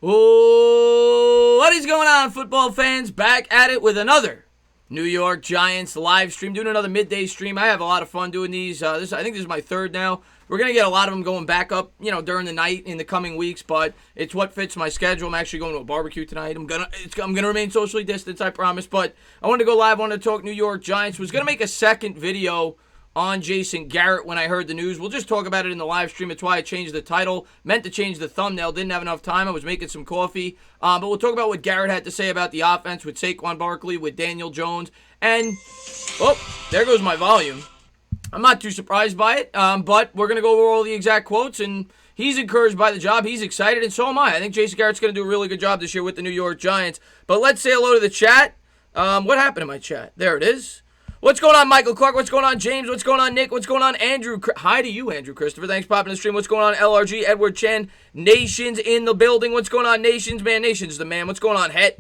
Oh, what is going on, football fans? Back at it with another New York Giants live stream, doing another midday stream. I have a lot of fun doing these. I think this is my third now. We're going to get a lot of them going back up, during the night in the coming weeks, but it's what fits my schedule. I'm actually going to a barbecue tonight. I'm gonna remain socially distanced, I promise, but I wanted to go live. I wanted to talk New York Giants. Was going to make a second video on Jason Garrett when I heard the news. We'll just talk about it in the live stream. It's why I changed the title. Meant to change the thumbnail. Didn't have enough time. I was making some coffee. But we'll talk about what Garrett had to say about the offense with Saquon Barkley, with Daniel Jones. And, there goes my volume. I'm not too surprised by it. But we're going to go over all the exact quotes. And he's encouraged by the job. He's excited. And so am I. I think Jason Garrett's going to do a really good job this year with the New York Giants. But let's say hello to the chat. What happened to my chat? There it is. What's going on, Michael Clark? What's going on, James? What's going on, Nick? What's going on, Andrew? Hi to you, Andrew Christopher. Thanks for popping in the stream. What's going on, LRG? Edward Chen. Nations in the building. What's going on, Nations? Man, Nations the man. What's going on, Het?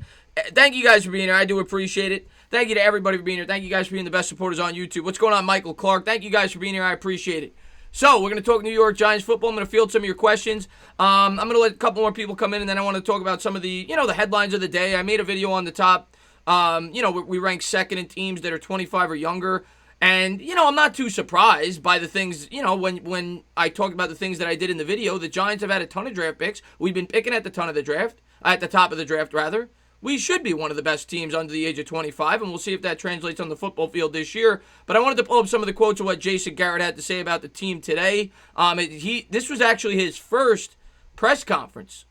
Thank you guys for being here. I do appreciate it. Thank you to everybody for being here. Thank you guys for being the best supporters on YouTube. What's going on, Michael Clark? Thank you guys for being here. I appreciate it. So, we're going to talk New York Giants football. I'm going to field some of your questions. I'm going to let a couple more people come in, and then I want to talk about some of the, the headlines of the day. I made a video on the top. We rank second in teams that are 25 or younger. And, I'm not too surprised by the things, when I talked about the things that I did in the video. The Giants have had a ton of draft picks. We've been picking at the top of the draft, rather. We should be one of the best teams under the age of 25, and we'll see if that translates on the football field this year. But I wanted to pull up some of the quotes of what Jason Garrett had to say about the team today. This was actually his first press conference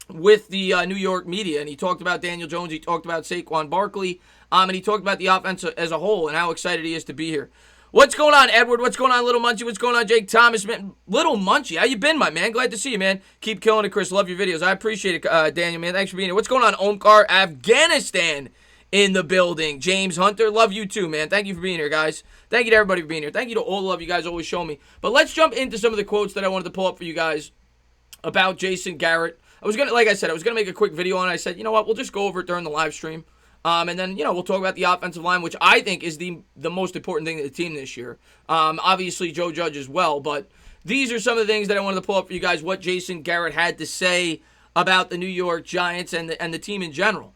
with the New York media, and he talked about Daniel Jones, he talked about Saquon Barkley, and he talked about the offense as a whole and how excited he is to be here. What's going on, Edward? What's going on, Little Munchie? What's going on, Jake Thomas? Man, Little Munchie, how you been, my man? Glad to see you, man. Keep killing it, Chris. Love your videos. I appreciate it, Daniel, man. Thanks for being here. What's going on, Omkar? Afghanistan in the building. James Hunter, love you too, man. Thank you for being here, guys. Thank you to everybody for being here. Thank you to all the love you guys always show me. But let's jump into some of the quotes that I wanted to pull up for you guys about Jason Garrett. Like I said, I was gonna make a quick video on it. I said, you know what, we'll just go over it during the live stream. And then, we'll talk about the offensive line, which I think is the most important thing to the team this year. Obviously, Joe Judge as well, but these are some of the things that I wanted to pull up for you guys, what Jason Garrett had to say about the New York Giants and the team in general.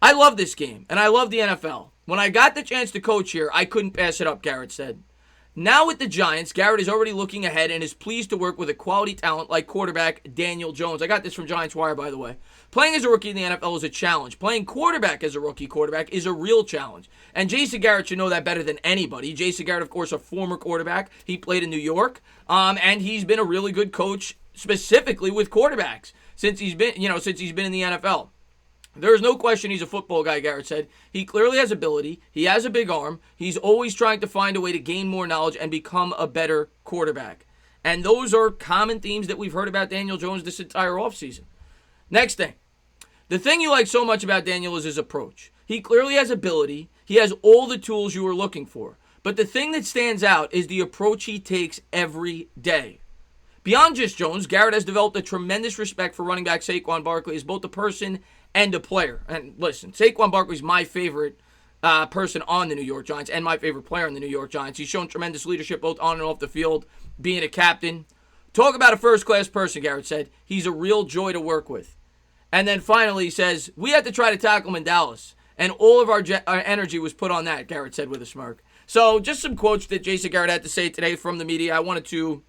I love this game, and I love the NFL. When I got the chance to coach here, I couldn't pass it up, Garrett said. Now with the Giants, Garrett is already looking ahead and is pleased to work with a quality talent like quarterback Daniel Jones. I got this from Giants Wire, by the way. Playing as a rookie in the NFL is a challenge. Playing quarterback as a rookie quarterback is a real challenge. And Jason Garrett should know that better than anybody. Jason Garrett, of course, a former quarterback. He played in New York. And he's been a really good coach specifically with quarterbacks since he's been in the NFL. There's no question he's a football guy, Garrett said. He clearly has ability. He has a big arm. He's always trying to find a way to gain more knowledge and become a better quarterback. And those are common themes that we've heard about Daniel Jones this entire offseason. Next thing. The thing you like so much about Daniel is his approach. He clearly has ability. He has all the tools you were looking for. But the thing that stands out is the approach he takes every day. Beyond just Jones, Garrett has developed a tremendous respect for running back Saquon Barkley as both a person and a player. And listen, Saquon Barkley's my favorite person on the New York Giants and my favorite player in the New York Giants. He's shown tremendous leadership both on and off the field, being a captain. Talk about a first-class person, Garrett said. He's a real joy to work with. And then finally he says, we had to try to tackle him in Dallas, and all of our energy was put on that, Garrett said with a smirk. So just some quotes that Jason Garrett had to say today from the media. I wanted to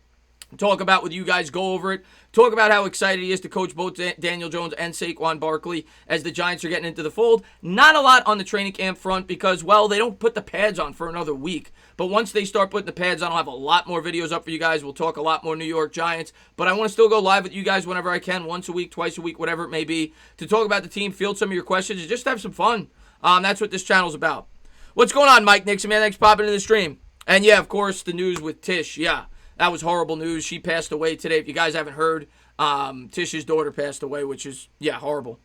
talk about with you guys, go over it, talk about how excited he is to coach both Daniel Jones and Saquon Barkley as the Giants are getting into the fold. Not a lot on the training camp front because, well, they don't put the pads on for another week. But once they start putting the pads on, I'll have a lot more videos up for you guys. We'll talk a lot more New York Giants. But I want to still go live with you guys whenever I can, once a week, twice a week, whatever it may be, to talk about the team, field some of your questions, and just have some fun. That's what this channel's about. What's going on, Mike Nixon, man? Thanks for popping in the stream. And yeah, of course, the news with Tish. Yeah. That was horrible news. She passed away today. If you guys haven't heard, Tish's daughter passed away, which is, horrible.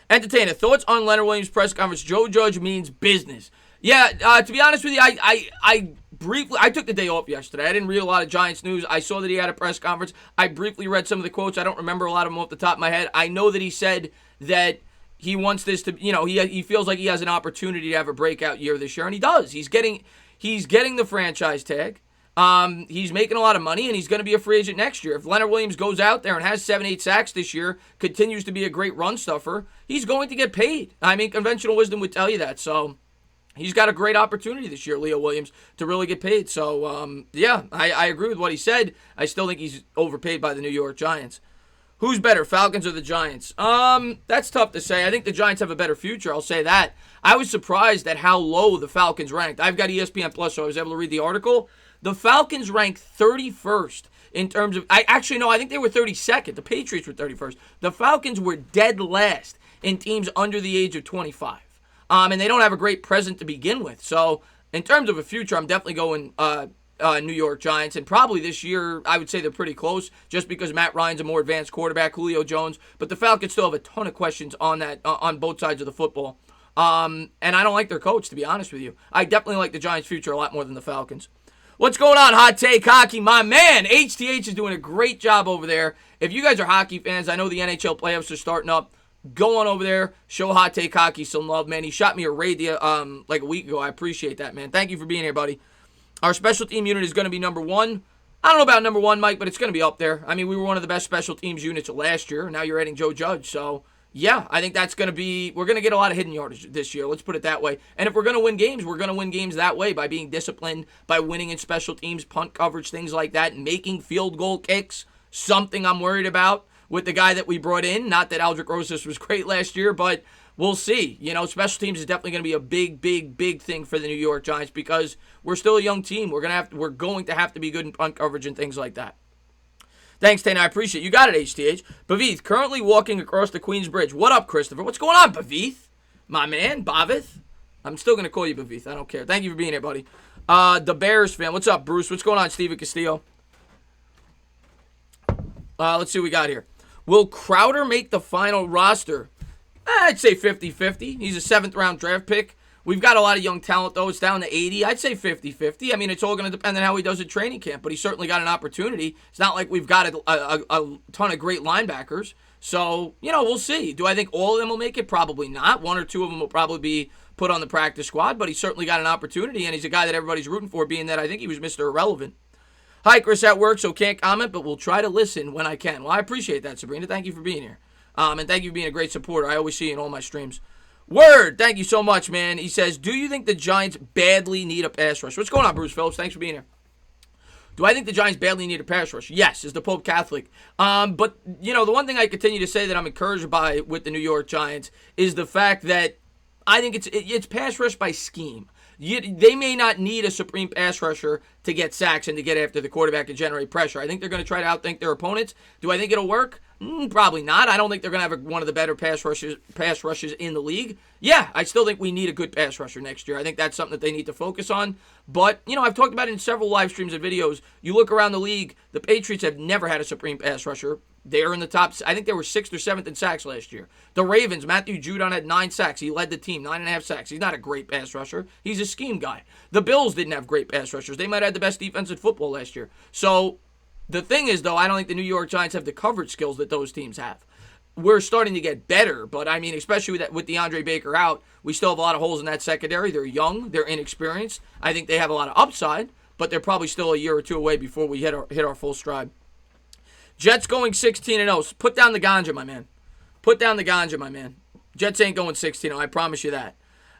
Entertainer, thoughts on Leonard Williams' press conference? Joe Judge means business. Yeah, to be honest with you, I took the day off yesterday. I didn't read a lot of Giants news. I saw that he had a press conference. I briefly read some of the quotes. I don't remember a lot of them off the top of my head. I know that he said that he wants this to, he feels like he has an opportunity to have a breakout year this year, and he does. He's getting the franchise tag. He's making a lot of money, and he's going to be a free agent next year. If Leonard Williams goes out there and has 7-8 sacks this year, continues to be a great run stuffer, he's going to get paid. I mean, conventional wisdom would tell you that. So he's got a great opportunity this year, Leo Williams, to really get paid. So, yeah, I agree with what he said. I still think he's overpaid by the New York Giants. Who's better, Falcons or the Giants? That's tough to say. I think the Giants have a better future, I'll say that. I was surprised at how low the Falcons ranked. I've got ESPN Plus, so I was able to read the article. The Falcons ranked 31st in terms of... I think they were 32nd. The Patriots were 31st. The Falcons were dead last in teams under the age of 25. And they don't have a great present to begin with. So, in terms of a future, I'm definitely going New York Giants. And probably this year, I would say they're pretty close, just because Matt Ryan's a more advanced quarterback, Julio Jones. But the Falcons still have a ton of questions on both sides of the football. And I don't like their coach, to be honest with you. I definitely like the Giants' future a lot more than the Falcons. What's going on, Hot Take Hockey? My man, HTH is doing a great job over there. If you guys are hockey fans, I know the NHL playoffs are starting up. Go on over there, show Hot Take Hockey some love, man. He shot me a raid like a week ago. I appreciate that, man. Thank you for being here, buddy. Our special team unit is going to be number one. I don't know about number one, Mike, but it's going to be up there. I mean, we were one of the best special teams units last year. Now you're adding Joe Judge, so... yeah, I think that's going to be... we're going to get a lot of hidden yardage this year. Let's put it that way. And if we're going to win games, we're going to win games that way, by being disciplined, by winning in special teams, punt coverage, things like that, making field goal kicks, something I'm worried about with the guy that we brought in. Not that Aldrick Rosas was great last year, but we'll see. You know, special teams is definitely going to be a big, big, big thing for the New York Giants, because we're still a young team. We're going to have to be good in punt coverage and things like that. Thanks, Tana. I appreciate it. You got it, HTH. Bavith, currently walking across the Queens Bridge. What up, Christopher? What's going on, Bavith? My man, Bavith? I'm still going to call you Bavith. I don't care. Thank you for being here, buddy. The Bears fan. What's up, Bruce? What's going on, Steven Castillo? Let's see what we got here. Will Crowder make the final roster? I'd say 50-50. He's a 7th-round draft pick. We've got a lot of young talent, though. It's down to 80. I'd say 50-50. I mean, it's all going to depend on how he does at training camp, but he's certainly got an opportunity. It's not like we've got a ton of great linebackers. So, you know, we'll see. Do I think all of them will make it? Probably not. 1 or 2 of them will probably be put on the practice squad, but he's certainly got an opportunity, and he's a guy that everybody's rooting for, being that I think he was Mr. Irrelevant. Hi, Chris, at work, so can't comment, but we'll try to listen when I can. Well, I appreciate that, Sabrina. Thank you for being here. And thank you for being a great supporter. I always see you in all my streams. Word, thank you so much, man. He says, do you think the Giants badly need a pass rush? What's going on, Bruce Phillips? Thanks for being here. Do I think the Giants badly need a pass rush? Yes, is the Pope Catholic. But, you know, the one thing I continue to say that I'm encouraged by with the New York Giants is the fact that I think it's pass rush by scheme. They may not need a supreme pass rusher to get sacks and to get after the quarterback and generate pressure. I think they're going to try to outthink their opponents. Do I think it'll work? Probably not. I don't think they're going to have one of the better pass rushes in the league. Yeah, I still think we need a good pass rusher next year. I think that's something that they need to focus on. But, you know, I've talked about it in several live streams and videos. You look around the league, the Patriots have never had a supreme pass rusher. They're in the top. I think they were 6th or 7th in sacks last year. The Ravens, Matthew Judon had 9 sacks. He led the team, 9.5 sacks. He's not a great pass rusher. He's a scheme guy. The Bills didn't have great pass rushers. They might have had the best defense in football last year. So the thing is, though, I don't think the New York Giants have the coverage skills that those teams have. We're starting to get better, but I mean, especially with DeAndre Baker out, we still have a lot of holes in that secondary. They're young. They're inexperienced. I think they have a lot of upside, but they're probably still a year or two away before we hit our full stride. Jets going 16-0. Put down the ganja, my man. Put down the ganja, my man. Jets ain't going 16-0. I promise you that.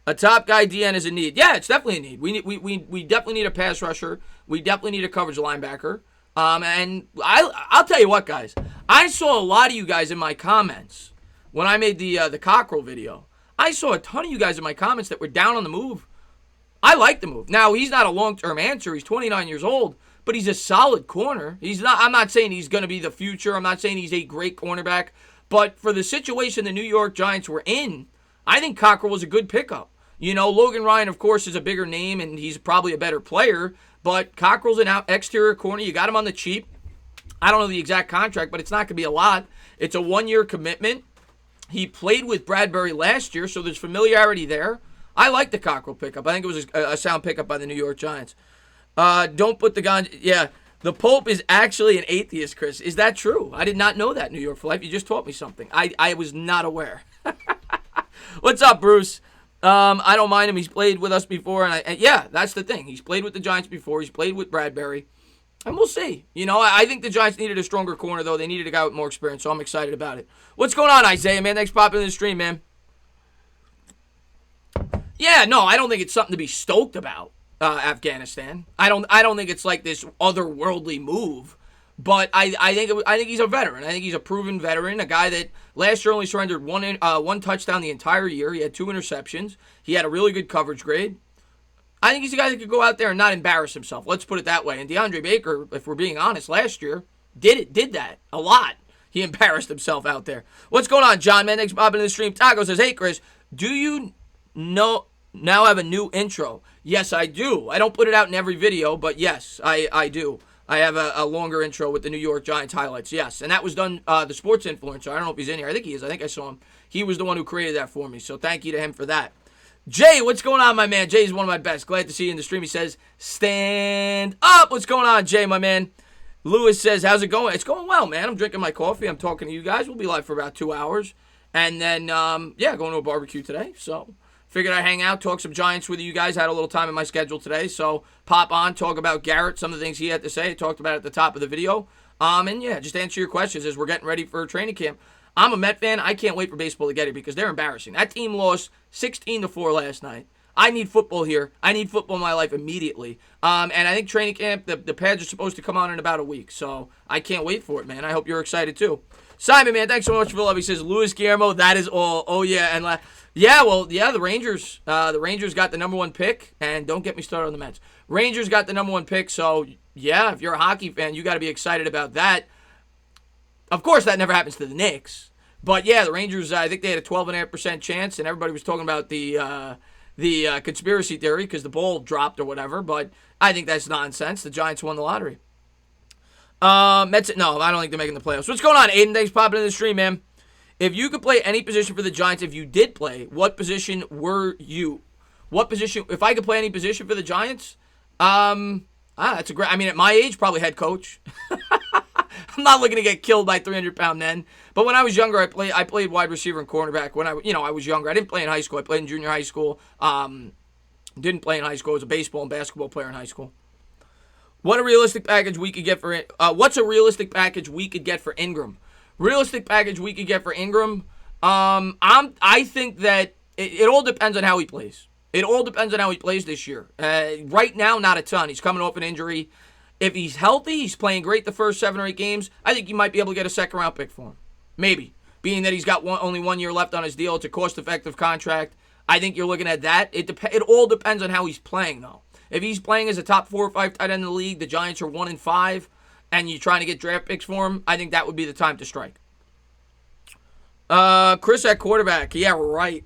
A top guy DN is a need. Yeah, it's definitely a need. We definitely need a pass rusher. We definitely need a coverage linebacker. And I'll tell you what, guys. I saw a lot of you guys in my comments when I made the Cockrell video. I saw a ton of you guys in my comments that were down on the move. I like the move. Now, he's not a long-term answer. He's 29 years old. But he's a solid corner. I'm not saying he's going to be the future. I'm not saying he's a great cornerback. But for the situation the New York Giants were in, I think Cockrell was a good pickup. You know, Logan Ryan, of course, is a bigger name, and he's probably a better player. But Cockrell's an exterior corner. You got him on the cheap. I don't know the exact contract, but it's not going to be a lot. It's a 1-year commitment. He played with Bradbury last year, so there's familiarity there. I like the Cockrell pickup. I think it was a sound pickup by the New York Giants. Don't put the ganja. Yeah, the Pope is actually an atheist, Chris. Is that true? I did not know that, New York for Life. You just taught me something. I was not aware. What's up, Bruce? I don't mind him. He's played with us before, and yeah, that's the thing. He's played with the Giants before. He's played with Bradbury, and we'll see. I think the Giants needed a stronger corner, though. They needed a guy with more experience, so I'm excited about it. What's going on, Isaiah, man? Thanks for popping in the stream, man. Yeah, no, I don't think it's something to be stoked about, Afghanistan. I don't think it's like this otherworldly move. But I think he's a veteran. I think he's a proven veteran, a guy that last year only surrendered one touchdown the entire year. He had 2 interceptions. He had a really good coverage grade. I think he's a guy that could go out there and not embarrass himself. Let's put it that way. And DeAndre Baker, if we're being honest, last year did that a lot. He embarrassed himself out there. What's going on, John? Man, thanks for popping in the stream. Taco says, "Hey, Chris, do you now have a new intro?" Yes, I do. I don't put it out in every video, but yes, I do. I have a longer intro with the New York Giants highlights, yes. And that was done, the sports influencer. I don't know if he's in here. I think he is. I think I saw him. He was the one who created that for me, so thank you to him for that. Jay, what's going on, my man? Jay's one of my best. Glad to see you in the stream. He says, "Stand up." What's going on, Jay, my man? Lewis says, "How's it going?" It's going well, man. I'm drinking my coffee. I'm talking to you guys. We'll be live for about 2 hours. And then, going to a barbecue today, so... Figured I'd hang out, talk some Giants with you guys. Had a little time in my schedule today, so pop on, talk about Garrett, some of the things he had to say. I talked about it at the top of the video. And yeah, just answer your questions as we're getting ready for training camp. I'm a Met fan. I can't wait for baseball to get here because they're embarrassing. That team lost 16-4 last night. I need football here. I need football in my life immediately. And I think training camp, the pads are supposed to come on in about a week, so I can't wait for it, man. I hope you're excited too. Simon, man, thanks so much for the love. He says, "Luis Guillermo, that is all." Oh, yeah, and the Rangers. The Rangers got the number 1 pick, and don't get me started on the Mets. Rangers got the number 1 pick, so yeah, if you're a hockey fan, you got to be excited about that. Of course, that never happens to the Knicks, but yeah, the Rangers. I think they had a 12.5% chance, and everybody was talking about the conspiracy theory because the ball dropped or whatever. But I think that's nonsense. The Giants won the lottery. Mets. No, I don't think they're making the playoffs. What's going on, Aiden? Thanks for popping in the stream, man. If you could play any position for the Giants, if you did play, what position were you? What position? If I could play any position for the Giants, that's a great. I mean, at my age, probably head coach. I'm not looking to get killed by 300-pound men. But when I was younger, I played wide receiver and cornerback. When I was younger, I didn't play in high school. I played in junior high school. Didn't play in high school. I was a baseball and basketball player in high school. What's a realistic package we could get for Ingram? Realistic package we could get for Ingram. I think that it all depends on how he plays. It all depends on how he plays this year. Right now, not a ton. He's coming off an injury. If he's healthy, he's playing great the first 7 or 8 games. I think you might be able to get a second-round pick for him. Maybe. Being that he's got only 1 year left on his deal, it's a cost-effective contract. I think you're looking at that. It all depends on how he's playing, though. If he's playing as a top 4 or 5 tight end in the league, the Giants are 1-5, and you're trying to get draft picks for him, I think that would be the time to strike. Chris at quarterback. Yeah, right.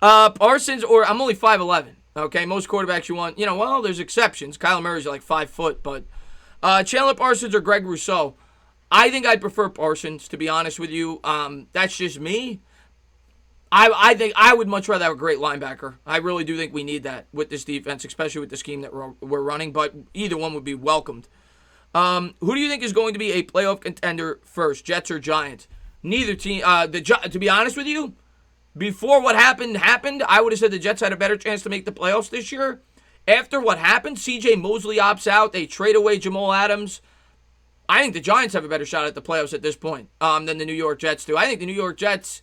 Parsons, or I'm only 5'11". Okay, most quarterbacks you want, well, there's exceptions. Kyler Murray's like 5 foot, but Chandler Parsons or Greg Rousseau. I think I'd prefer Parsons, to be honest with you. That's just me. I think I would much rather have a great linebacker. I really do think we need that with this defense, especially with the scheme that we're running, but either one would be welcomed. Who do you think is going to be a playoff contender first, Jets or Giants? Neither team. To be honest with you, before what happened, I would have said the Jets had a better chance to make the playoffs this year. After what happened, C.J. Mosley opts out. They trade away Jamal Adams. I think the Giants have a better shot at the playoffs at this point than the New York Jets do. I think the New York Jets,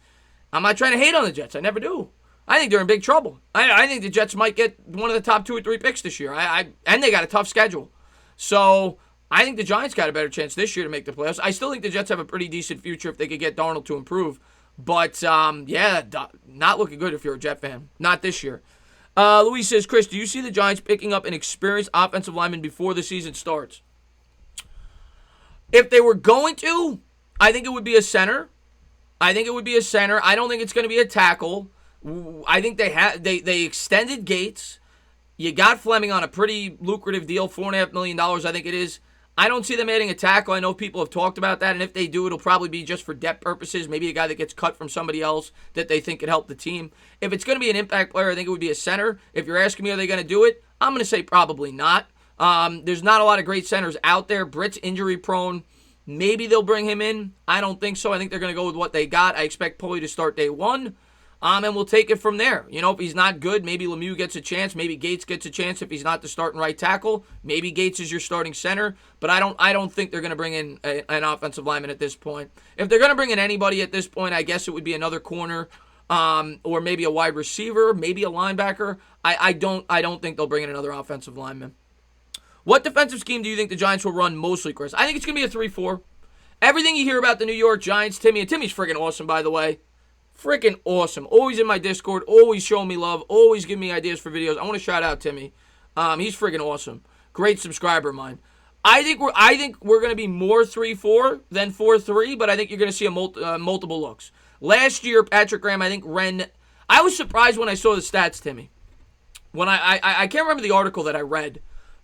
I'm not trying to hate on the Jets. I never do. I think they're in big trouble. I think the Jets might get one of the top 2 or 3 picks this year. And they got a tough schedule. So I think the Giants got a better chance this year to make the playoffs. I still think the Jets have a pretty decent future if they could get Darnold to improve. But, not looking good if you're a Jet fan. Not this year. Luis says, Chris, do you see the Giants picking up an experienced offensive lineman before the season starts? If they were going to, I think it would be a center. I don't think it's going to be a tackle. I think they extended Gates. You got Fleming on a pretty lucrative deal, $4.5 million, I think it is. I don't see them adding a tackle. I know people have talked about that, and if they do, it'll probably be just for depth purposes. Maybe a guy that gets cut from somebody else that they think could help the team. If it's going to be an impact player, I think it would be a center. If you're asking me, are they going to do it? I'm going to say probably not. There's not a lot of great centers out there. Britt's injury prone. Maybe they'll bring him in. I don't think so. I think they're going to go with what they got. I expect Pulley to start day 1. And we'll take it from there. If he's not good, maybe Lemieux gets a chance. Maybe Gates gets a chance if he's not the starting right tackle. Maybe Gates is your starting center. But I don't think they're going to bring in an offensive lineman at this point. If they're going to bring in anybody at this point, I guess it would be another corner, or maybe a wide receiver, maybe a linebacker. I don't think they'll bring in another offensive lineman. What defensive scheme do you think the Giants will run mostly, Chris? I think it's going to be a 3-4. Everything you hear about the New York Giants, Timmy's freaking awesome, by the way. Freaking awesome. Always in my Discord. Always showing me love. Always giving me ideas for videos. I want to shout out Timmy. He's freaking awesome. Great subscriber of mine. I think we're going to be more 3-4 than 4-3, but I think you're going to see multiple looks. Last year, Patrick Graham, I think ran. I was surprised when I saw the stats, Timmy. When I can't remember the article that I read,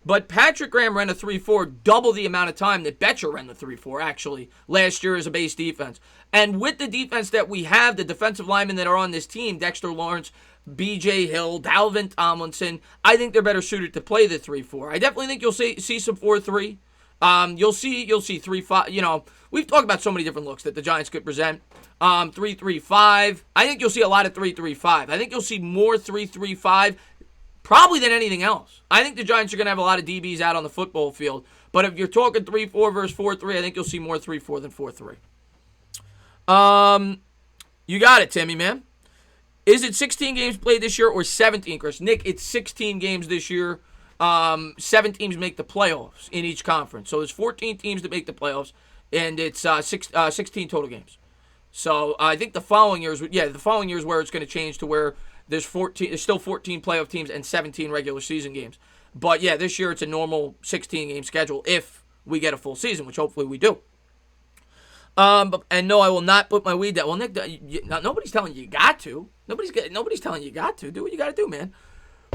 but Patrick Graham ran a 3-4 double the amount of time that Betcher ran the 3-4, actually, last year as a base defense. And with the defense that we have, the defensive linemen that are on this team, Dexter Lawrence, B.J. Hill, Dalvin Tomlinson, I think they're better suited to play the 3-4. I definitely think you'll see some 4-3. You'll see 3-5. We've talked about so many different looks that the Giants could present. 3-3-5. I think you'll see a lot of 3-3-5. I think you'll see more 3-3-5 probably than anything else. I think the Giants are going to have a lot of DBs out on the football field. But if you're talking 3-4 versus 4-3, I think you'll see more 3-4 than 4-3. You got it, Timmy, man. Is it 16 games played this year or 17, Chris? Nick, it's 16 games this year. 7 teams make the playoffs in each conference. So there's 14 teams that make the playoffs, and it's 16 total games. So I think the following year is where it's going to change to where there's still 14 playoff teams and 17 regular season games. But yeah, this year it's a normal 16-game schedule if we get a full season, which hopefully we do. And no, I will not put my weed down. Well, Nick, nobody's telling you got to. Nobody's telling you got to. Do what you got to do, man.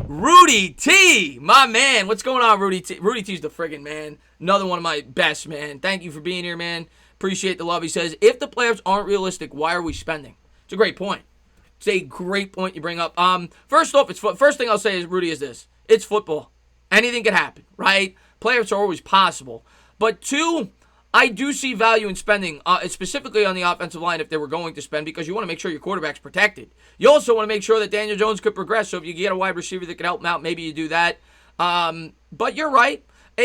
Rudy T, my man. What's going on, Rudy T? Rudy T's the friggin' man. Another one of my best, man. Thank you for being here, man. Appreciate the love. He says, if the playoffs aren't realistic, why are we spending? It's a great point. It's a great point you bring up. First off, first thing I'll say is, Rudy, is this. It's football. Anything can happen, right? Playoffs are always possible. But 2, I do see value in spending, specifically on the offensive line if they were going to spend, because you want to make sure your quarterback's protected. You also want to make sure that Daniel Jones could progress. So if you get a wide receiver that could help him out, maybe you do that. But you're right.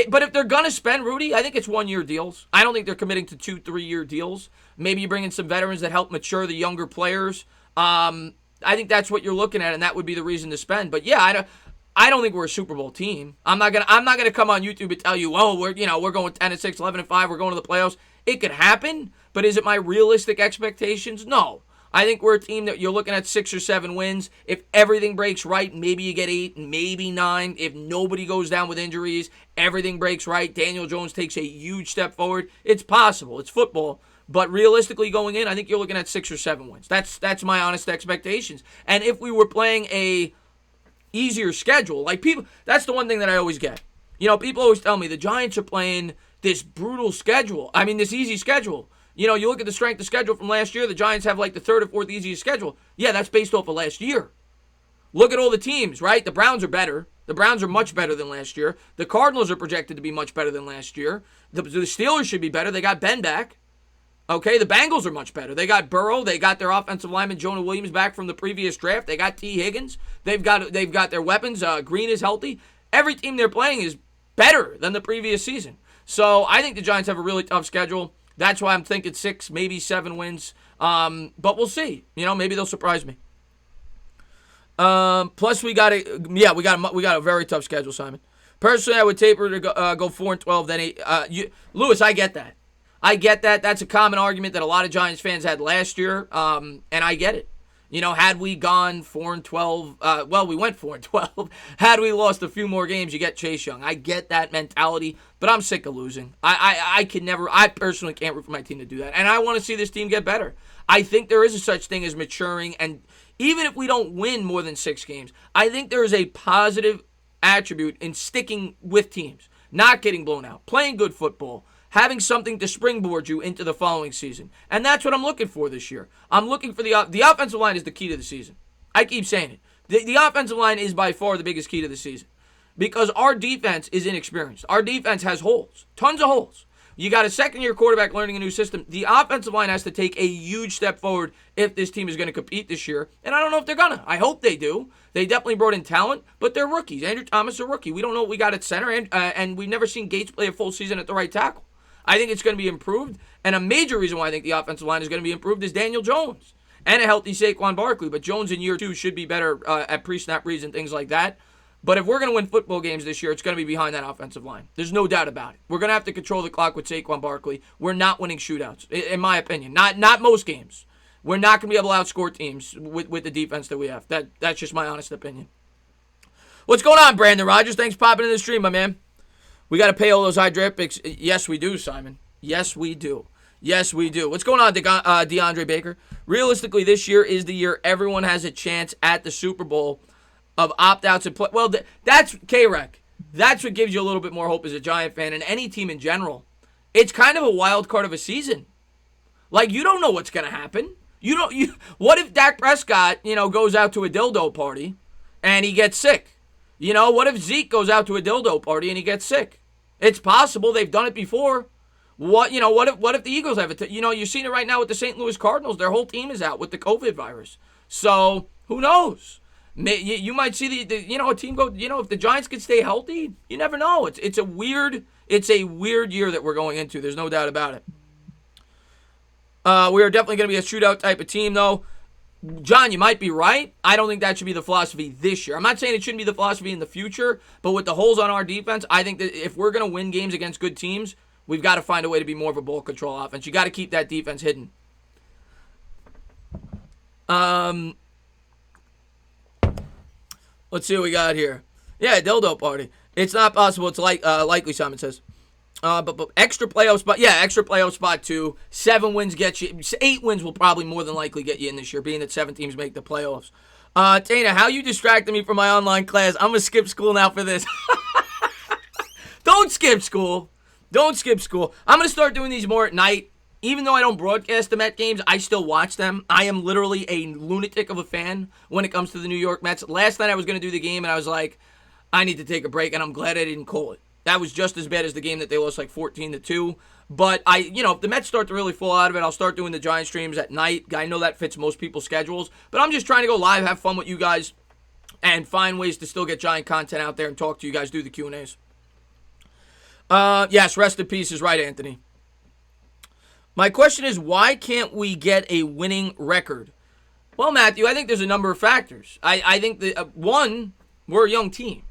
But if they're going to spend, Rudy, I think it's 1-year deals. I don't think they're committing to 2-3-year deals. Maybe you bring in some veterans that help mature the younger players. I think that's what you're looking at, and that would be the reason to spend. But yeah, I don't think we're a Super Bowl team. I'm not gonna come on YouTube and tell you, we're going 10-6, 11-5, we're going to the playoffs. It could happen, but is it my realistic expectations? No. I think we're a team that you're looking at 6 or 7 wins. If everything breaks right, maybe you get 8, maybe 9. If nobody goes down with injuries, everything breaks right. Daniel Jones takes a huge step forward. It's possible. It's football. But realistically going in, I think you're looking at 6 or 7 wins. That's my honest expectations. And if we were playing a easier schedule, like people, that's the one thing that I always get. People always tell me the Giants are playing this brutal schedule. I mean, this easy schedule. You look at the strength of schedule from last year, the Giants have like the 3rd or 4th easiest schedule. Yeah, that's based off of last year. Look at all the teams, right? The Browns are better. The Browns are much better than last year. The Cardinals are projected to be much better than last year. The Steelers should be better. They got Ben back. Okay, the Bengals are much better. They got Burrow. They got their offensive lineman Jonah Williams back from the previous draft. They got T. Higgins. They've got their weapons. Green is healthy. Every team they're playing is better than the previous season. So I think the Giants have a really tough schedule. That's why I'm thinking 6, maybe 7 wins. But we'll see. Maybe they'll surprise me. Plus we got a very tough schedule, Simon. Personally, I would taper to go 4-12, then 8. Lewis, I get that. That's a common argument that a lot of Giants fans had last year, and I get it. Had we gone 4-12, we went 4-12. Had we lost a few more games, you get Chase Young. I get that mentality, but I'm sick of losing. I personally can't root for my team to do that, and I want to see this team get better. I think there is a such thing as maturing, and even if we don't win more than 6 games, I think there is a positive attribute in sticking with teams, not getting blown out, playing good football, having something to springboard you into the following season. And that's what I'm looking for this year. I'm looking for the offensive line is the key to the season. I keep saying it. The offensive line is by far the biggest key to the season because our defense is inexperienced. Our defense has holes, tons of holes. You got a second-year quarterback learning a new system. The offensive line has to take a huge step forward if this team is going to compete this year. And I don't know if they're going to. I hope they do. They definitely brought in talent, but they're rookies. Andrew Thomas is a rookie. We don't know what we got at center, and we've never seen Gates play a full season at the right tackle. I think it's going to be improved, and a major reason why I think the offensive line is going to be improved is Daniel Jones and a healthy Saquon Barkley. But Jones in year 2 should be better at pre-snap reads and things like that. But if we're going to win football games this year, it's going to be behind that offensive line. There's no doubt about it. We're going to have to control the clock with Saquon Barkley. We're not winning shootouts, in my opinion. Not most games. We're not going to be able to outscore teams with the defense that we have. That's just my honest opinion. What's going on, Brandon Rogers? Thanks for popping in the stream, my man. We got to pay all those high draft picks. Yes, we do, Simon. Yes, we do. Yes, we do. What's going on, DeAndre Baker? Realistically, this year is the year everyone has a chance at the Super Bowl of opt-outs and play. Well, that's K-Rec. That's what gives you a little bit more hope as a Giant fan and any team in general. It's kind of a wild card of a season. Like, you don't know what's going to happen. What if Dak Prescott, goes out to a dildo party and he gets sick? What if Zeke goes out to a dildo party and he gets sick? It's possible. They've done it before. What if the Eagles have it? You're seeing it right now with the St. Louis Cardinals. Their whole team is out with the COVID virus. So, who knows? You might see a team go, if the Giants could stay healthy, you never know. It's a weird year that we're going into. There's no doubt about it. We are definitely going to be a shootout type of team, though. John, you might be right. I don't think that should be the philosophy this year. I'm not saying it shouldn't be the philosophy in the future, but with the holes on our defense, I think that if we're going to win games against good teams, we've got to find a way to be more of a ball control offense. You got to keep that defense hidden. Let's see what we got here. Yeah, dildo party. It's not possible. It's likely, Simon says. But extra playoff spot. Yeah, extra playoff spot too. 7 wins get you. 8 wins will probably more than likely get you in this year, being that 7 teams make the playoffs. Tana, how you distracted me from my online class. I'm going to skip school now for this. Don't skip school. Don't skip school. I'm going to start doing these more at night. Even though I don't broadcast the Met games, I still watch them. I am literally a lunatic of a fan when it comes to the New York Mets. Last night I was going to do the game, and I was like, I need to take a break, and I'm glad I didn't call it. That was just as bad as the game that they lost like 14-2. But if the Mets start to really fall out of it, I'll start doing the Giant streams at night. I know that fits most people's schedules. But I'm just trying to go live, have fun with you guys, and find ways to still get Giant content out there and talk to you guys, do the Q&As. Yes, rest in peace is right, Anthony. My question is, why can't we get a winning record? Well, Matthew, I think there's a number of factors. I think that, one, we're a young team.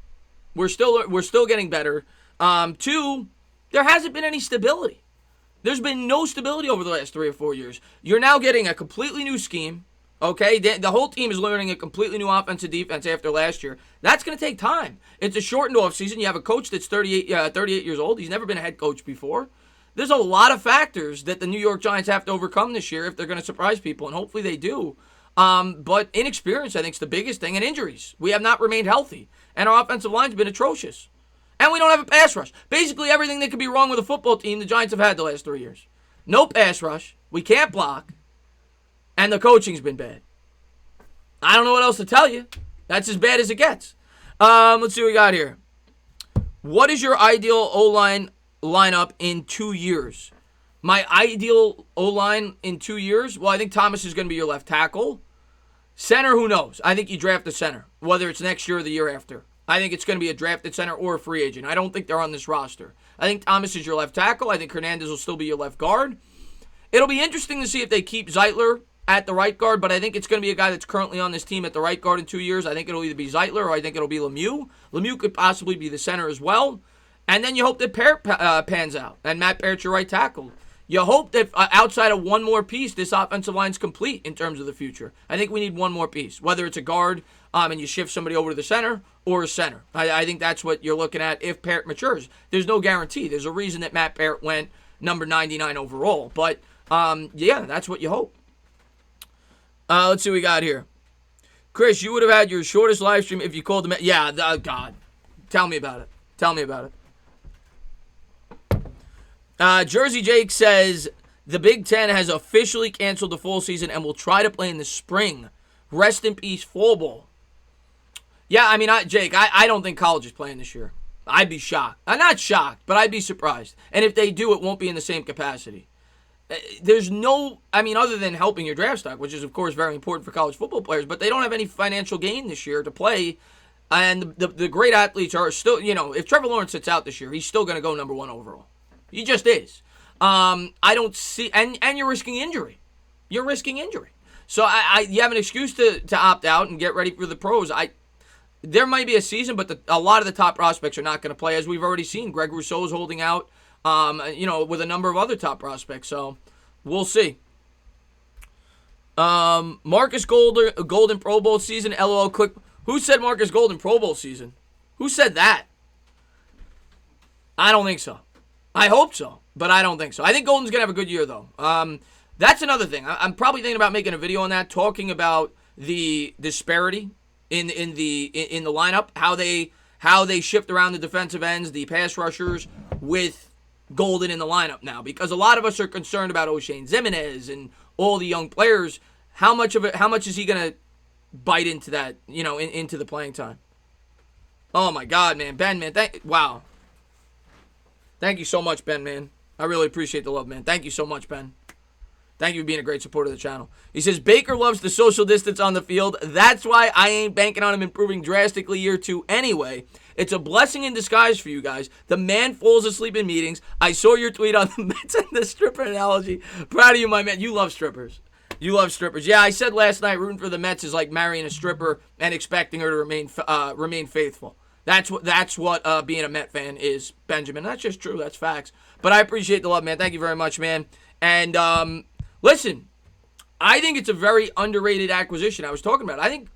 We're still getting better. 2, there hasn't been any stability. There's been no stability over the last 3 or 4 years. You're now getting a completely new scheme. Okay, the whole team is learning a completely new offensive defense after last year. That's going to take time. It's a shortened offseason. You have a coach that's 38 years old. He's never been a head coach before. There's a lot of factors that the New York Giants have to overcome this year if they're going to surprise people, and hopefully they do. But inexperience, I think, is the biggest thing, and injuries. We have not remained healthy, and our offensive line's been atrocious. And we don't have a pass rush. Basically, everything that could be wrong with a football team, the Giants have had the last 3 years. No pass rush. We can't block. And the coaching's been bad. I don't know what else to tell you. That's as bad as it gets. Let's see what we got here. What is your ideal O-line lineup in 2 years? My ideal O-line in 2 years? Well, I think Thomas is going to be your left tackle. Center, who knows? I think you draft a center, whether it's next year or the year after. I think it's going to be a drafted center or a free agent. I don't think they're on this roster. I think Thomas is your left tackle. I think Hernandez will still be your left guard. It'll be interesting to see if they keep Zeitler at the right guard, but I think it's going to be a guy that's currently on this team at the right guard in 2 years. I think it'll either be Zeitler or I think it'll be Lemieux. Lemieux could possibly be the center as well. And then you hope that Parrott pans out, and Matt Parrott's your right tackle. You hope that outside of one more piece, this offensive line's complete in terms of the future. I think we need one more piece, whether it's a guard and you shift somebody over to the center or a center. I think that's what you're looking at if Parrott matures. There's no guarantee. There's a reason that Matt Parrott went number 99 overall. But, yeah, that's what you hope. Let's see what we got here. Chris, you would have had your shortest live stream if you called them. Yeah, God. Tell me about it. Tell me about it. Jersey Jake says, the Big Ten has officially canceled the fall season and will try to play in the spring. Rest in peace, fall ball. Yeah, I mean, Jake, I don't think college is playing this year. I'd be shocked. I'm not shocked, but I'd be surprised. And if they do, it won't be in the same capacity. There's no, other than helping your draft stock, which is, of course, very important for college football players, but they don't have any financial gain this year to play. And the great athletes are still, if Trevor Lawrence sits out this year, he's still going to go number 1 overall. He just is. I don't see, and you're risking injury. You're risking injury. So you have an excuse to opt out and get ready for the pros. There might be a season, but a lot of the top prospects are not going to play, as we've already seen. Greg Rousseau's holding out, with a number of other top prospects. So we'll see. Marcus Golden Pro Bowl season. LOL. Quick. Who said Marcus Golden Pro Bowl season? Who said that? I don't think so. I hope so, but I don't think so. I think Golden's going to have a good year, though. That's another thing. I'm probably thinking about making a video on that, talking about the disparity in the lineup, how they shift around the defensive ends, the pass rushers, with Golden in the lineup now, because a lot of us are concerned about O'Shane Ximines and all the young players. How much is he going to bite into that, into the playing time? Oh my God, man. Ben, man, wow. Thank you so much, Ben, man. I really appreciate the love, man. Thank you so much, Ben. Thank you for being a great supporter of the channel. He says, Baker loves the social distance on the field. That's why I ain't banking on him improving drastically year 2 anyway. It's a blessing in disguise for you guys. The man falls asleep in meetings. I saw your tweet on the Mets and the stripper analogy. Proud of you, my man. You love strippers. You love strippers. Yeah, I said last night, rooting for the Mets is like marrying a stripper and expecting her to remain faithful. That's what being a Met fan is, Benjamin. That's just true. That's facts. But I appreciate the love, man. Thank you very much, man. And listen, I think it's a very underrated acquisition. I was talking about it.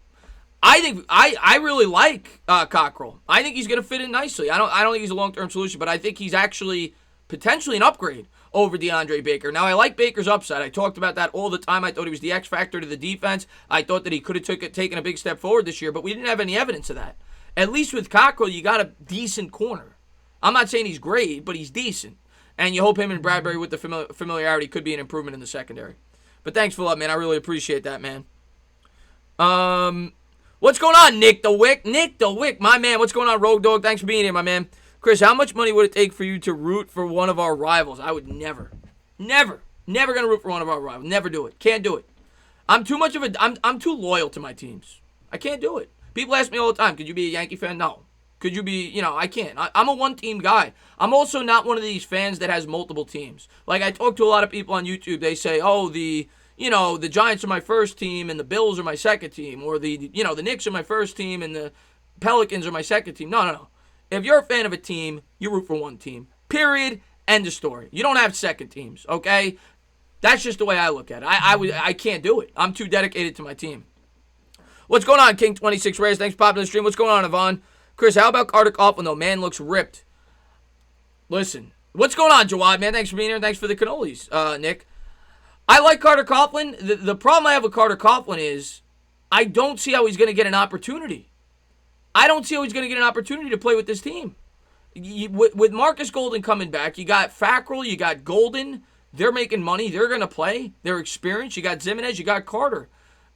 I really like Cockrell. I think he's going to fit in nicely. I don't think he's a long-term solution, but I think he's actually potentially an upgrade over DeAndre Baker. Now, I like Baker's upside. I talked about that all the time. I thought he was the X factor to the defense. I thought that he could have taken a big step forward this year, but we didn't have any evidence of that. At least with Cockrell, you got a decent corner. I'm not saying he's great, but he's decent. And you hope him and Bradbury with the familiarity could be an improvement in the secondary. But thanks for that, man. I really appreciate that, man. What's going on, Nick the Wick? Nick the Wick, my man. What's going on, Rogue Dog? Thanks for being here, my man. Chris, how much money would it take for you to root for one of our rivals? I would never going to root for one of our rivals. Never do it. Can't do it. I'm too loyal to my teams. I can't do it. People ask me all the time, could you be a Yankee fan? No. Could you be, I can't. I'm a one-team guy. I'm also not one of these fans that has multiple teams. Like, I talk to a lot of people on YouTube. They say, oh, the Giants are my first team and the Bills are my second team. Or the Knicks are my first team and the Pelicans are my second team. No. If you're a fan of a team, you root for one team. Period. End of story. You don't have second teams, okay? That's just the way I look at it. I can't do it. I'm too dedicated to my team. What's going on, King26 Rays? Thanks for popping the stream. What's going on, Yvonne? Chris, how about Carter Coughlin, though? Man looks ripped. Listen. What's going on, Jawad, man? Thanks for being here. Thanks for the cannolis, Nick. I like Carter Coughlin. The problem I have with Carter Coughlin is I don't see how he's going to get an opportunity. I don't see how he's going to get an opportunity to play with this team. With Marcus Golden coming back, you got Fackrell, you got Golden. They're making money. They're going to play. They're experienced. You got Ximines, you got Carter.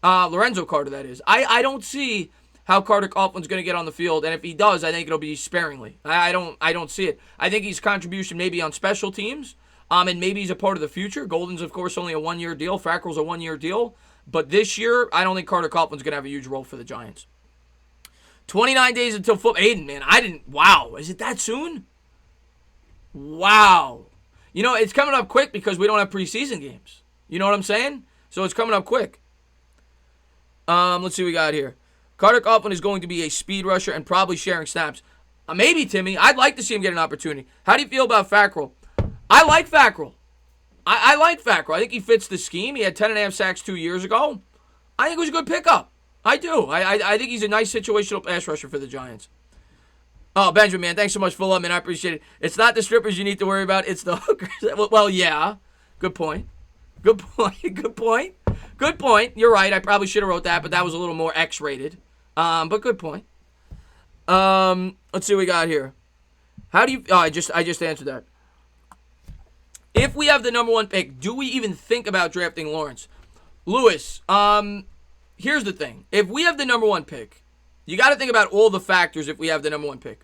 Lorenzo Carter, that is. I don't see how Carter Coughlin's going to get on the field, and if he does, I think it'll be sparingly. I don't see it. I think his contribution maybe on special teams, and maybe he's a part of the future. Golden's, of course, only a one-year deal. Fackrell's a one-year deal. But this year, I don't think Carter Coughlin's going to have a huge role for the Giants. 29 days until football. Aiden, man, wow, is it that soon? Wow. It's coming up quick because we don't have preseason games. You know what I'm saying? So it's coming up quick. Let's see what we got here. Carter Coughlin is going to be a speed rusher and probably sharing snaps. Maybe, Timmy. I'd like to see him get an opportunity. How do you feel about Fackrell? I like Fackrell. I like Fackrell. I think he fits the scheme. He had 10.5 sacks 2 years ago. I think it was a good pickup. I do. I think he's a nice situational pass rusher for the Giants. Oh, Benjamin, man, thanks so much for love, man. I appreciate it. It's not the strippers you need to worry about. It's the hookers. Well, yeah. Good point. Good point. You're right. I probably should have wrote that, but that was a little more X-rated. But good point. Let's see what we got here. How do you... Oh, I just answered that. If we have the number 1 pick, do we even think about drafting Lawrence? Lewis, here's the thing. If we have the number 1 pick, you got to think about all the factors if we have the number 1 pick.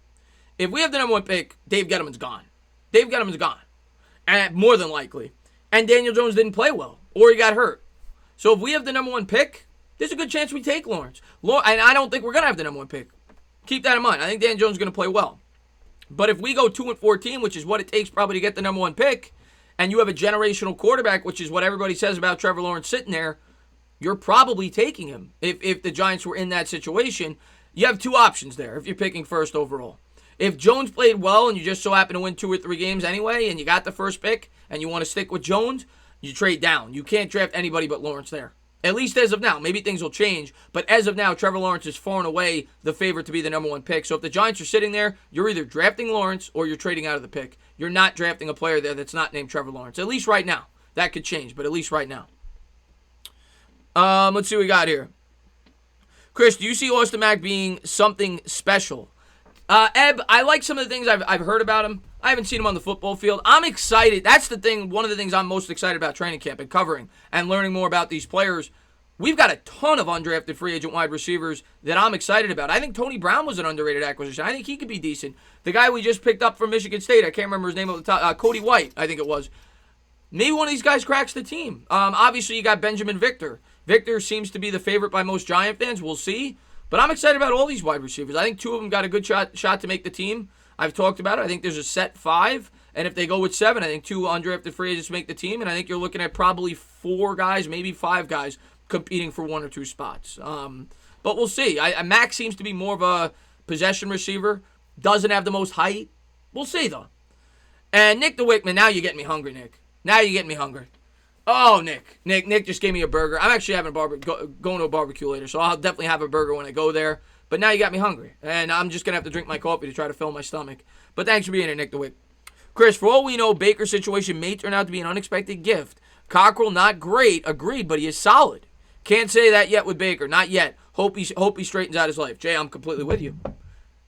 If we have the number one pick, Dave Gettleman's gone. Dave Gettleman's gone. And more than likely. And Daniel Jones didn't play well. Or he got hurt. So if we have the number one pick, there's a good chance we take Lawrence. And I don't think we're going to have the number one pick. Keep that in mind. I think Daniel Jones is going to play well. But if we go 2-14, which is what it takes probably to get the number one pick, and you have a generational quarterback, which is what everybody says about Trevor Lawrence sitting there, you're probably taking him. If the Giants were in that situation, you have two options there if you're picking first overall. If Jones played well and you just so happen to win 2 or 3 games anyway and you got the first pick and you want to stick with Jones, you trade down. You can't draft anybody but Lawrence there. At least as of now. Maybe things will change, but as of now, Trevor Lawrence is far and away the favorite to be the number one pick. So if the Giants are sitting there, you're either drafting Lawrence or you're trading out of the pick. You're not drafting a player there that's not named Trevor Lawrence. At least right now. That could change, but at least right now. Let's see what we got here. Chris, do you see Austin Mack being something special? Eb, I like some of the things I've heard about him. I haven't seen him on the football field. I'm excited. That's the thing. One of the things I'm most excited about training camp and covering and learning more about these players. We've got a ton of undrafted free agent wide receivers that I'm excited about. I think Tony Brown was an underrated acquisition. I think he could be decent. The guy we just picked up from Michigan State, I can't remember his name at the top, Cody White, I think it was. Maybe one of these guys cracks the team. Obviously, you got Benjamin Victor. Victor seems to be the favorite by most Giant fans. We'll see. But I'm excited about all these wide receivers. I think 2 of them got a good shot to make the team. I've talked about it. I think there's a set 5. And if they go with 7, I think 2 undrafted free agents make the team. And I think you're looking at probably 4 guys, maybe 5 guys competing for 1 or 2 spots. But we'll see. Max seems to be more of a possession receiver. Doesn't have the most height. We'll see, though. And Nick the Wickman, now you're getting me hungry, Nick. Now you're getting me hungry. Oh, Nick just gave me a burger. I'm actually having going to a barbecue later, so I'll definitely have a burger when I go there. But now you got me hungry, and I'm just going to have to drink my coffee to try to fill my stomach. But thanks for being here, Nick the Wick. Chris, for all we know, Baker's situation may turn out to be an unexpected gift. Cockrell, not great, agreed, but he is solid. Can't say that yet with Baker, not yet. Hope he straightens out his life. Jay, I'm completely with you.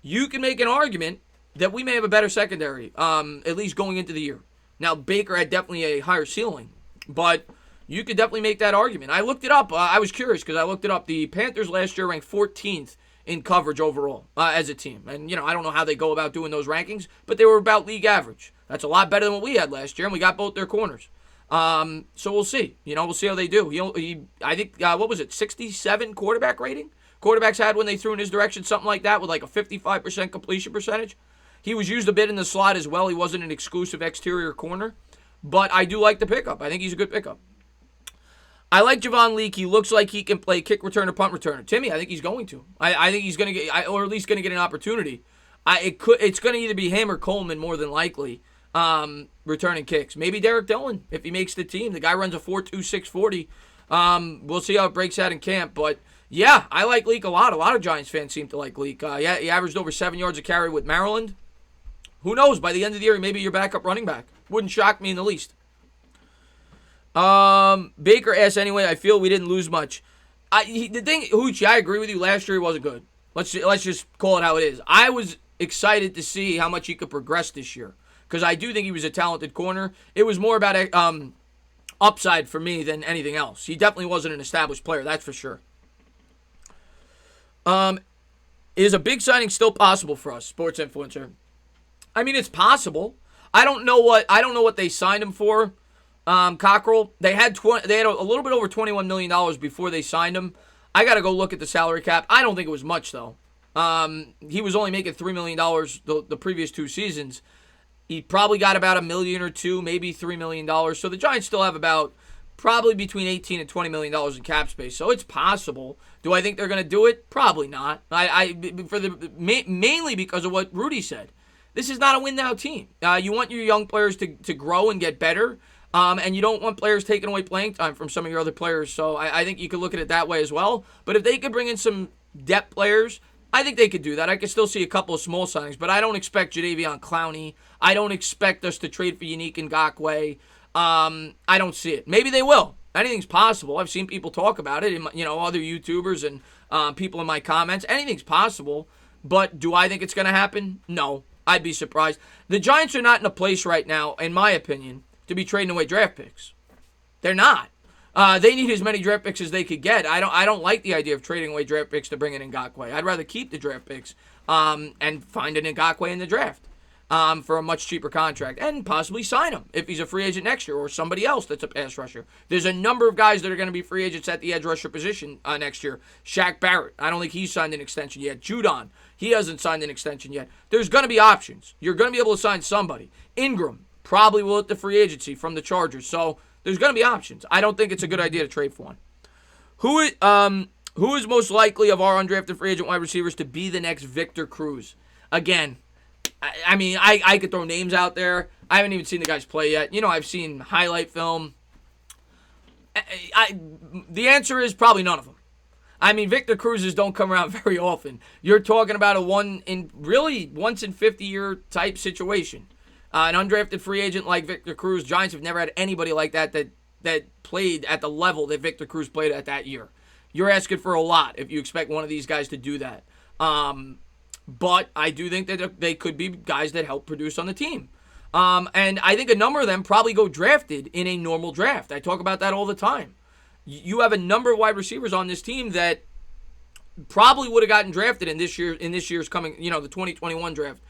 You can make an argument that we may have a better secondary, at least going into the year. Now, Baker had definitely a higher ceiling, but you could definitely make that argument. I looked it up. I was curious because I looked it up. The Panthers last year ranked 14th in coverage overall as a team. And, I don't know how they go about doing those rankings, but they were about league average. That's a lot better than what we had last year, and we got both their corners. So we'll see. We'll see how they do. I think, what was it, 67 quarterback rating? Quarterbacks had when they threw in his direction, something like that, with like a 55% completion percentage. He was used a bit in the slot as well. He wasn't an exclusive exterior corner. But I do like the pickup. I think he's a good pickup. I like Javon Leake. He looks like he can play kick returner, punt returner. Timmy, I think he's going to. I think he's going to get, or at least going to get an opportunity. It's going to either be him or Coleman more than likely returning kicks. Maybe Derek Dillon if he makes the team. The guy runs a 4.2 640. We'll see how it breaks out in camp. But yeah, I like Leake a lot. A lot of Giants fans seem to like Leake. Yeah, he averaged over 7 yards a carry with Maryland. Who knows? By the end of the year, maybe your backup running back. Wouldn't shock me in the least. Baker asks anyway, I feel we didn't lose much. Hoochie, I agree with you. Last year he wasn't good. Let's just call it how it is. I was excited to see how much he could progress this year because I do think he was a talented corner. It was more about upside for me than anything else. He definitely wasn't an established player, that's for sure. Is a big signing still possible for us, sports influencer? I mean, it's possible. I don't know what they signed him for. Cockrell, they had a little bit over $21 million before they signed him. I got to go look at the salary cap. I don't think it was much though. He was only making $3 million the previous 2 seasons. He probably got about $1 million or $2 million, maybe $3 million. So the Giants still have about probably between $18 and $20 million in cap space. So it's possible. Do I think they're going to do it? Probably not. Mainly because of what Rudy said. This is not a win now team. You want your young players to grow and get better. And you don't want players taking away playing time from some of your other players. So I think you could look at it that way as well. But if they could bring in some depth players, I think they could do that. I could still see a couple of small signings. But I don't expect Jadeveon Clowney. I don't expect us to trade for Unique Ngakoue. I don't see it. Maybe they will. Anything's possible. I've seen people talk about it. Other YouTubers and people in my comments. Anything's possible. But do I think it's going to happen? No. I'd be surprised. The Giants are not in a place right now, in my opinion, to be trading away draft picks. They're not. They need as many draft picks as they could get. I don't like the idea of trading away draft picks to bring in Ngakoue. I'd rather keep the draft picks. and find an Ngakoue in the draft for a much cheaper contract and possibly sign him if he's a free agent next year or somebody else that's a pass rusher. There's a number of guys that are going to be free agents at the edge rusher position next year. Shaq Barrett, I don't think he's signed an extension yet. Judon, he hasn't signed an extension yet. There's going to be options. You're going to be able to sign somebody. Ingram probably will hit the free agency from the Chargers. So there's going to be options. I don't think it's a good idea to trade for one. Who is most likely of our undrafted free agent wide receivers to be the next Victor Cruz? Again, I mean, I could throw names out there. I haven't even seen the guys play yet. I've seen highlight film. The answer is probably none of them. I mean, Victor Cruzes don't come around very often. You're talking about a once in 50-year type situation. An undrafted free agent like Victor Cruz, Giants have never had anybody like that played at the level that Victor Cruz played at that year. You're asking for a lot if you expect one of these guys to do that. But I do think that they could be guys that help produce on the team. And I think a number of them probably go drafted in a normal draft. I talk about that all the time. You have a number of wide receivers on this team that probably would have gotten drafted in this year's coming, the 2021 draft.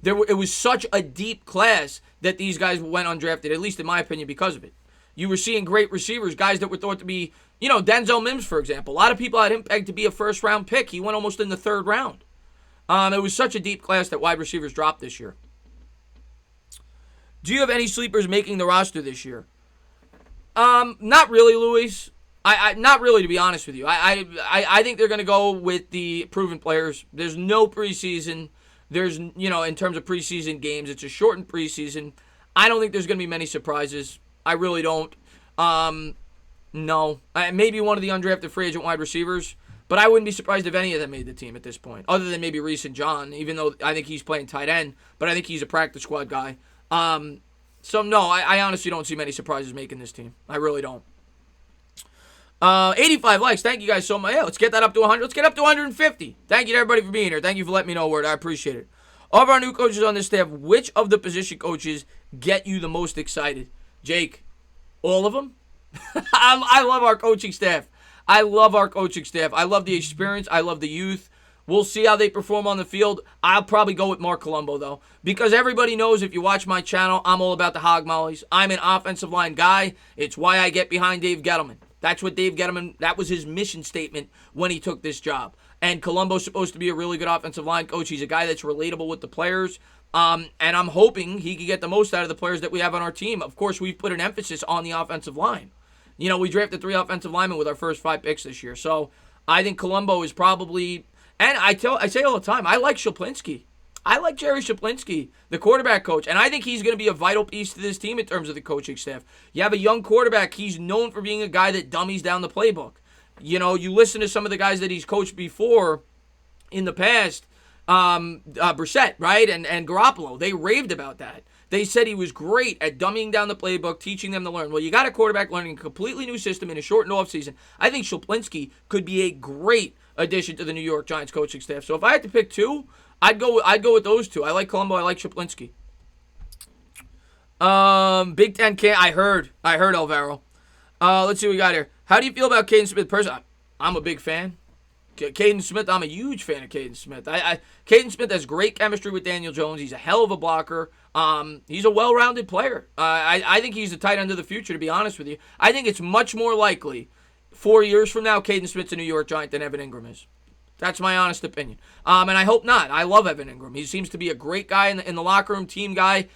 It was such a deep class that these guys went undrafted, at least in my opinion, because of it. You were seeing great receivers, guys that were thought to be, Denzel Mims, for example. A lot of people had him pegged to be a first-round pick. He went almost in the third round. It was such a deep class that wide receivers dropped this year. Do you have any sleepers making the roster this year? Not really, Luis. I not really, to be honest with you. I think they're going to go with the proven players. There's no preseason. There's, in terms of preseason games, it's a shortened preseason. I don't think there's going to be many surprises. I really don't. No. Maybe one of the undrafted free agent wide receivers, but I wouldn't be surprised if any of them made the team at this point, other than maybe Reese and John, even though I think he's playing tight end, but I think he's a practice squad guy. So, no, I honestly don't see many surprises making this team. I really don't. 85 likes. Thank you guys so much. Yeah, let's get that up to 100. Let's get up to 150. Thank you to everybody for being here. Thank you for letting me know, Word. I appreciate it. Of our new coaches on this staff, which of the position coaches get you the most excited? Jake, all of them? I love our coaching staff. I love the experience. I love the youth. We'll see how they perform on the field. I'll probably go with Mark Colombo, though, because everybody knows if you watch my channel, I'm all about the hog mollies. I'm an offensive line guy. It's why I get behind Dave Gettleman. That's what Dave Gettleman, that was his mission statement when he took this job. And Colombo's supposed to be a really good offensive line coach. He's a guy that's relatable with the players. And I'm hoping he can get the most out of the players that we have on our team. Of course, we've put an emphasis on the offensive line. We drafted 3 offensive linemen with our first 5 picks this year. So I think Colombo is probably, and I say all the time, I like Shaplinski. I like Jerry Shaplinski, the quarterback coach, and I think he's going to be a vital piece to this team in terms of the coaching staff. You have a young quarterback. He's known for being a guy that dummies down the playbook. You listen to some of the guys that he's coached before in the past, Brissett, right, and Garoppolo. They raved about that. They said he was great at dumbing down the playbook, teaching them to learn. Well, you got a quarterback learning a completely new system in a shortened offseason. I think Shaplinski could be a great addition to the New York Giants coaching staff. So if I had to pick 2, I'd go with those 2. I like Colombo. I like Shaplinski. Big Ten can't. I heard Alvaro. Let's see what we got here. How do you feel about Caden Smith? Personally, I'm a big fan. Caden Smith, I'm a huge fan of Caden Smith. Caden Smith has great chemistry with Daniel Jones. He's a hell of a blocker. He's a well-rounded player. I think he's the tight end of the future, to be honest with you. I think it's much more likely 4 years from now Caden Smith's a New York Giant than Evan Ingram is. That's my honest opinion. And I hope not. I love Evan Ingram. He seems to be a great guy in the locker room, team guy.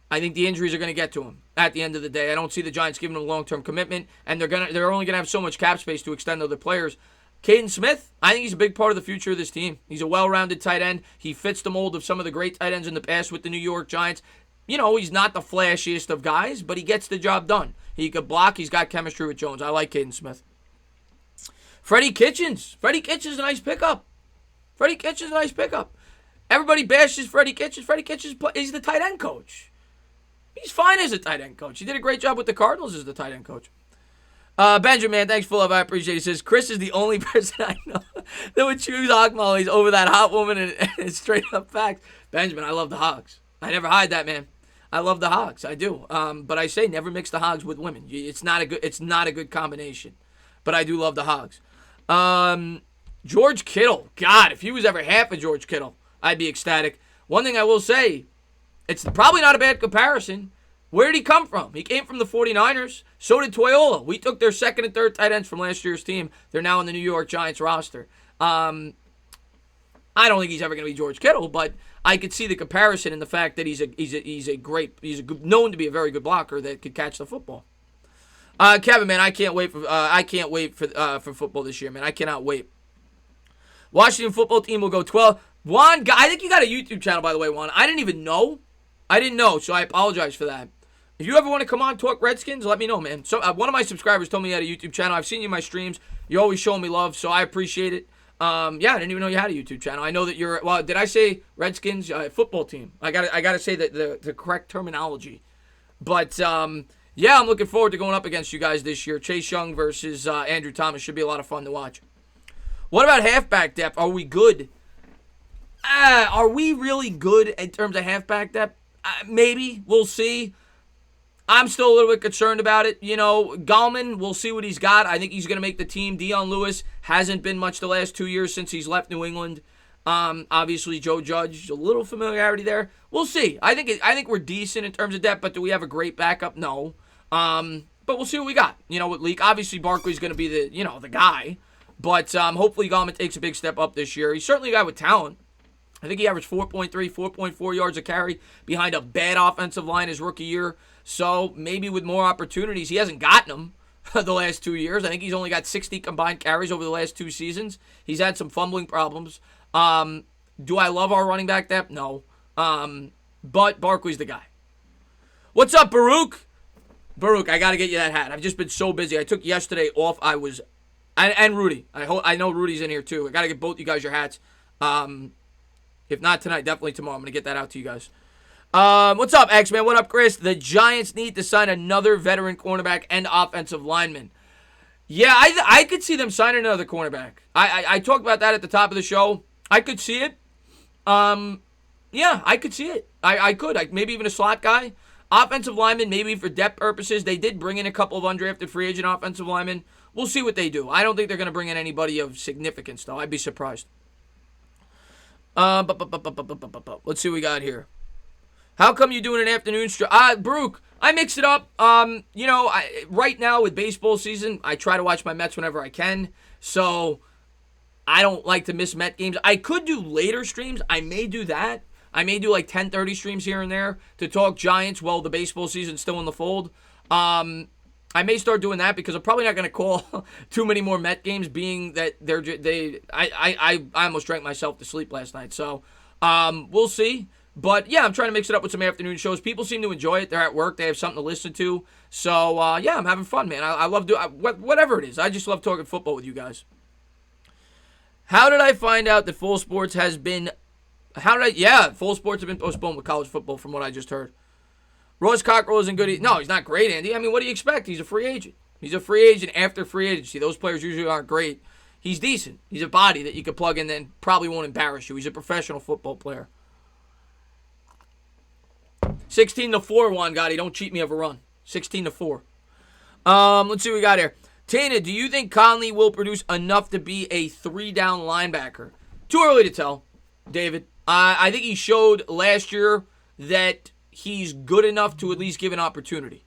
I think the injuries are going to get to him at the end of the day. I don't see the Giants giving him a long-term commitment, and they're only going to have so much cap space to extend other players. Caden Smith, I think he's a big part of the future of this team. He's a well-rounded tight end. He fits the mold of some of the great tight ends in the past with the New York Giants. He's not the flashiest of guys, but he gets the job done. He could block. He's got chemistry with Jones. I like Caden Smith. Freddie Kitchens. Freddie Kitchens is a nice pickup. Everybody bashes Freddie Kitchens. Freddie Kitchens, he's the tight end coach. He's fine as a tight end coach. He did a great job with the Cardinals as the tight end coach. Benjamin, thanks for love. I appreciate it. He says, Chris is the only person I know that would choose hog mollies over that hot woman, and it's straight up facts. Benjamin, I love the hogs. I never hide that, man. I love the hogs. I do. But I say never mix the hogs with women. It's not a good combination. But I do love the hogs. George Kittle. God, if he was ever half of George Kittle, I'd be ecstatic. One thing I will say, it's probably not a bad comparison. Where did he come from? He came from the 49ers. So did Toyola. We took their second and third tight ends from last year's team. They're now on the New York Giants roster. I don't think he's ever going to be George Kittle, but I could see the comparison in the fact that he's known to be a very good blocker that could catch the football. Kevin, man, I can't wait for football this year, man. I cannot wait. Washington football team will go 12. Juan, I think you got a YouTube channel, by the way, Juan. I didn't know, so I apologize for that. If you ever want to come on talk Redskins, let me know, man. So one of my subscribers told me you had a YouTube channel. I've seen you in my streams. You're always showing me love, so I appreciate it. I didn't even know you had a YouTube channel. I know that you're. Well, did I say Redskins football team? I got to say the correct terminology. But I'm looking forward to going up against you guys this year. Chase Young versus Andrew Thomas should be a lot of fun to watch. What about halfback depth? Are we good? Are we really good in terms of halfback depth? Maybe. We'll see. I'm still a little bit concerned about it. Gallman, we'll see what he's got. I think he's going to make the team. Dion Lewis hasn't been much the last 2 years since he's left New England. Obviously, Joe Judge, a little familiarity there. We'll see. I think we're decent in terms of depth, but do we have a great backup? No. But we'll see what we got. With Leak. Obviously, Barkley's going to be the guy. But hopefully Gallman takes a big step up this year. He's certainly a guy with talent. I think he averaged 4.3, 4.4 yards a carry behind a bad offensive line his rookie year. So maybe with more opportunities, he hasn't gotten them the last 2 years. I think he's only got 60 combined carries over the last 2 seasons. He's had some fumbling problems. Do I love our running back depth? No. But Barkley's the guy. What's up, Baruch? Baruch, I got to get you that hat. I've just been so busy. I took yesterday off. And Rudy. I know Rudy's in here too. I got to get both you guys your hats. If not tonight, definitely tomorrow. I'm going to get that out to you guys. What's up, X-Man? What up, Chris? The Giants need to sign another veteran cornerback and offensive lineman. Yeah, I could see them signing another cornerback. I talked about that at the top of the show. I could see it. I could see it. I could. Maybe even a slot guy. Offensive lineman, maybe for depth purposes. They did bring in a couple of undrafted free agent offensive linemen. We'll see what they do. I don't think they're going to bring in anybody of significance, though. I'd be surprised. Let's see what we got here. How come you doing an afternoon stream? Brooke, I mix it up. Right now with baseball season, I try to watch my Mets whenever I can. So I don't like to miss Met games. I could do later streams. I may do that. I may do like 10:30 streams here and there to talk Giants while the baseball season's still in the fold. I may start doing that because I'm probably not going to call too many more Met games, being that I almost drank myself to sleep last night. So we'll see. But yeah, I'm trying to mix it up with some afternoon shows. People seem to enjoy it. They're at work. They have something to listen to. So I'm having fun, man. I love doing whatever it is. I just love talking football with you guys. How did I find out that full sports has been? Full sports have been postponed with college football, from what I just heard. Ross Cockrell isn't good. No, he's not great, Andy. I mean, what do you expect? He's a free agent. He's a free agent after free agency. Those players usually aren't great. He's decent. He's a body that you could plug in and probably won't embarrass you. He's a professional football player. 16-4, Juan Gotti. Don't cheat me of a run. 16-4. Let's see what we got here. Tana, do you think Conley will produce enough to be a 3-down linebacker? Too early to tell, David. I think he showed last year that he's good enough to at least give an opportunity.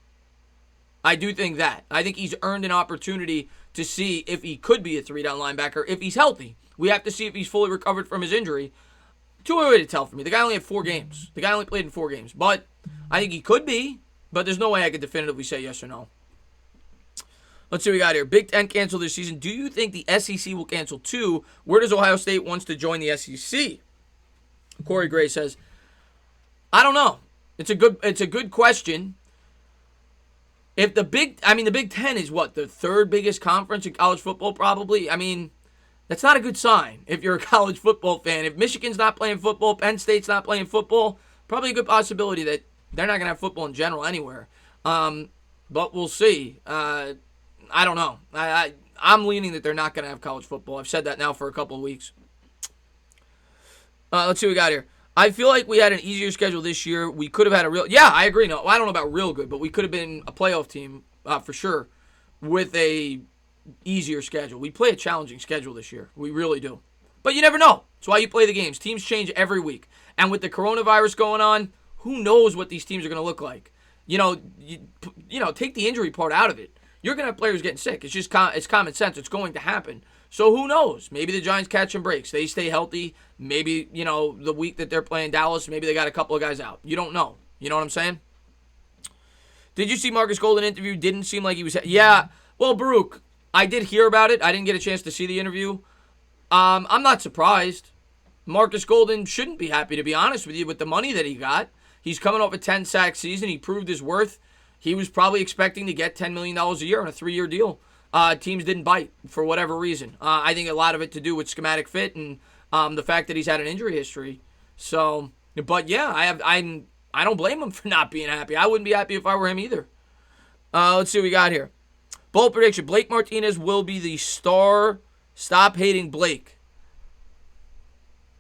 I do think that. I think he's earned an opportunity to see if he could be a 3-down linebacker if he's healthy. We have to see if he's fully recovered from his injury. Too early to tell for me. The guy only had 4 games. The guy only played in 4 games. But I think he could be, but there's no way I could definitively say yes or no. Let's see what we got here. Big Ten canceled this season. Do you think the SEC will cancel too? Where does Ohio State wants to join the SEC? Corey Gray says, I don't know. It's a good question. If the Big Ten is what, the 3rd biggest conference in college football probably? I mean, that's not a good sign if you're a college football fan. If Michigan's not playing football, Penn State's not playing football, probably a good possibility that they're not going to have football in general anywhere. But we'll see. I don't know. I'm leaning that they're not going to have college football. I've said that now for a couple of weeks. Let's see what we got here. I feel like we had an easier schedule this year. We could have had a real... Yeah, I agree. No, I don't know about real good, but we could have been a playoff team for sure with a easier schedule. We play a challenging schedule this year. We really do. But you never know. That's why you play the games. Teams change every week. And with the coronavirus going on, who knows what these teams are going to look like? Take the injury part out of it. You're going to have players getting sick. It's just it's common sense. It's going to happen. So who knows? Maybe the Giants catch some breaks. They stay healthy. Maybe, the week that they're playing Dallas, maybe they got a couple of guys out. You don't know. You know what I'm saying? Did you see Marcus Golden interview? Didn't seem like he was... Yeah. Well, Baruch, I did hear about it. I didn't get a chance to see the interview. I'm not surprised. Marcus Golden shouldn't be happy, to be honest with you, with the money that he got. He's coming off a 10-sack season. He proved his worth. He was probably expecting to get $10 million a year on a 3-year deal. Teams didn't bite for whatever reason. I think a lot of it to do with schematic fit and the fact that he's had an injury history. So, but yeah, I don't blame him for not being happy. I wouldn't be happy if I were him either. Let's see what we got here. Bold prediction: Blake Martinez will be the star. Stop hating Blake.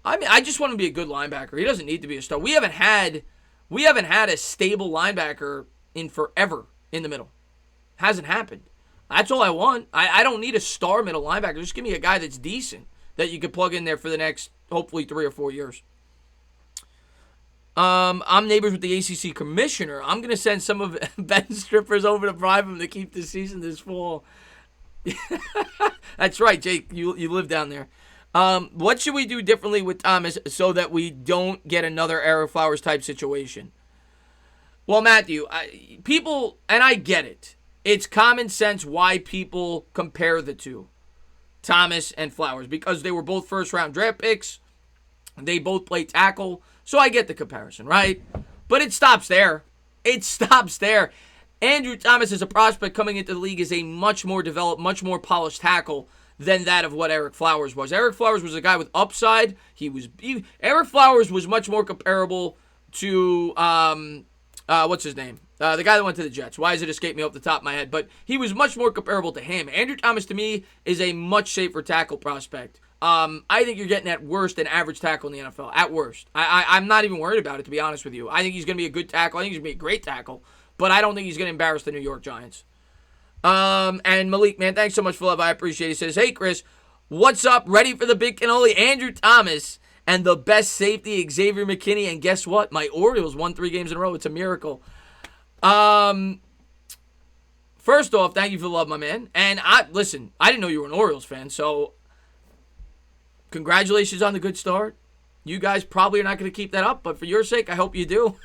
I mean, I just want him to be a good linebacker. He doesn't need to be a star. We haven't had a stable linebacker in forever in the middle. Hasn't happened. That's all I want. I don't need a star middle linebacker. Just give me a guy that's decent that you could plug in there for the next, hopefully, 3 or 4 years. I'm neighbors with the ACC commissioner. I'm going to send some of Ben's strippers over to bribe him to keep the season this fall. That's right, Jake. You live down there. What should we do differently with Thomas so that we don't get another Eric Flowers type situation? Well, Matthew, people, and I get it. It's common sense why people compare the two, Thomas and Flowers, because they were both first-round draft picks. They both play tackle, so I get the comparison, right? But it stops there. It stops there. Andrew Thomas as a prospect coming into the league is a much more developed, much more polished tackle than that of what Eric Flowers was. Eric Flowers was a guy with upside. Eric Flowers was much more comparable to, what's his name? The guy that went to the Jets. Why does it escape me off the top of my head? But he was much more comparable to him. Andrew Thomas, to me, is a much safer tackle prospect. I think you're getting at worst an average tackle in the NFL. At worst. I'm not even worried about it, to be honest with you. I think he's going to be a good tackle. I think he's going to be a great tackle. But I don't think he's going to embarrass the New York Giants. And Malik, man, thanks so much for love. I appreciate it. He says, hey, Chris, what's up? Ready for the big cannoli? Andrew Thomas and the best safety, Xavier McKinney. And guess what? My Orioles won 3 games in a row. It's a miracle. First off, thank you for the love, my man. And listen, I didn't know you were an Orioles fan, so congratulations on the good start. You guys probably are not going to keep that up, but for your sake, I hope you do.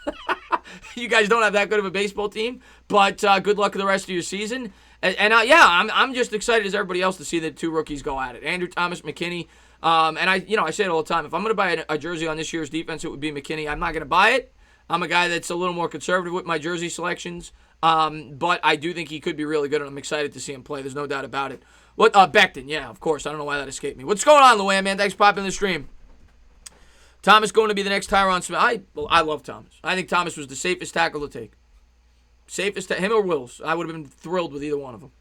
You guys don't have that good of a baseball team, but good luck with the rest of your season. I'm just excited as everybody else to see the 2 rookies go at it. Andrew Thomas, McKinney. I say it all the time. If I'm going to buy a jersey on this year's defense, it would be McKinney. I'm not going to buy it. I'm a guy that's a little more conservative with my jersey selections, but I do think he could be really good, and I'm excited to see him play. There's no doubt about it. Becton, yeah, of course. I don't know why that escaped me. What's going on, Luann, man? Thanks for popping in the stream. Thomas going to be the next Tyron Smith. I love Thomas. I think Thomas was the safest tackle to take. Him or Wills. I would have been thrilled with either one of them.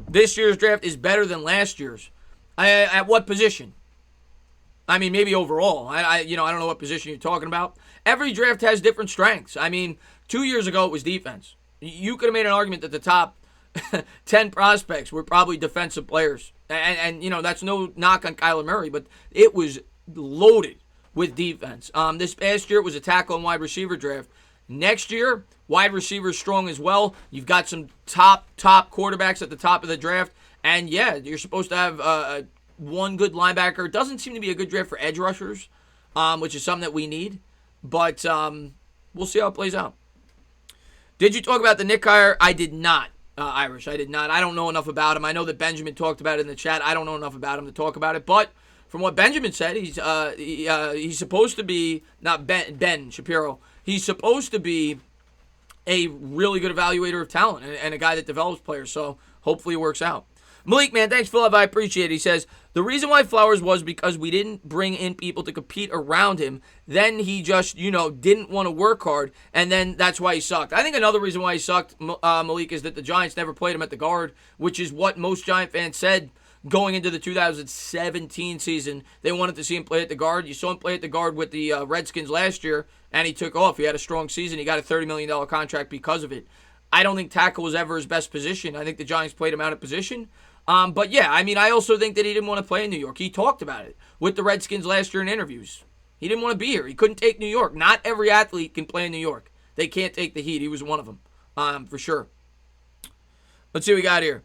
This year's draft is better than last year's. At what position? I mean, maybe overall. I don't know what position you're talking about. Every draft has different strengths. I mean, 2 years ago it was defense. You could have made an argument that the top 10 prospects were probably defensive players. And that's no knock on Kyler Murray, but it was loaded with defense. This past year it was a tackle and wide receiver draft. Next year, wide receiver strong as well. You've got some top quarterbacks at the top of the draft. And yeah, you're supposed to have one good linebacker. It doesn't seem to be a good draft for edge rushers, which is something that we need. But we'll see how it plays out. Did you talk about the Nick hire? I did not, Irish. I did not. I don't know enough about him. I know that Benjamin talked about it in the chat. I don't know enough about him to talk about it. But from what Benjamin said, he's supposed to be, not Ben Shapiro, he's supposed to be a really good evaluator of talent and a guy that develops players. So hopefully it works out. Malik, man, thanks for love. I appreciate it. He says, the reason why Flowers was because we didn't bring in people to compete around him. Then he just, didn't want to work hard, and then that's why he sucked. I think another reason why he sucked, Malik, is that the Giants never played him at the guard, which is what most Giant fans said going into the 2017 season. They wanted to see him play at the guard. You saw him play at the guard with the Redskins last year, and he took off. He had a strong season. He got a $30 million contract because of it. I don't think tackle was ever his best position. I think the Giants played him out of position. But yeah, I mean, I also think that he didn't want to play in New York. He talked about it with the Redskins last year in interviews. He didn't want to be here. He couldn't take New York. Not every athlete can play in New York. They can't take the heat. He was one of them, for sure. Let's see what we got here.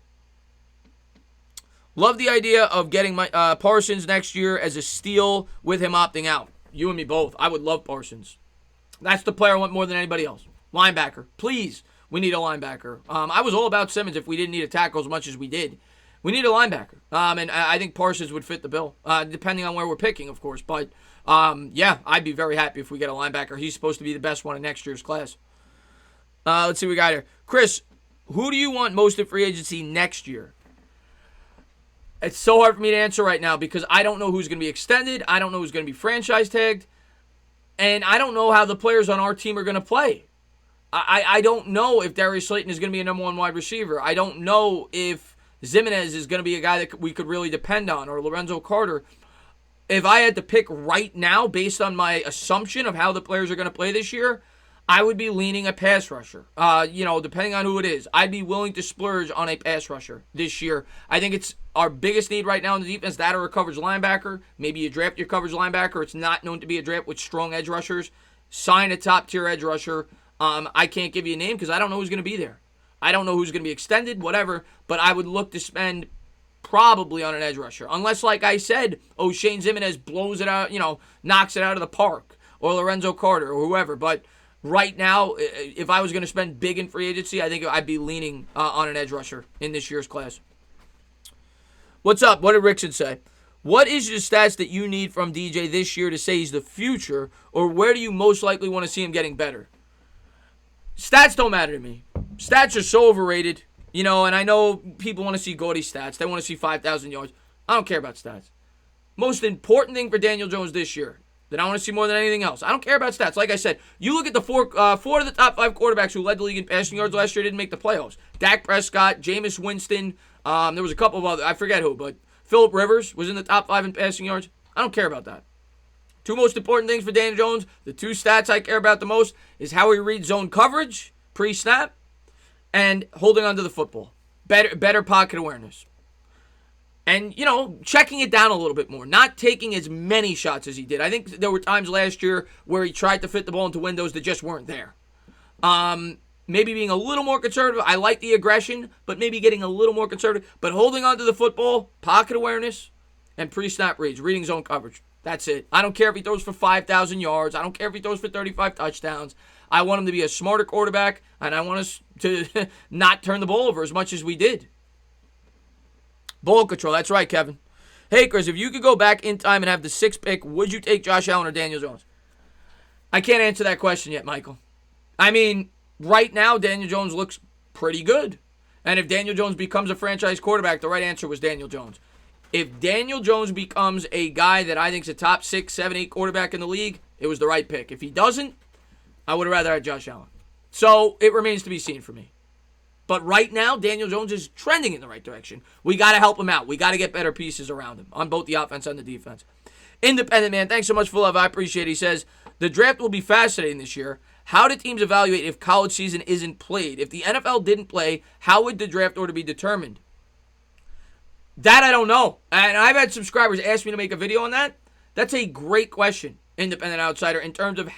Love the idea of getting Parsons next year as a steal with him opting out. You and me both. I would love Parsons. That's the player I want more than anybody else. Linebacker. Please, we need a linebacker. I was all about Simmons if we didn't need a tackle as much as we did. We need a linebacker. And I think Parsons would fit the bill, depending on where we're picking, of course. But, yeah, I'd be very happy if we get a linebacker. He's supposed to be the best one in next year's class. Let's see what we got here. Chris, who do you want most in free agency next year? It's so hard for me to answer right now because I don't know who's going to be extended. I don't know who's going to be franchise tagged. And I don't know how the players on our team are going to play. I don't know if Darius Slayton is going to be a number one wide receiver. I don't know if Jimenez is going to be a guy that we could really depend on, or Lorenzo Carter. If I had to pick right now based on my assumption of how the players are going to play this year, I would be leaning a pass rusher. Depending on who it is, I'd be willing to splurge on a pass rusher this year. I think it's our biggest need right now in the defense, that or a coverage linebacker. Maybe you draft your coverage linebacker. It's not known to be a draft with strong edge rushers. Sign a top-tier edge rusher. I can't give you a name because I don't know who's going to be there. I don't know who's going to be extended, whatever, but I would look to spend probably on an edge rusher. Unless, like I said, Shane Jimenez blows it out, knocks it out of the park, or Lorenzo Carter, or whoever. But right now, if I was going to spend big in free agency, I think I'd be leaning on an edge rusher in this year's class. What's up? What did Rickson say? What is the stats that you need from DJ this year to say he's the future, or where do you most likely want to see him getting better? Stats don't matter to me. Stats are so overrated, and I know people want to see gaudy stats. They want to see 5,000 yards. I don't care about stats. Most important thing for Daniel Jones this year that I want to see more than anything else. I don't care about stats. Like I said, you look at the four of the top 5 quarterbacks who led the league in passing yards last year didn't make the playoffs. Dak Prescott, Jameis Winston, there was a couple of other, I forget who, but Phillip Rivers was in the top 5 in passing yards. I don't care about that. Two most important things for Daniel Jones, the two stats I care about the most, is how he reads zone coverage, pre-snap, and holding onto the football. Better pocket awareness. And, checking it down a little bit more. Not taking as many shots as he did. I think there were times last year where he tried to fit the ball into windows that just weren't there. Maybe being a little more conservative. I like the aggression, but maybe getting a little more conservative. But holding onto the football, pocket awareness, and pre-snap reads, reading zone coverage. That's it. I don't care if he throws for 5,000 yards. I don't care if he throws for 35 touchdowns. I want him to be a smarter quarterback, and I want us to not turn the ball over as much as we did. Ball control. That's right, Kevin. Hey, Chris, if you could go back in time and have the 6th pick, would you take Josh Allen or Daniel Jones? I can't answer that question yet, Michael. I mean, right now, Daniel Jones looks pretty good. And if Daniel Jones becomes a franchise quarterback, the right answer was Daniel Jones. If Daniel Jones becomes a guy that I think is a top 6, 7, 8 quarterback in the league, it was the right pick. If he doesn't, I would have rather had Josh Allen. So it remains to be seen for me. But right now, Daniel Jones is trending in the right direction. We got to help him out. We got to get better pieces around him on both the offense and the defense. Independent man, thanks so much for love. I appreciate it. He says, the draft will be fascinating this year. How do teams evaluate if college season isn't played? If the NFL didn't play, how would the draft order be determined? That I don't know. And I've had subscribers ask me to make a video on that. That's a great question, Independent Outsider, in terms of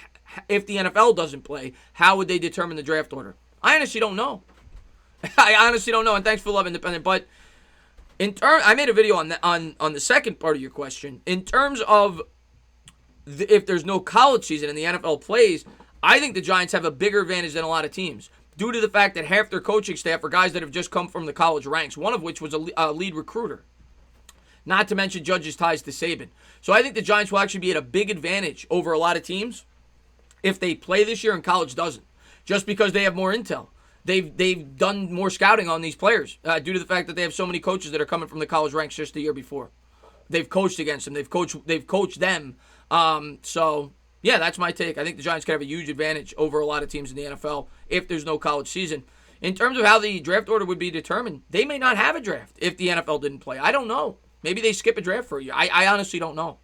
if the NFL doesn't play, how would they determine the draft order? I honestly don't know. I honestly don't know, and thanks for love, Independent. But I made a video on the second part of your question. In terms of if there's no college season and the NFL plays, I think the Giants have a bigger advantage than a lot of teams, due to the fact that half their coaching staff are guys that have just come from the college ranks, one of which was a lead recruiter. Not to mention Judge's ties to Saban. So I think the Giants will actually be at a big advantage over a lot of teams if they play this year and college doesn't, just because they have more intel. They've done more scouting on these players due to the fact that they have so many coaches that are coming from the college ranks just the year before. They've coached against them. They've coached them. So yeah, that's my take. I think the Giants could have a huge advantage over a lot of teams in the NFL if there's no college season. In terms of how the draft order would be determined, they may not have a draft if the NFL didn't play. I don't know. Maybe they skip a draft for a year. I honestly don't know.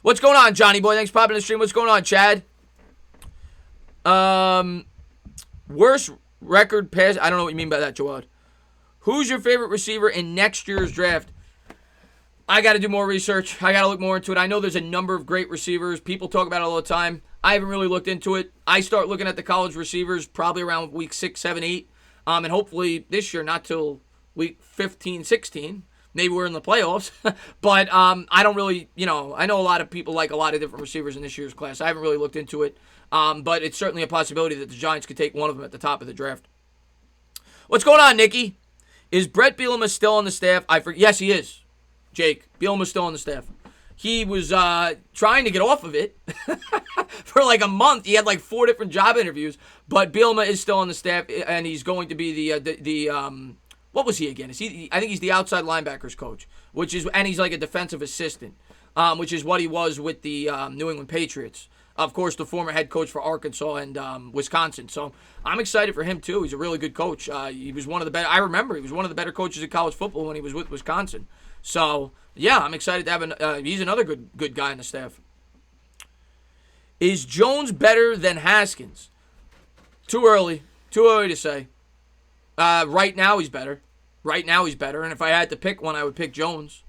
What's going on, Johnny Boy? Thanks for popping in the stream. What's going on, Chad? Worst record pass. I don't know what you mean by that, Jawad. Who's your favorite receiver in next year's draft? I got to do more research. I got to look more into it. I know there's a number of great receivers. People talk about it all the time. I haven't really looked into it. I start looking at the college receivers probably around week 6, 7, 8. And hopefully this year, not till week 15, 16. Maybe we're in the playoffs. But I don't really, I know a lot of people like a lot of different receivers in this year's class. I haven't really looked into it. But it's certainly a possibility that the Giants could take one of them at the top of the draft. What's going on, Nikki? Is Brett Bielema still on the staff? Yes, he is. Jake, Bielema's still on the staff. He was trying to get off of it for like a month. He had like 4 different job interviews, but Bielema is still on the staff, and he's going to be the what was he again? I think he's the outside linebackers coach, and he's like a defensive assistant, which is what he was with the New England Patriots. Of course, the former head coach for Arkansas and Wisconsin. So I'm excited for him too. He's a really good coach. He was one of the better. I remember he was one of the better coaches in college football when he was with Wisconsin. So yeah, I'm excited to have he's another good guy on the staff. Is Jones better than Haskins? Too early to say. Right now he's better. And if I had to pick one, I would pick Jones.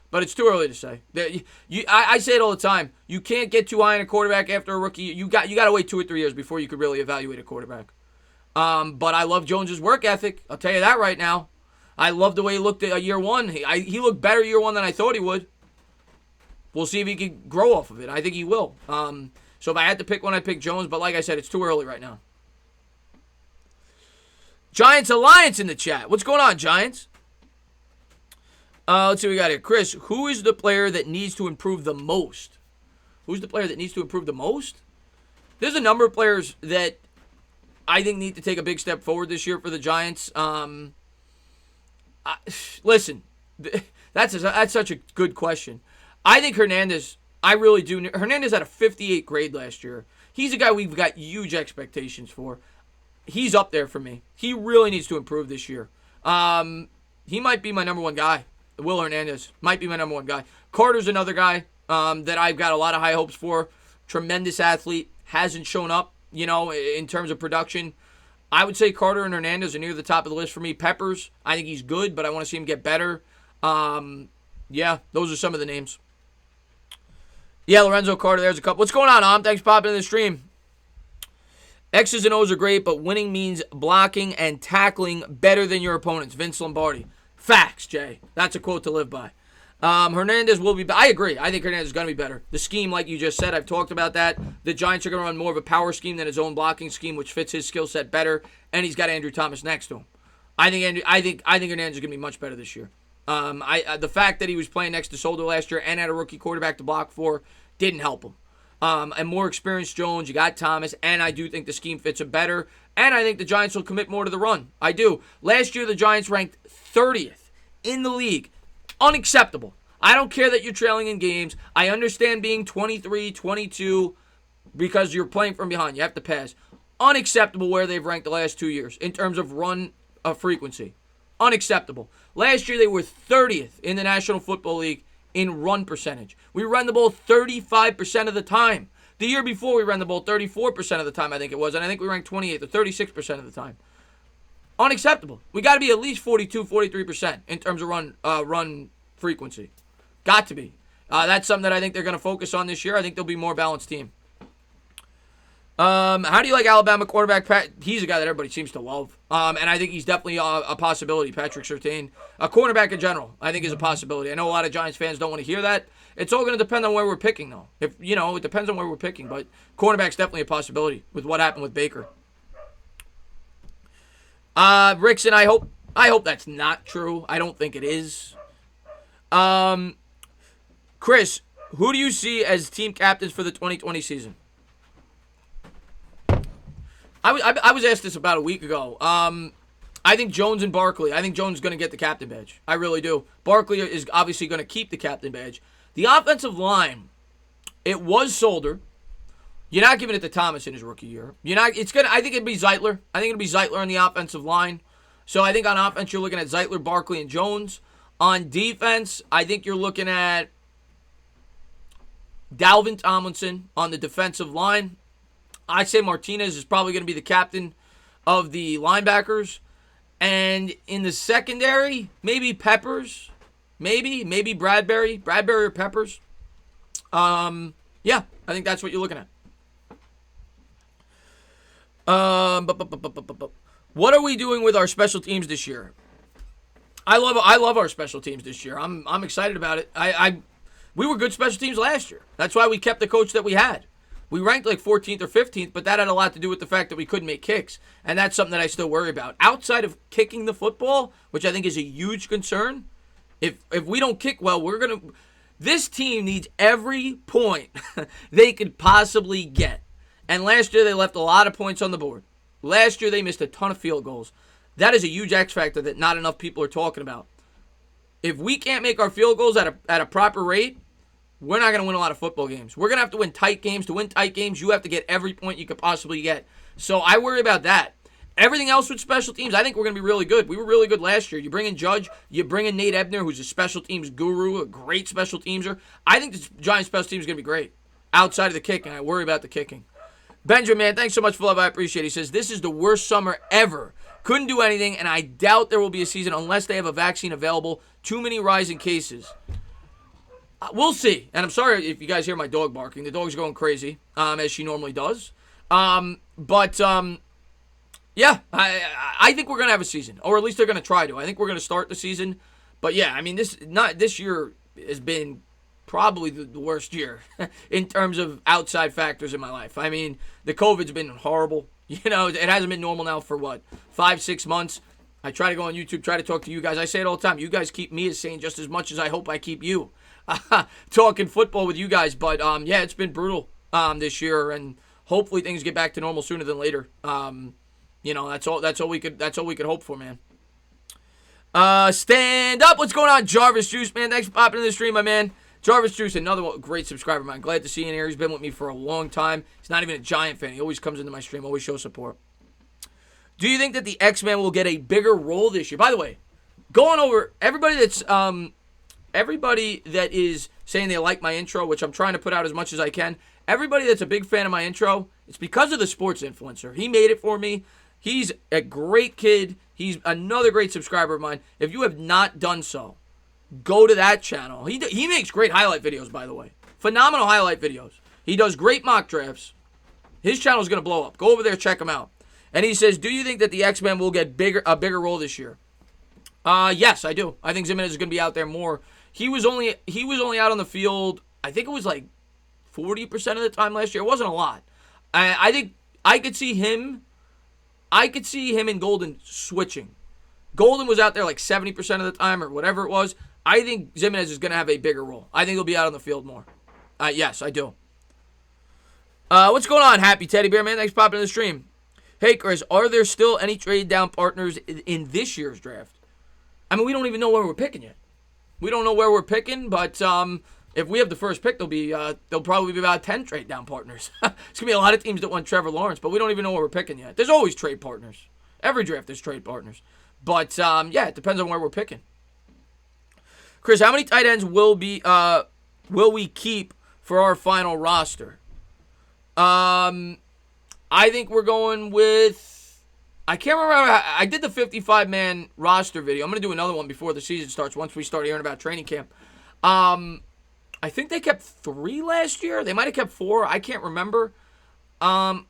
But it's too early to say. I say it all the time. You can't get too high in a quarterback after a rookie. You got to wait 2 or 3 years before you could really evaluate a quarterback. But I love Jones's work ethic. I'll tell you that right now. I love the way he looked at year one. He looked better year one than I thought he would. We'll see if he can grow off of it. I think he will. So if I had to pick one, I'd pick Jones. But like I said, it's too early right now. Giants Alliance in the chat. What's going on, Giants? Let's see what we got here. Chris, who is the player that needs to improve the most? Who's the player that needs to improve the most? There's a number of players that I think need to take a big step forward this year for the Giants. Listen, that's such a good question. I think Hernandez, I really do. Hernandez had a 58 grade last year. He's a guy we've got huge expectations for. He's up there for me. He really needs to improve this year. He might be my number one guy. Will Hernandez might be my number one guy. Carter's another guy that I've got a lot of high hopes for. Tremendous athlete. Hasn't shown up, in terms of production. I would say Carter and Hernandez are near the top of the list for me. Peppers, I think he's good, but I want to see him get better. Yeah, those are some of the names. Yeah, Lorenzo Carter, there's a couple. What's going on, Thanks for popping in the stream. X's and O's are great, but winning means blocking and tackling better than your opponents. Vince Lombardi. Facts, Jay. That's a quote to live by. Hernandez will be. I agree. I think Hernandez is going to be better. The scheme, like you just said, I've talked about that. The Giants are going to run more of a power scheme than his own blocking scheme, which fits his skill set better. And he's got Andrew Thomas next to him. I think Hernandez is going to be much better this year. The fact that he was playing next to Solder last year and had a rookie quarterback to block for didn't help him. And more experienced Jones, you got Thomas, and I do think the scheme fits him better. And I think the Giants will commit more to the run. I do. Last year, the Giants ranked 30th in the league. Unacceptable. I don't care that you're trailing in games. I understand being 23, 22 because you're playing from behind. You have to pass. Unacceptable where they've ranked the last 2 years in terms of run frequency. Unacceptable. Last year, they were 30th in the National Football League in run percentage. We ran the ball 35% of the time. The year before, we ran the ball 34% of the time, I think it was, and I think we ranked 28th or 36% of the time. Unacceptable. We got to be at least 42, 43% in terms of run frequency. Got to be. That's something that I think they're going to focus on this year. I think they'll be a more balanced team. How do you like Alabama quarterback Pat? He's a guy that everybody seems to love. And I think he's definitely a possibility, Patrick Surtain. A cornerback in general, I think is a possibility. I know a lot of Giants fans don't want to hear that. It's all going to depend on where we're picking, though. It depends on where we're picking. But cornerback's definitely a possibility with what happened with Baker. Rickson, I hope that's not true. I don't think it is. Chris, who do you see as team captains for the 2020 season? I was asked this about a week ago. I think Jones and Barkley. I think Jones is going to get the captain badge. I really do. Barkley is obviously going to keep the captain badge. The offensive line, it was Solder. You're not giving it to Thomas in his rookie year. I think it'd be Zeitler. I think it'll be Zeitler on the offensive line. So I think on offense you're looking at Zeitler, Barkley, and Jones. On defense, I think you're looking at Dalvin Tomlinson on the defensive line. I'd say Martinez is probably going to be the captain of the linebackers. And in the secondary, maybe Peppers. Maybe Bradbury or Peppers. Yeah, I think that's what you're looking at. What are we doing with our special teams this year? I love our special teams this year. I'm excited about it. We were good special teams last year. That's why we kept the coach that we had. We ranked like 14th or 15th, but that had a lot to do with the fact that we couldn't make kicks. And that's something that I still worry about. Outside of kicking the football, which I think is a huge concern, if we don't kick well, this team needs every point they could possibly get. And last year they left a lot of points on the board. Last year they missed a ton of field goals. That is a huge X factor that not enough people are talking about. If we can't make our field goals at a proper rate, we're not going to win a lot of football games. We're going to have to win tight games. To win tight games, you have to get every point you could possibly get. So I worry about that. Everything else with special teams, I think we're going to be really good. We were really good last year. You bring in Judge, you bring in Nate Ebner, who's a special teams guru, a great special teamser. I think the Giants special team is going to be great outside of the kicking. I worry about the kicking. Benjamin, man, thanks so much for love. I appreciate it. He says, this is the worst summer ever. Couldn't do anything, and I doubt there will be a season unless they have a vaccine available. Too many rising cases. We'll see. And I'm sorry if you guys hear my dog barking. The dog's going crazy, as she normally does. Yeah, I think we're going to have a season, or at least they're going to try to. I think we're going to start the season. But yeah, I mean, this year has been probably the worst year in terms of outside factors in my life. I mean, the COVID's been horrible. You know, it hasn't been normal now for 5-6 months. I try to go on YouTube, try to talk to you guys. I say it all the time. You guys keep me as sane just as much as I hope I keep you talking football with you guys. But yeah, it's been brutal this year, and hopefully things get back to normal sooner than later. You know, that's all we could hope for, man. Stand up. What's going on, Jarvis Juice, man? Thanks for popping in the stream, my man. Jarvis Juice, another great subscriber of mine. Glad to see you in here. He's been with me for a long time. He's not even a Giant fan. He always comes into my stream, always shows support. Do you think that the X-Men will get a bigger role this year? By the way, going over everybody that is saying they like my intro, which I'm trying to put out as much as I can. Everybody that's a big fan of my intro, it's because of the sports influencer. He made it for me. He's a great kid. He's another great subscriber of mine. If you have not done so, go to that channel. He makes great highlight videos, by the way. Phenomenal highlight videos. He does great mock drafts. His channel is going to blow up. Go over there, check him out. And he says, do you think that the X-Men will get a bigger role this year? Yes, I do. I think Jimenez is going to be out there more. He was only out on the field, I think it was like 40% of the time last year. It wasn't a lot. I think I could see him and Golden switching. Golden was out there like 70% of the time or whatever it was. I think Jimenez is going to have a bigger role. I think he'll be out on the field more. Yes, I do. What's going on, Happy Teddy Bear, man? Thanks for popping in the stream. Hey, Chris, are there still any trade down partners in this year's draft? I mean, we don't even know where we're picking yet. We don't know where we're picking, but if we have the first pick, there'll probably be about 10 trade down partners. It's going to be a lot of teams that want Trevor Lawrence, but we don't even know where we're picking yet. There's always trade partners. Every draft there's trade partners. But, yeah, it depends on where we're picking. Chris, how many tight ends will we keep for our final roster? I think we're going with, I can't remember, I did the 55-man roster video. I'm going to do another one before the season starts once we start hearing about training camp. I think they kept 3 last year. They might have kept 4. I can't remember. I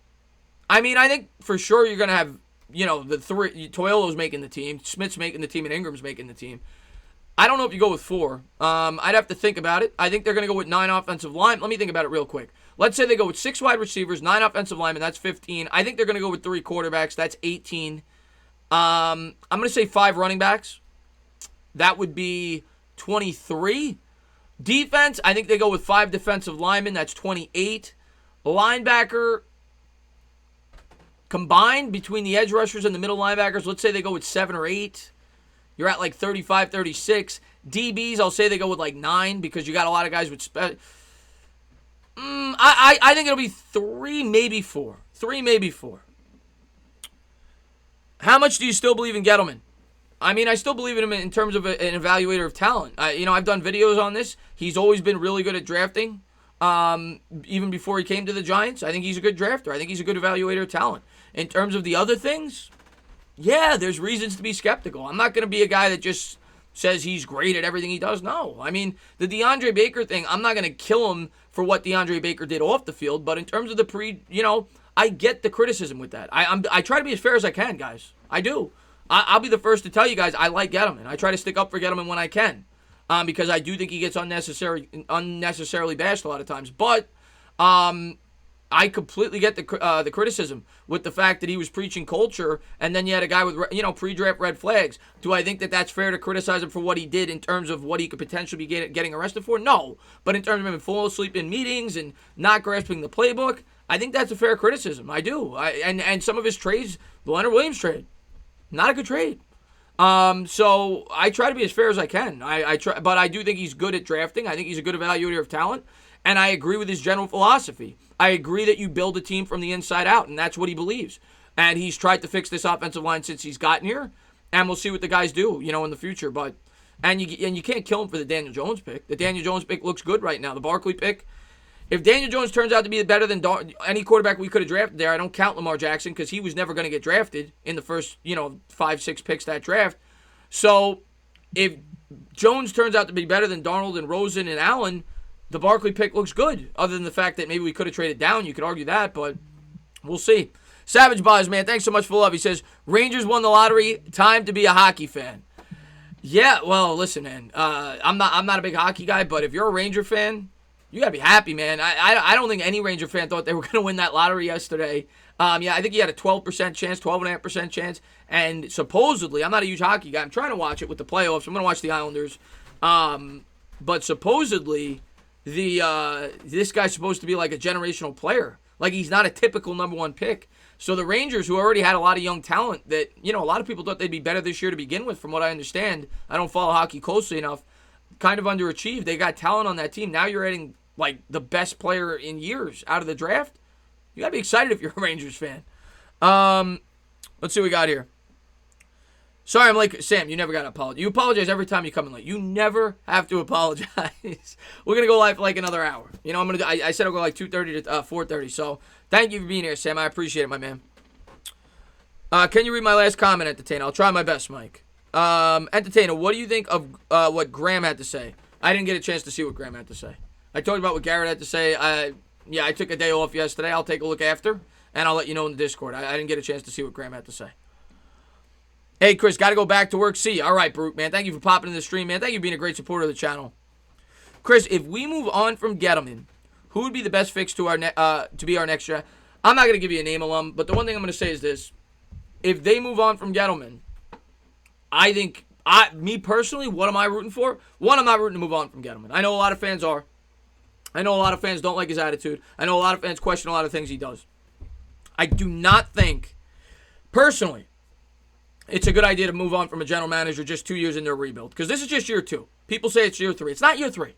mean, I think for sure you're going to have, the 3, Toyolo's making the team, Smith's making the team, and Ingram's making the team. I don't know if you go with 4. I'd have to think about it. I think they're going to go with 9 offensive line. Let me think about it real quick. Let's say they go with 6 wide receivers, 9 offensive linemen. That's 15. I think they're going to go with 3 quarterbacks. That's 18. I'm going to say 5 running backs. That would be 23. Defense, I think they go with 5 defensive linemen. That's 28. Linebacker, combined between the edge rushers and the middle linebackers, let's say they go with 7 or 8. You're at like 35, 36. DBs, I'll say they go with like 9 because you got a lot of guys with I think it'll be 3, maybe 4. 3, maybe 4. How much do you still believe in Gettleman? I mean, I still believe in him in terms of an evaluator of talent. I've done videos on this. He's always been really good at drafting, even before he came to the Giants. I think he's a good drafter. I think he's a good evaluator of talent. In terms of the other things, yeah, there's reasons to be skeptical. I'm not going to be a guy that just says he's great at everything he does. No. I mean, the DeAndre Baker thing, I'm not going to kill him for what DeAndre Baker did off the field, but in terms of I get the criticism with that. I try to be as fair as I can, guys. I do. I'll be the first to tell you guys I like Gettleman. I try to stick up for Gettleman when I can, because I do think he gets unnecessarily bashed a lot of times. But I completely get the criticism with the fact that he was preaching culture, and then you had a guy with pre-draft red flags. Do I think that that's fair to criticize him for what he did in terms of what he could potentially be getting arrested for? No. But in terms of him falling asleep in meetings and not grasping the playbook, I think that's a fair criticism. I do. And some of his trades, the Leonard Williams trade, not a good trade. So I try to be as fair as I can. I try, but I do think he's good at drafting. I think he's a good evaluator of talent, and I agree with his general philosophy. I agree that you build a team from the inside out, and that's what he believes. And he's tried to fix this offensive line since he's gotten here, and we'll see what the guys do, in the future. But you can't kill him for the Daniel Jones pick. The Daniel Jones pick looks good right now. The Barkley pick. If Daniel Jones turns out to be better than any quarterback we could have drafted there, I don't count Lamar Jackson because he was never going to get drafted in the first 5-6 picks that draft. So if Jones turns out to be better than Darnold and Rosen and Allen, the Barkley pick looks good, other than the fact that maybe we could have traded down. You could argue that, but we'll see. Savage Buys, man, thanks so much for the love. He says, Rangers won the lottery. Time to be a hockey fan. Yeah, well, listen, man. I'm not a big hockey guy, but if you're a Ranger fan, you got to be happy, man. I don't think any Ranger fan thought they were going to win that lottery yesterday. I think he had a 12% chance, 12.5% chance. And supposedly, I'm not a huge hockey guy. I'm trying to watch it with the playoffs. I'm going to watch the Islanders. But supposedly, this guy's supposed to be like a generational player. Like, he's not a typical number one pick. So the Rangers, who already had a lot of young talent that, a lot of people thought they'd be better this year to begin with, from what I understand. I don't follow hockey closely enough. Kind of underachieved. They got talent on that team. Now you're adding, like, the best player in years out of the draft. You got to be excited if you're a Rangers fan. Let's see what we got here. Sorry, I'm like, Sam, you never got to apologize. You apologize every time you come in late. You never have to apologize. We're going to go live for like another hour. I said I'll go like 2:30 to 4:30. So thank you for being here, Sam. I appreciate it, my man. Can you read my last comment, Entertainer? I'll try my best, Mike. Entertainer, what do you think of what Graham had to say? I didn't get a chance to see what Graham had to say. I told you about what Garrett had to say. I took a day off yesterday. I'll take a look after, and I'll let you know in the Discord. I didn't get a chance to see what Graham had to say. Hey, Chris, got to go back to work. See you. All right, Baruch, man. Thank you for popping in the stream, man. Thank you for being a great supporter of the channel. Chris, if we move on from Gettleman, who would be the best fix to be our next draft? I'm not going to give you a name, alum, but the one thing I'm going to say is this. If they move on from Gettleman, I think, me personally, what am I rooting for? One, I'm not rooting to move on from Gettleman. I know a lot of fans are. I know a lot of fans don't like his attitude. I know a lot of fans question a lot of things he does. I do not think, personally, it's a good idea to move on from a general manager just 2 years into a rebuild. Because this is just year 2. People say it's year 3. It's not year 3.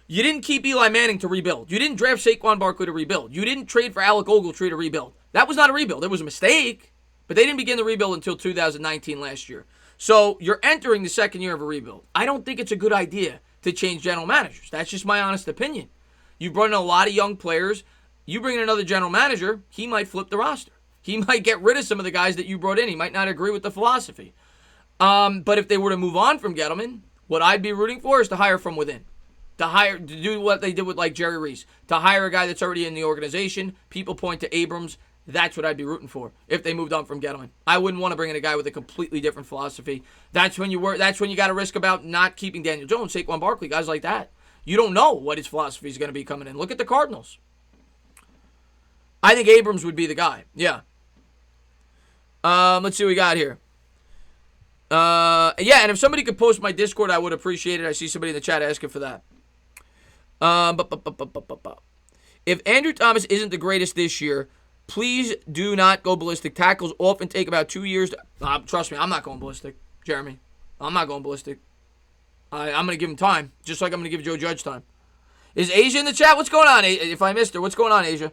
You didn't keep Eli Manning to rebuild. You didn't draft Saquon Barkley to rebuild. You didn't trade for Alec Ogletree to rebuild. That was not a rebuild. It was a mistake. But they didn't begin the rebuild until 2019 last year. So you're entering the second year of a rebuild. I don't think it's a good idea to change general managers. That's just my honest opinion. You brought in a lot of young players. You bring in another general manager, he might flip the roster. He might get rid of some of the guys that you brought in. He might not agree with the philosophy. But if they were to move on from Gettleman, what I'd be rooting for is to hire from within. To do what they did with like Jerry Reese. To hire a guy that's already in the organization. People point to Abrams. That's what I'd be rooting for if they moved on from Gettleman. I wouldn't want to bring in a guy with a completely different philosophy. That's when you got to risk about not keeping Daniel Jones, Saquon Barkley, guys like that. You don't know what his philosophy is going to be coming in. Look at the Cardinals. I think Abrams would be the guy. Yeah. Let's see what we got here. And if somebody could post my Discord, I would appreciate it. I see somebody in the chat asking for that. If Andrew Thomas isn't the greatest this year, please do not go ballistic. Tackles often take about 2 years. Trust me, I'm not going ballistic, Jeremy. I'm not going ballistic. I'm going to give him time, just like I'm going to give Joe Judge time. Is Asia in the chat? What's going on, if I missed her? What's going on, Asia?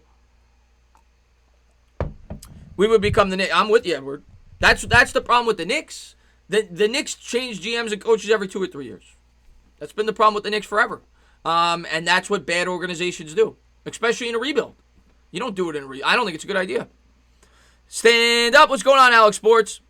We would become the Knicks. I'm with you, Edward. That's the problem with the Knicks. The Knicks change GMs and coaches every 2 or 3 years. That's been the problem with the Knicks forever. And that's what bad organizations do, especially in a rebuild. You don't do it in a rebuild. I don't think it's a good idea. Stand up. What's going on, Alex Sports?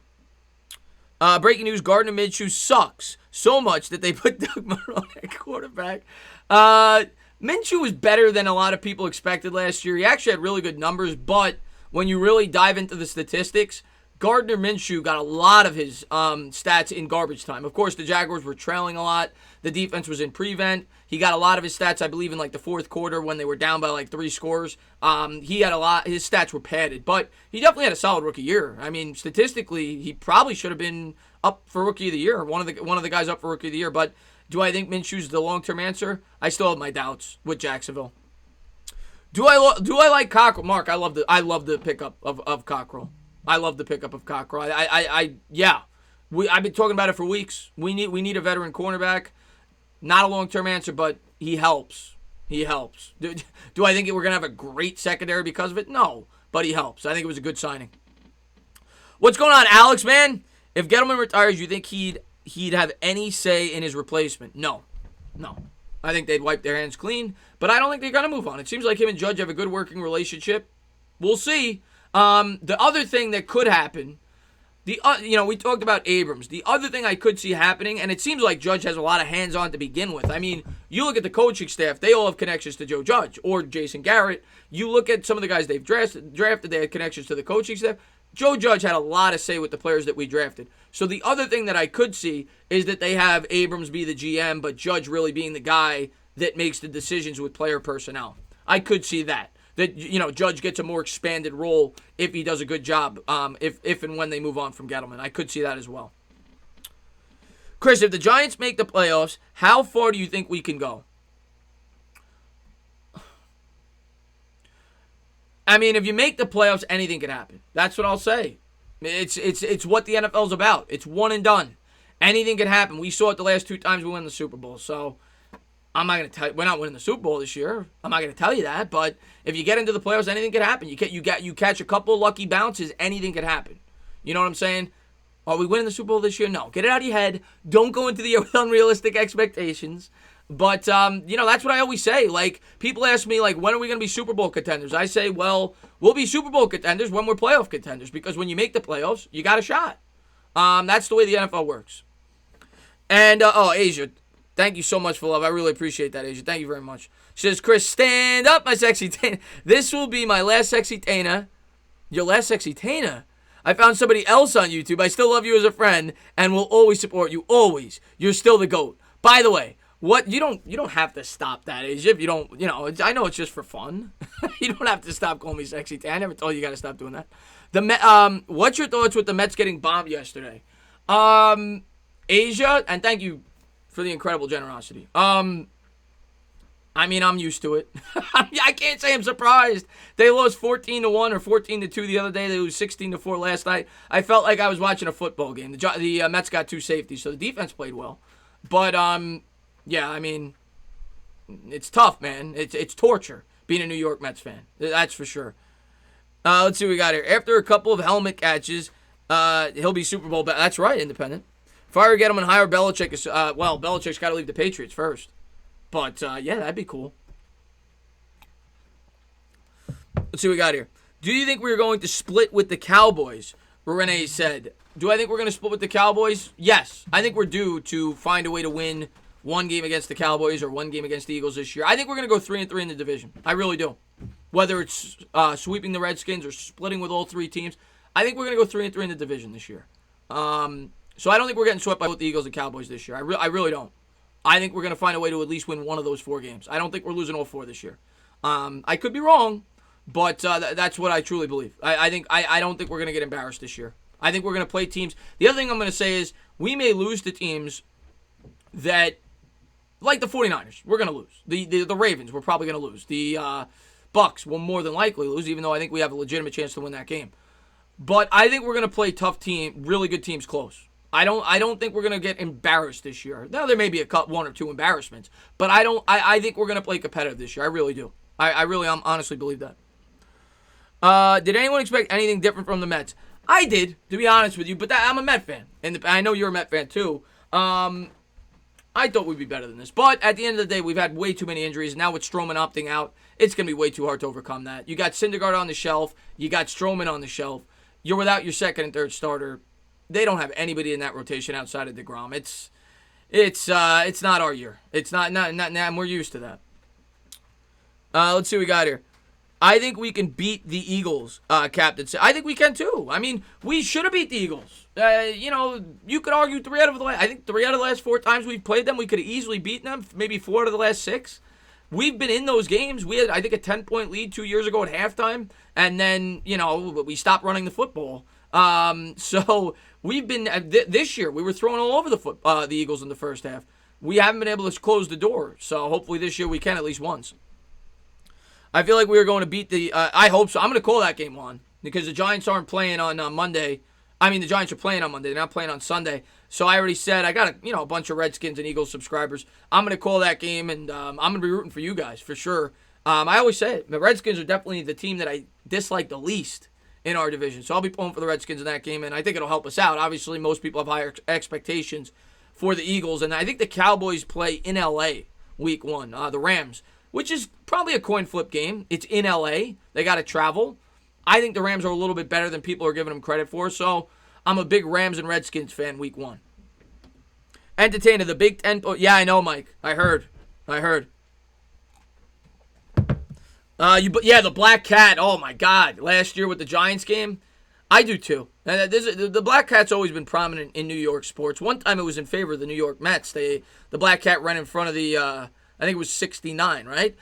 Breaking news, Gardner Minshew sucks so much that they put Doug Marrone at quarterback. Minshew was better than a lot of people expected last year. He actually had really good numbers, but when you really dive into the statistics, Gardner Minshew got a lot of his stats in garbage time. Of course, the Jaguars were trailing a lot. The defense was in prevent. He got a lot of his stats, I believe, in like the fourth quarter when they were down by like 3 scores. He had a lot. His stats were padded, but he definitely had a solid rookie year. I mean, statistically, he probably should have been up for rookie of the year. One of the guys up for rookie of the year. But do I think Minshew's the long-term answer? I still have my doubts with Jacksonville. Do I like Cockrell? Mark, I love the pickup of Cockrell. I love the pickup of Cockrell. Yeah. I've been talking about it for weeks. We need a veteran cornerback. Not a long-term answer, but he helps. He helps. Do I think we're going to have a great secondary because of it? No, but he helps. I think it was a good signing. What's going on, Alex, man? If Gettleman retires, you think he'd have any say in his replacement? No. I think they'd wipe their hands clean, but I don't think they're going to move on. It seems like him and Judge have a good working relationship. We'll see. The other thing that could happen, we talked about Abrams. The other thing I could see happening, and it seems like Judge has a lot of hands-on to begin with. I mean, you look at the coaching staff, they all have connections to Joe Judge or Jason Garrett. You look at some of the guys they've drafted, they had connections to the coaching staff. Joe Judge had a lot to say with the players that we drafted. So the other thing that I could see is that they have Abrams be the GM, but Judge really being the guy that makes the decisions with player personnel. I could see that. That, Judge gets a more expanded role if he does a good job, if and when they move on from Gettleman. I could see that as well. Chris, if the Giants make the playoffs, how far do you think we can go? I mean, if you make the playoffs, anything can happen. That's what I'll say. It's what the NFL's about. It's one and done. Anything can happen. We saw it the last 2 times we won the Super Bowl. So I'm not going to tell you, we're not winning the Super Bowl this year. I'm not going to tell you that. But if you get into the playoffs, anything can happen. You catch a couple lucky bounces, anything can happen. You know what I'm saying? Are we winning the Super Bowl this year? No. Get it out of your head. Don't go into the year with unrealistic expectations. But, that's what I always say. Like, people ask me, like, when are we going to be Super Bowl contenders? I say, well, we'll be Super Bowl contenders when we're playoff contenders. Because when you make the playoffs, you got a shot. That's the way the NFL works. And, Asia, thank you so much for love. I really appreciate that, Asia. Thank you very much. She says, Chris, stand up, my sexy Tana. This will be my last sexy Tana. Your last sexy Tana? I found somebody else on YouTube. I still love you as a friend and will always support you. Always. You're still the GOAT. By the way, what you don't have to stop that, Asia. If you don't, I know it's just for fun. You don't have to stop calling me sexy Tana. I never told you got to stop doing that. What's your thoughts with the Mets getting bombed yesterday? Asia, and thank you for the incredible generosity. I mean, I'm used to it. I can't say I'm surprised. They lost 14-1 or 14-2 the other day. They lose 16-4 last night. I felt like I was watching a football game. The Mets got 2 safeties, so the defense played well. But yeah, I mean, it's tough, man. It's torture being a New York Mets fan. That's for sure. Let's see what we got here. After a couple of helmet catches, he'll be Super Bowl. That's right, independent. Fire Gettleman, hire Belichick. Belichick's got to leave the Patriots first. But, yeah, that'd be cool. Let's see what we got here. Do you think we're going to split with the Cowboys? Renee said. Do I think we're going to split with the Cowboys? Yes. I think we're due to find a way to win one game against the Cowboys or one game against the Eagles this year. I think we're going to go 3-3 in the division. I really do. Whether it's sweeping the Redskins or splitting with all 3 teams, I think we're going to go 3-3 in the division this year. So I don't think we're getting swept by both the Eagles and Cowboys this year. I really don't. I think we're going to find a way to at least win one of those 4 games. I don't think we're losing all 4 this year. I could be wrong, but that's what I truly believe. I don't think we're going to get embarrassed this year. I think we're going to play teams. The other thing I'm going to say is we may lose to teams that, like the 49ers, we're going to lose. The Ravens, we're probably going to lose. The Bucks will more than likely lose, even though I think we have a legitimate chance to win that game. But I think we're going to play tough really good teams close. I don't think we're going to get embarrassed this year. Now, there may be 1 or 2 embarrassments, but I think we're going to play competitive this year. I really do. I really honestly believe that. Did anyone expect anything different from the Mets? I did, to be honest with you, but I'm a Met fan, and I know you're a Met fan too. I thought we'd be better than this, but at the end of the day, we've had way too many injuries, and now with Stroman opting out, it's going to be way too hard to overcome that. You got Syndergaard on the shelf. You got Stroman on the shelf. you're without your second and third starter. They don't have anybody in that rotation outside of DeGrom. It's not our year. It's not, and we're used to that. Let's see what we got here. I think we can beat the Eagles, Captain. I think we can too. I mean, we should have beat the Eagles. You could argue three out of the last 4 times we've played them, we could have easily beaten them. Maybe 4 out of the last 6. We've been in those games. We had, I think, a 10-point lead 2 years ago at halftime, and then we stopped running the football. So we've been this year. We were throwing all over the Eagles in the first half. We haven't been able to close the door. So hopefully this year we can at least once. I feel like we are going to beat the. I hope so. I'm going to call that game on because the Giants aren't playing on Monday. I mean, the Giants are playing on Monday. They're not playing on Sunday. So I already said I got a bunch of Redskins and Eagles subscribers. I'm going to call that game, and I'm going to be rooting for you guys for sure. I always say it. The Redskins are definitely the team that I dislike the least in our division. So I'll be pulling for the Redskins in that game, and I think it'll help us out. Obviously, most people have higher expectations for the Eagles, and I think the Cowboys play in L.A. week 1, the Rams, which is probably a coin flip game. It's in L.A. They got to travel. I think the Rams are a little bit better than people are giving them credit for, so I'm a big Rams and Redskins fan week 1. Entertainer, the Big Ten. Yeah, I know, Mike. I heard. The Black Cat. Oh my God! Last year with the Giants game, I do too. The Black Cat's always been prominent in New York sports. One time it was in favor of the New York Mets. The Black Cat ran in front of the. I think it was 69, right?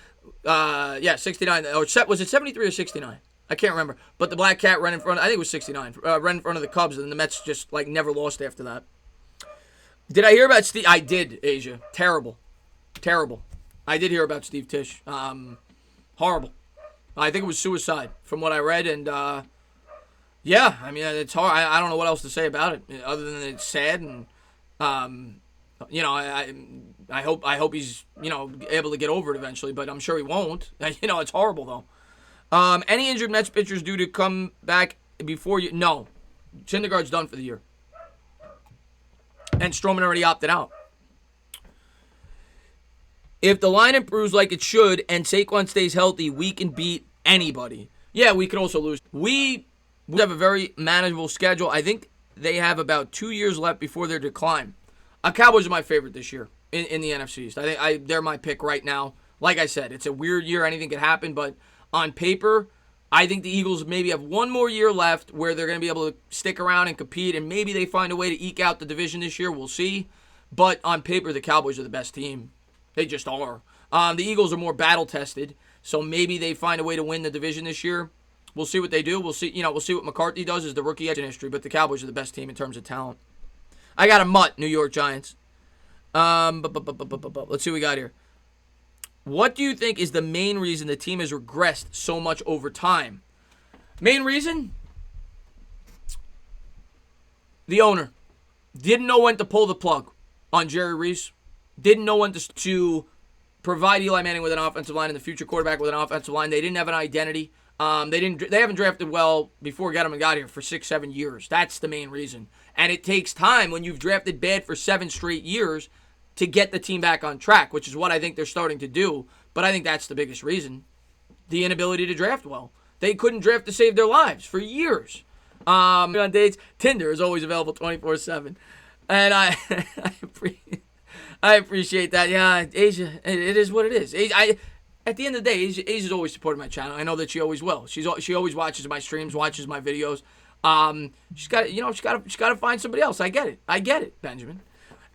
69. Or was it 73 or 69? I can't remember. But the Black Cat ran in front. I think it was 69. Ran in front of the Cubs, and the Mets just never lost after that. Did I hear about Steve? I did, Asia. Terrible. I did hear about Steve Tisch. Horrible. I think it was suicide from what I read, and yeah, I mean it's hard. I don't know what else to say about it other than it's sad, and I hope he's able to get over it eventually, but I'm sure he won't. It's horrible though. Any injured Mets pitchers due to come back before you? No, Syndergaard's done for the year. And Stroman already opted out. If the line improves like it should and Saquon stays healthy, we can beat anybody. Yeah, we could also lose. We have a very manageable schedule. I think they have about 2 years left before their decline. Cowboys are my favorite this year in the NFC East. I think they're my pick right now. Like I said, it's a weird year. Anything could happen. But on paper, I think the Eagles maybe have one more year left where they're going to be able to stick around and compete, and maybe they find a way to eke out the division this year. We'll see. But on paper, the Cowboys are the best team. They just are. The Eagles are more battle-tested, so maybe they find a way to win the division this year. We'll see what they do. We'll see. We'll see what McCarthy does as the rookie edge in history. But the Cowboys are the best team in terms of talent. I got a mutt, New York Giants. Let's see what we got here. What do you think is the main reason the team has regressed so much over time? Main reason? The owner. Didn't know when to pull the plug on Jerry Reese. Didn't know when to provide Eli Manning with an offensive line and the future quarterback with an offensive line. They didn't have an identity. They haven't drafted well before Gettleman got here for 6-7 years. That's the main reason. And it takes time when you've drafted bad for 7 straight years to get the team back on track, which is what I think they're starting to do. But I think that's the biggest reason. The inability to draft well. They couldn't draft to save their lives for years. On dates, Tinder is always available 24/7. And I appreciate that. Yeah, Asia, it is what it is. At the end of the day, Asia's always supported my channel. I know that she always will. She always watches my streams, watches my videos. She's got to find somebody else. I get it, Benjamin.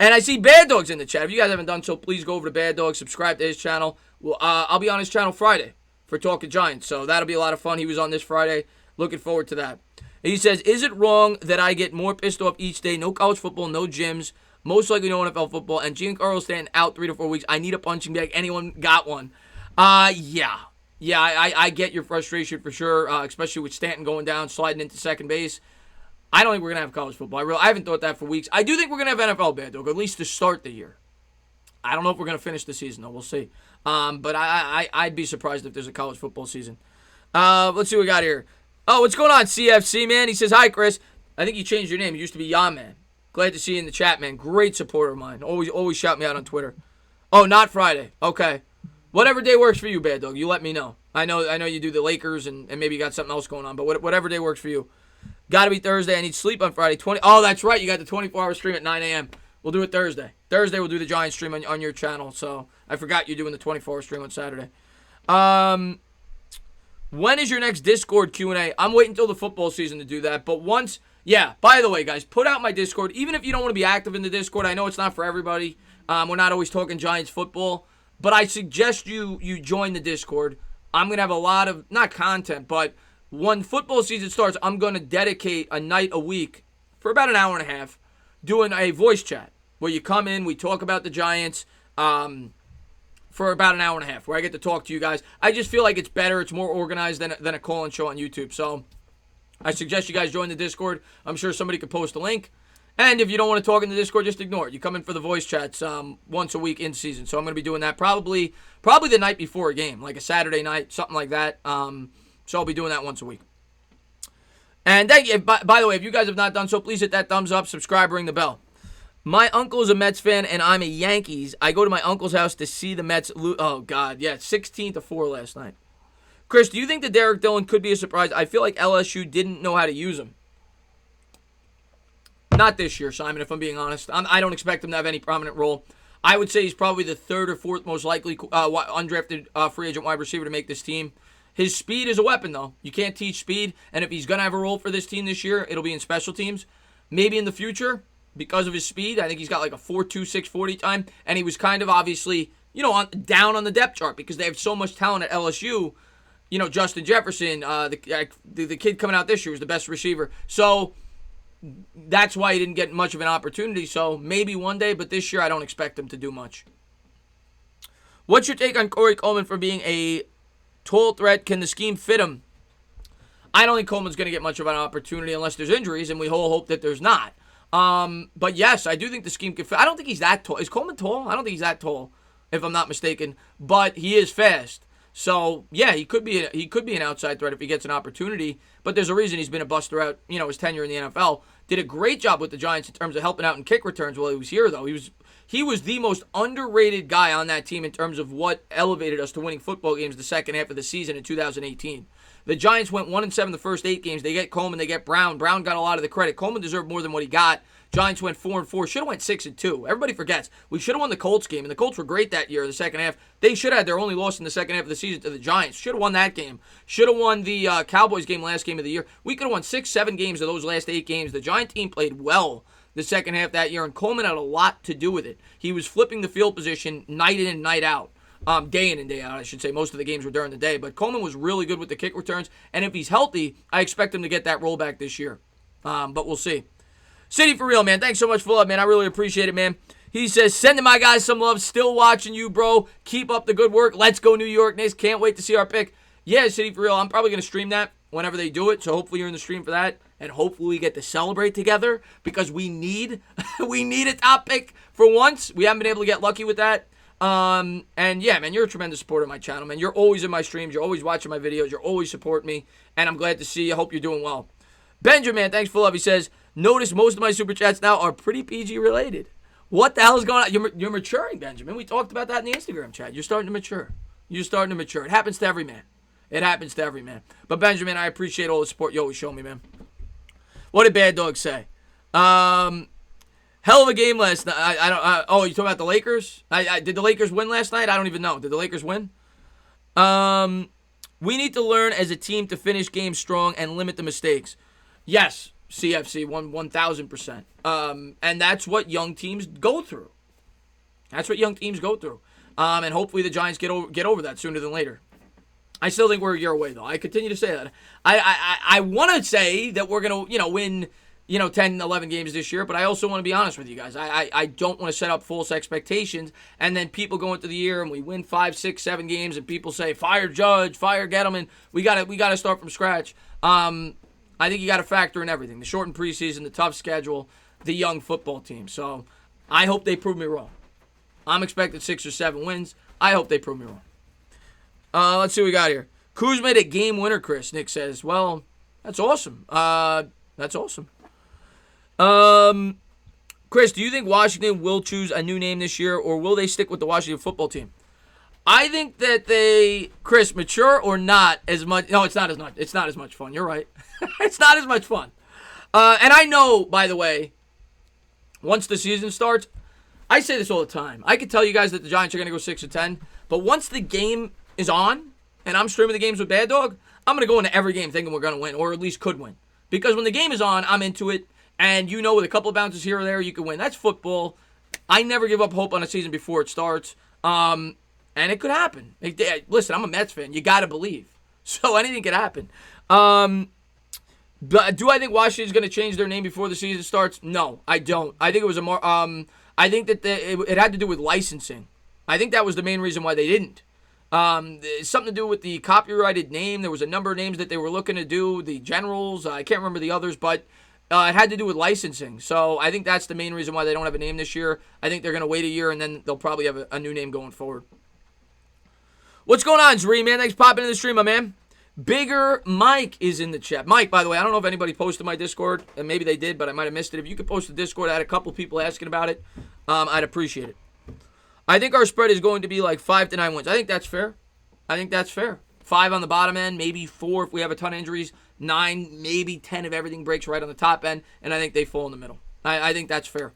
And I see Bad Dog's in the chat. If you guys haven't done so, please go over to Bad Dog, subscribe to his channel. Well, I'll be on his channel Friday for Talking Giants, so that'll be a lot of fun. He was on this Friday. Looking forward to that. He says, is it wrong that I get more pissed off each day? No college football, no gyms, most likely no NFL football, and Giancarlo Stanton out 3 to 4 weeks. I need a punching bag. Anyone got one? Yeah, I get your frustration for sure, especially with Stanton going down, sliding into second base. I don't think we're going to have college football. I haven't thought that for weeks. I do think we're going to have NFL, Bad Dog, at least to start the year. I don't know if we're going to finish the season, though. We'll see. But I'd be surprised if there's a college football season. Let's see what we got here. Oh, what's going on, CFC, man? He says, hi, Chris. I think you changed your name. It used to be Yah Man. Glad to see you in the chat, man. Great supporter of mine. Always shout me out on Twitter. Oh, not Friday. Okay. Whatever day works for you, Bad Dog. You let me know. I know you do the Lakers and maybe you got something else going on, but whatever day works for you. Got to be Thursday. I need sleep on Friday. Oh, that's right. You got the 24-hour stream at 9 a.m. We'll do it Thursday. Thursday we'll do the Giants stream on your channel. So I forgot you're doing the 24-hour stream on Saturday. When is your next Discord Q&A? I'm waiting until the football season to do that. But once, yeah, by the way, guys, put out my Discord. Even if you don't want to be active in the Discord, I know it's not for everybody. We're not always talking Giants football. But I suggest you join the Discord. I'm going to have a lot of, not content, but when football season starts, I'm going to dedicate a night a week for about an hour and a half doing a voice chat where you come in, we talk about the Giants, for about an hour and a half, where I get to talk to you guys. I just feel like it's better. It's more organized than a call-in show on YouTube. So I suggest you guys join the Discord. I'm sure somebody could post a link. And if you don't want to talk in the Discord, just ignore it. You come in for the voice chats once a week in season. So I'm going to be doing that probably the night before a game, like a Saturday night, something like that. So I'll be doing that once a week. And thank you. By the way, if you guys have not done so, please hit that thumbs up, subscribe, ring the bell. My uncle is a Mets fan, and I'm a Yankees. I go to my uncle's house to see the Mets lose. Oh, God, yeah, 16-4 last night. Chris, do you think that Derek Dillon could be a surprise? I feel like LSU didn't know how to use him. Not this year, Simon, if I'm being honest. I don't expect him to have any prominent role. I would say he's probably the third or fourth most likely undrafted free agent wide receiver to make this team. His speed is a weapon, though. You can't teach speed, and if he's going to have a role for this team this year, it'll be in special teams. Maybe in the future, because of his speed. I think he's got like a 4.26 40 time, and he was kind of obviously, down on the depth chart because they have so much talent at LSU. Justin Jefferson, the kid coming out this year was the best receiver. So that's why he didn't get much of an opportunity. So maybe one day, but this year I don't expect him to do much. What's your take on Corey Coleman for being a tall threat? Can the scheme fit him? I don't think Coleman's going to get much of an opportunity unless there's injuries, and we all hope that there's not. But yes, I do think the scheme can fit. I don't think he's that tall. Is Coleman tall? I don't think he's that tall, if I'm not mistaken. But he is fast. So yeah, he could be an outside threat if he gets an opportunity. But there's a reason he's been a bust throughout, his tenure in the NFL. Did a great job with the Giants in terms of helping out in kick returns while he was here, though. He was the most underrated guy on that team in terms of what elevated us to winning football games the second half of the season in 2018. The Giants went 1-7 the first 8 games. They get Coleman, they get Brown. Brown got a lot of the credit. Coleman deserved more than what he got. Giants went 4-4. Should have went 6-2. Everybody forgets. We should have won the Colts game, and the Colts were great that year, the second half. They should have had their only loss in the second half of the season to the Giants. Should have won that game. Should have won the Cowboys game last game of the year. We could have won 6-7 games of those last 8 games. The Giant team played well the second half that year, and Coleman had a lot to do with it. He was flipping the field position night in and night out. Day in and day out, I should say. Most of the games were during the day. But Coleman was really good with the kick returns. And if he's healthy, I expect him to get that rollback this year. But we'll see. City for real, man. Thanks so much for love, man. I really appreciate it, man. He says, sending my guys some love. Still watching you, bro. Keep up the good work. Let's go New York Knicks. Can't wait to see our pick. Yeah, City for real. I'm probably going to stream that whenever they do it. So hopefully you're in the stream for that. And hopefully we get to celebrate together because we need a top pick for once. We haven't been able to get lucky with that. And yeah, man, you're a tremendous supporter of my channel, man. You're always in my streams. You're always watching my videos. You're always supporting me. And I'm glad to see you. Hope you're doing well. Benjamin, thanks for love. He says, notice most of my super chats now are pretty PG related. What the hell is going on? You're maturing, Benjamin. We talked about that in the Instagram chat. You're starting to mature. It happens to every man. But Benjamin, I appreciate all the support you always show me, man. What did Bad Dog say? Hell of a game last night. Oh, you talking about the Lakers? Did the Lakers win last night? I don't even know. Did the Lakers win? We need to learn as a team to finish games strong and limit the mistakes. Yes, CFC 1,000%. And that's what young teams go through. And hopefully the Giants get over that sooner than later. I still think we're a year away, though. I continue to say that. I want to say that we're going to, win, 10, 11 games this year, but I also want to be honest with you guys. I don't want to set up false expectations, and then people go into the year and we win 5, 6, 7 games, and people say, fire Judge, fire Gettleman. We got to start from scratch. I think you got to factor in everything. The shortened preseason, the tough schedule, the young football team. So I hope they prove me wrong. I'm expecting 6 or 7 wins. I hope they prove me wrong. Let's see what we got here. Kuz made a game winner, Chris. Nick says, well, that's awesome. Chris, do you think Washington will choose a new name this year, or will they stick with the Washington football team? I think that Chris, mature or not as much. No, it's not as much fun. You're right. It's not as much fun. And I know, by the way, once the season starts, I say this all the time. I could tell you guys that the Giants are going to go 6-10, but once the game is on and I'm streaming the games with Bad Dog, I'm going to go into every game thinking we're going to win, or at least could win. Because when the game is on, I'm into it, and you know with a couple of bounces here or there, you can win. That's football. I never give up hope on a season before it starts, and it could happen. Listen, I'm a Mets fan. You got to believe. So anything could happen. But do I think Washington's going to change their name before the season starts? No, I don't. I think it was a more. I think that it had to do with licensing. I think that was the main reason why they didn't. Something to do with the copyrighted name. There was a number of names that they were looking to do. The Generals. I can't remember the others, but it had to do with licensing. So I think that's the main reason why they don't have a name this year. I think they're going to wait a year, and then they'll probably have a new name going forward. What's going on, Zree, man? Thanks for popping in the stream, my man. Bigger Mike is in the chat. Mike, by the way, I don't know if anybody posted my Discord, and maybe they did, but I might have missed it. If you could post the Discord, I had a couple people asking about it. I'd appreciate it. I think our spread is going to be like 5 to 9 wins. I think that's fair. 5 on the bottom end, maybe 4 if we have a ton of injuries, 9, maybe 10 if everything breaks right on the top end, and I think they fall in the middle. I think that's fair.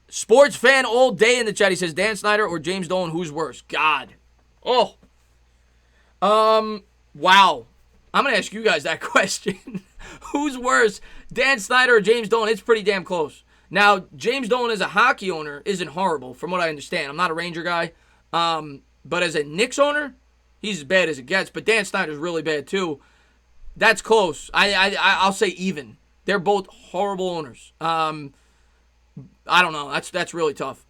Sports fan all day in the chat. He says, Dan Snyder or James Dolan, who's worse? God. Oh. Wow. I'm going to ask you guys that question. Who's worse, Dan Snyder or James Dolan? It's pretty damn close. Now, James Dolan as a hockey owner isn't horrible, from what I understand. I'm not a Ranger guy. But as a Knicks owner, he's as bad as it gets. But Dan Snyder's really bad, too. That's close. I'll say even. They're both horrible owners. I don't know. That's really tough.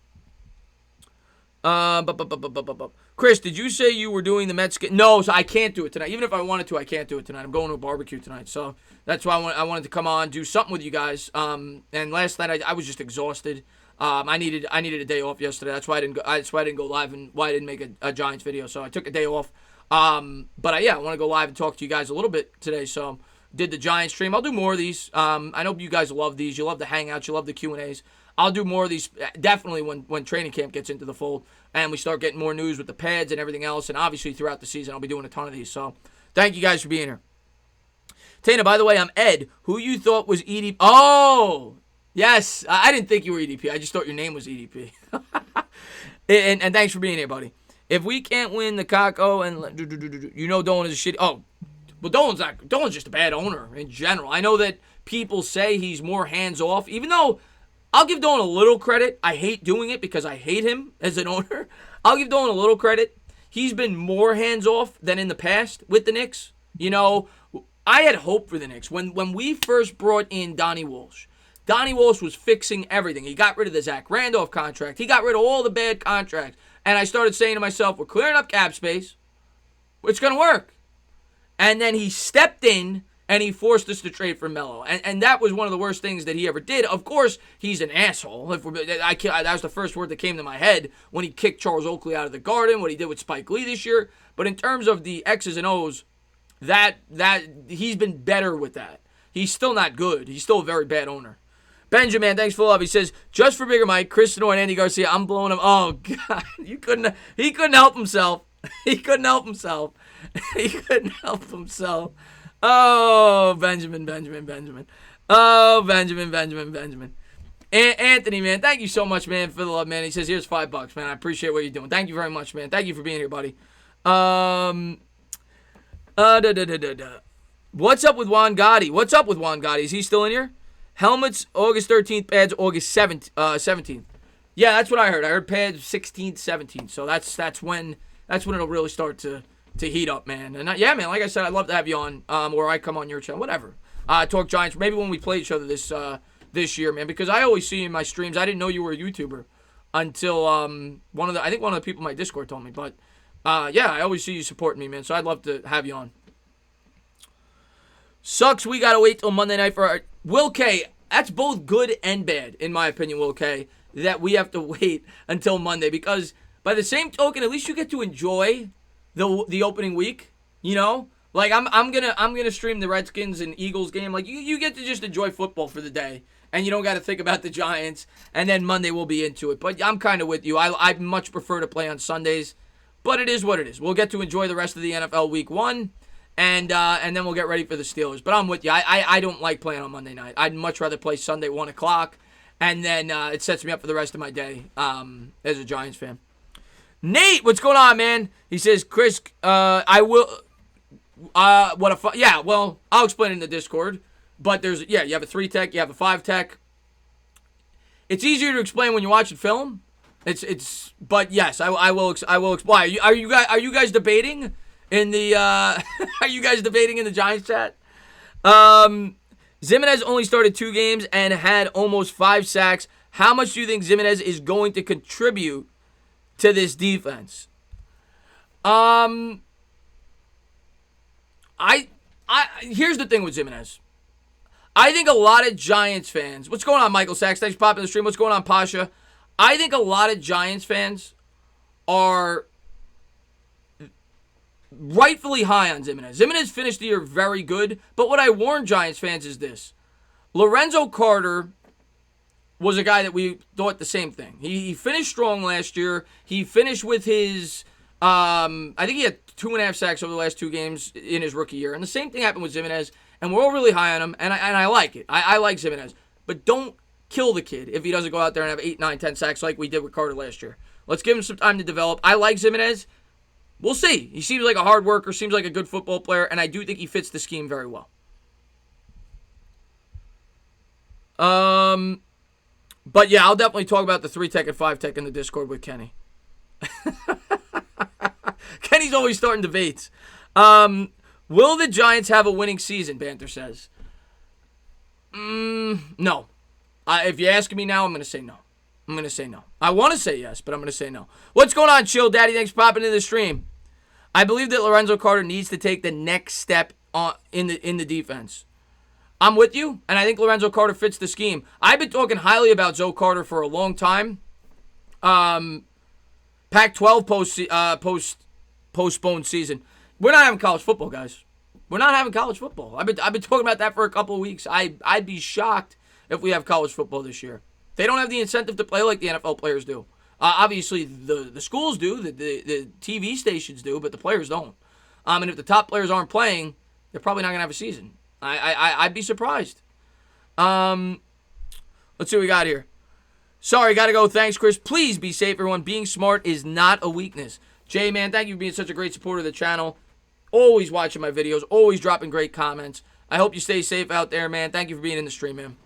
Chris, did you say you were doing the Mets game? No, so I can't do it tonight. Even if I wanted to, I can't do it tonight. I'm going to a barbecue tonight. So that's why I wanted to come on, do something with you guys. And last night I was just exhausted. I needed a day off yesterday. That's why I didn't go live and why I didn't make a Giants video. So I took a day off. But I want to go live and talk to you guys a little bit today. So did the Giants stream. I'll do more of these. I know you guys love these. You love the hangouts. You love the Q&As. I'll do more of these definitely when training camp gets into the fold and we start getting more news with the pads and everything else. And obviously throughout the season, I'll be doing a ton of these. So thank you guys for being here. Tana, by the way, I'm Ed. Who you thought was EDP? Oh, yes. I didn't think you were EDP. I just thought your name was EDP. and thanks for being here, buddy. If we can't win the Kako and you know Dolan is a shitty. Oh, but Dolan's just a bad owner in general. I know that people say he's more hands off, even though I'll give Dolan a little credit. I hate doing it because I hate him as an owner. I'll give Dolan a little credit. He's been more hands-off than in the past with the Knicks. You know, I had hope for the Knicks. When we first brought in Donnie Walsh was fixing everything. He got rid of the Zach Randolph contract. He got rid of all the bad contracts. And I started saying to myself, we're clearing up cap space. It's going to work. And then he stepped in and he forced us to trade for Melo. And that was one of the worst things that he ever did. Of course, he's an asshole. That was the first word that came to my head when he kicked Charles Oakley out of the Garden, what he did with Spike Lee this year. But in terms of the X's and O's, that he's been better with that. He's still not good. He's still a very bad owner. Benjamin, thanks for the love. He says, just for Bigger Mike, Chris Snow and Andy Garcia, I'm blowing him. Oh, God. He couldn't help himself. He couldn't help himself. He couldn't help himself. Oh, Benjamin. Oh, Benjamin. Anthony, man, thank you so much, man, for the love, man. He says, here's $5, man. I appreciate what you're doing. Thank you very much, man. Thank you for being here, buddy. What's up with Juan Gotti? Is he still in here? Helmets, August 13th, pads, August 17th. Yeah, that's what I heard. I heard pads 16th, 17th. So that's when it'll really start to heat up, man. And yeah, man, like I said, I'd love to have you on, or I come on your channel, whatever. Talk Giants, maybe when we play each other this year, man, because I always see you in my streams. I didn't know you were a YouTuber until one of the people in my Discord told me. But yeah, I always see you supporting me, man. So I'd love to have you on. Sucks we gotta wait till Monday night for our Will K. That's both good and bad, in my opinion, Will K. That we have to wait until Monday, because by the same token, at least you get to enjoy the opening week. You know, like I'm gonna stream the Redskins and Eagles game. Like you get to just enjoy football for the day, and you don't got to think about the Giants. And then Monday we'll be into it. But I'm kind of with you. I much prefer to play on Sundays, but it is what it is. We'll get to enjoy the rest of the NFL Week 1. and then we'll get ready for the Steelers. But I'm with you. I don't like playing on Monday night. I'd much rather play Sunday 1 o'clock, and then it sets me up for the rest of my day as a Giants fan. Nate, what's going on, man? He says, Chris, I will. Well, I'll explain it in the Discord. But you have a 3-tech, you have a 5-tech. It's easier to explain when you're watching film. But yes, I will explain. Are you guys debating in the are you guys debating in the Giants chat? Zimenez only started 2 games and had almost 5 sacks. How much do you think Zimenez is going to contribute to this defense? Here's the thing with Zimenez. I think a lot of Giants fans... What's going on, Michael Sachs? Thanks for popping in the stream. What's going on, Pasha? I think a lot of Giants fans are rightfully high on Zimenez. Zimenez finished the year very good, but what I warn Giants fans is this. Lorenzo Carter was a guy that we thought the same thing. He finished strong last year. He finished with his... I think he had 2.5 sacks over the last 2 games in his rookie year. And the same thing happened with Zimenez. And we're all really high on him. And I like it. I like Zimenez. But don't kill the kid if he doesn't go out there and have 8, 9, 10 sacks like we did with Carter last year. Let's give him some time to develop. I like Zimenez. We'll see. He seems like a hard worker. Seems like a good football player. And I do think he fits the scheme very well. But yeah, I'll definitely talk about the 3-tech and 5-tech in the Discord with Kenny. Kenny's always starting debates. Will the Giants have a winning season, Banter says. No. If you're asking me now, I'm going to say no. I want to say yes, but I'm going to say no. What's going on, Chill Daddy? Thanks for popping into the stream. I believe that Lorenzo Carter needs to take the next step in the defense. I'm with you, and I think Lorenzo Carter fits the scheme. I've been talking highly about Zoe Carter for a long time. Pac-12 postponed season. We're not having college football, guys. We're not having college football. I've been talking about that for a couple of weeks. I'd be shocked if we have college football this year. They don't have the incentive to play like the NFL players do. Obviously, the schools do, the TV stations do, but the players don't. And if the top players aren't playing, they're probably not going to have a season. I'd be surprised. Let's see what we got here. Sorry, got to go. Thanks, Chris. Please be safe, everyone. Being smart is not a weakness. Jay, man, thank you for being such a great supporter of the channel. Always watching my videos. Always dropping great comments. I hope you stay safe out there, man. Thank you for being in the stream, man.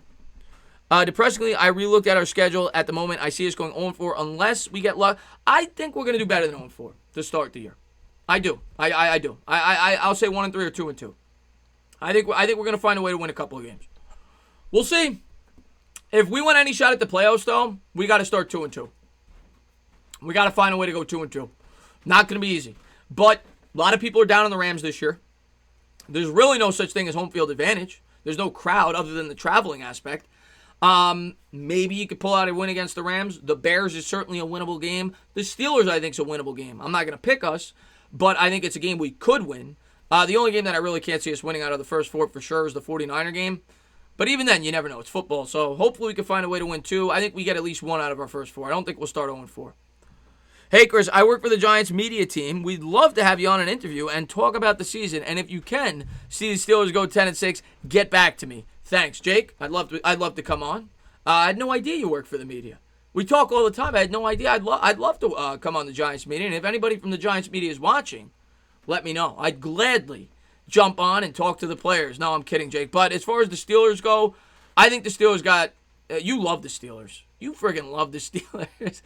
Depressingly, I re-looked at our schedule. At the moment, I see us going 0-4 unless we get luck. I think we're going to do better than 0-4 to start the year. I do. I do. I'll say 1-3 or 2-2. I think we're going to find a way to win a couple of games. We'll see. If we want any shot at the playoffs, though, we got to start 2-2. We got to find a way to go 2-2. Not going to be easy. But a lot of people are down on the Rams this year. There's really no such thing as home field advantage. There's no crowd other than the traveling aspect. Maybe you could pull out a win against the Rams. The Bears is certainly a winnable game. The Steelers, I think, is a winnable game. I'm not going to pick us, but I think it's a game we could win. The only game that I really can't see us winning out of the first 4 for sure is the 49er game. But even then, you never know. It's football. So hopefully we can find a way to win 2. I think we get at least 1 out of our first 4. I don't think we'll start 0-4. Hey, Chris, I work for the Giants media team. We'd love to have you on an interview and talk about the season. And if you can see the Steelers go 10-6, get back to me. Thanks, Jake. I'd love to come on. I had no idea you work for the media. We talk all the time. I had no idea. I'd love to come on the Giants media. And if anybody from the Giants media is watching, let me know. I'd gladly jump on and talk to the players. No, I'm kidding, Jake. But as far as the Steelers go, I think the Steelers got... you love the Steelers. You friggin' love the Steelers.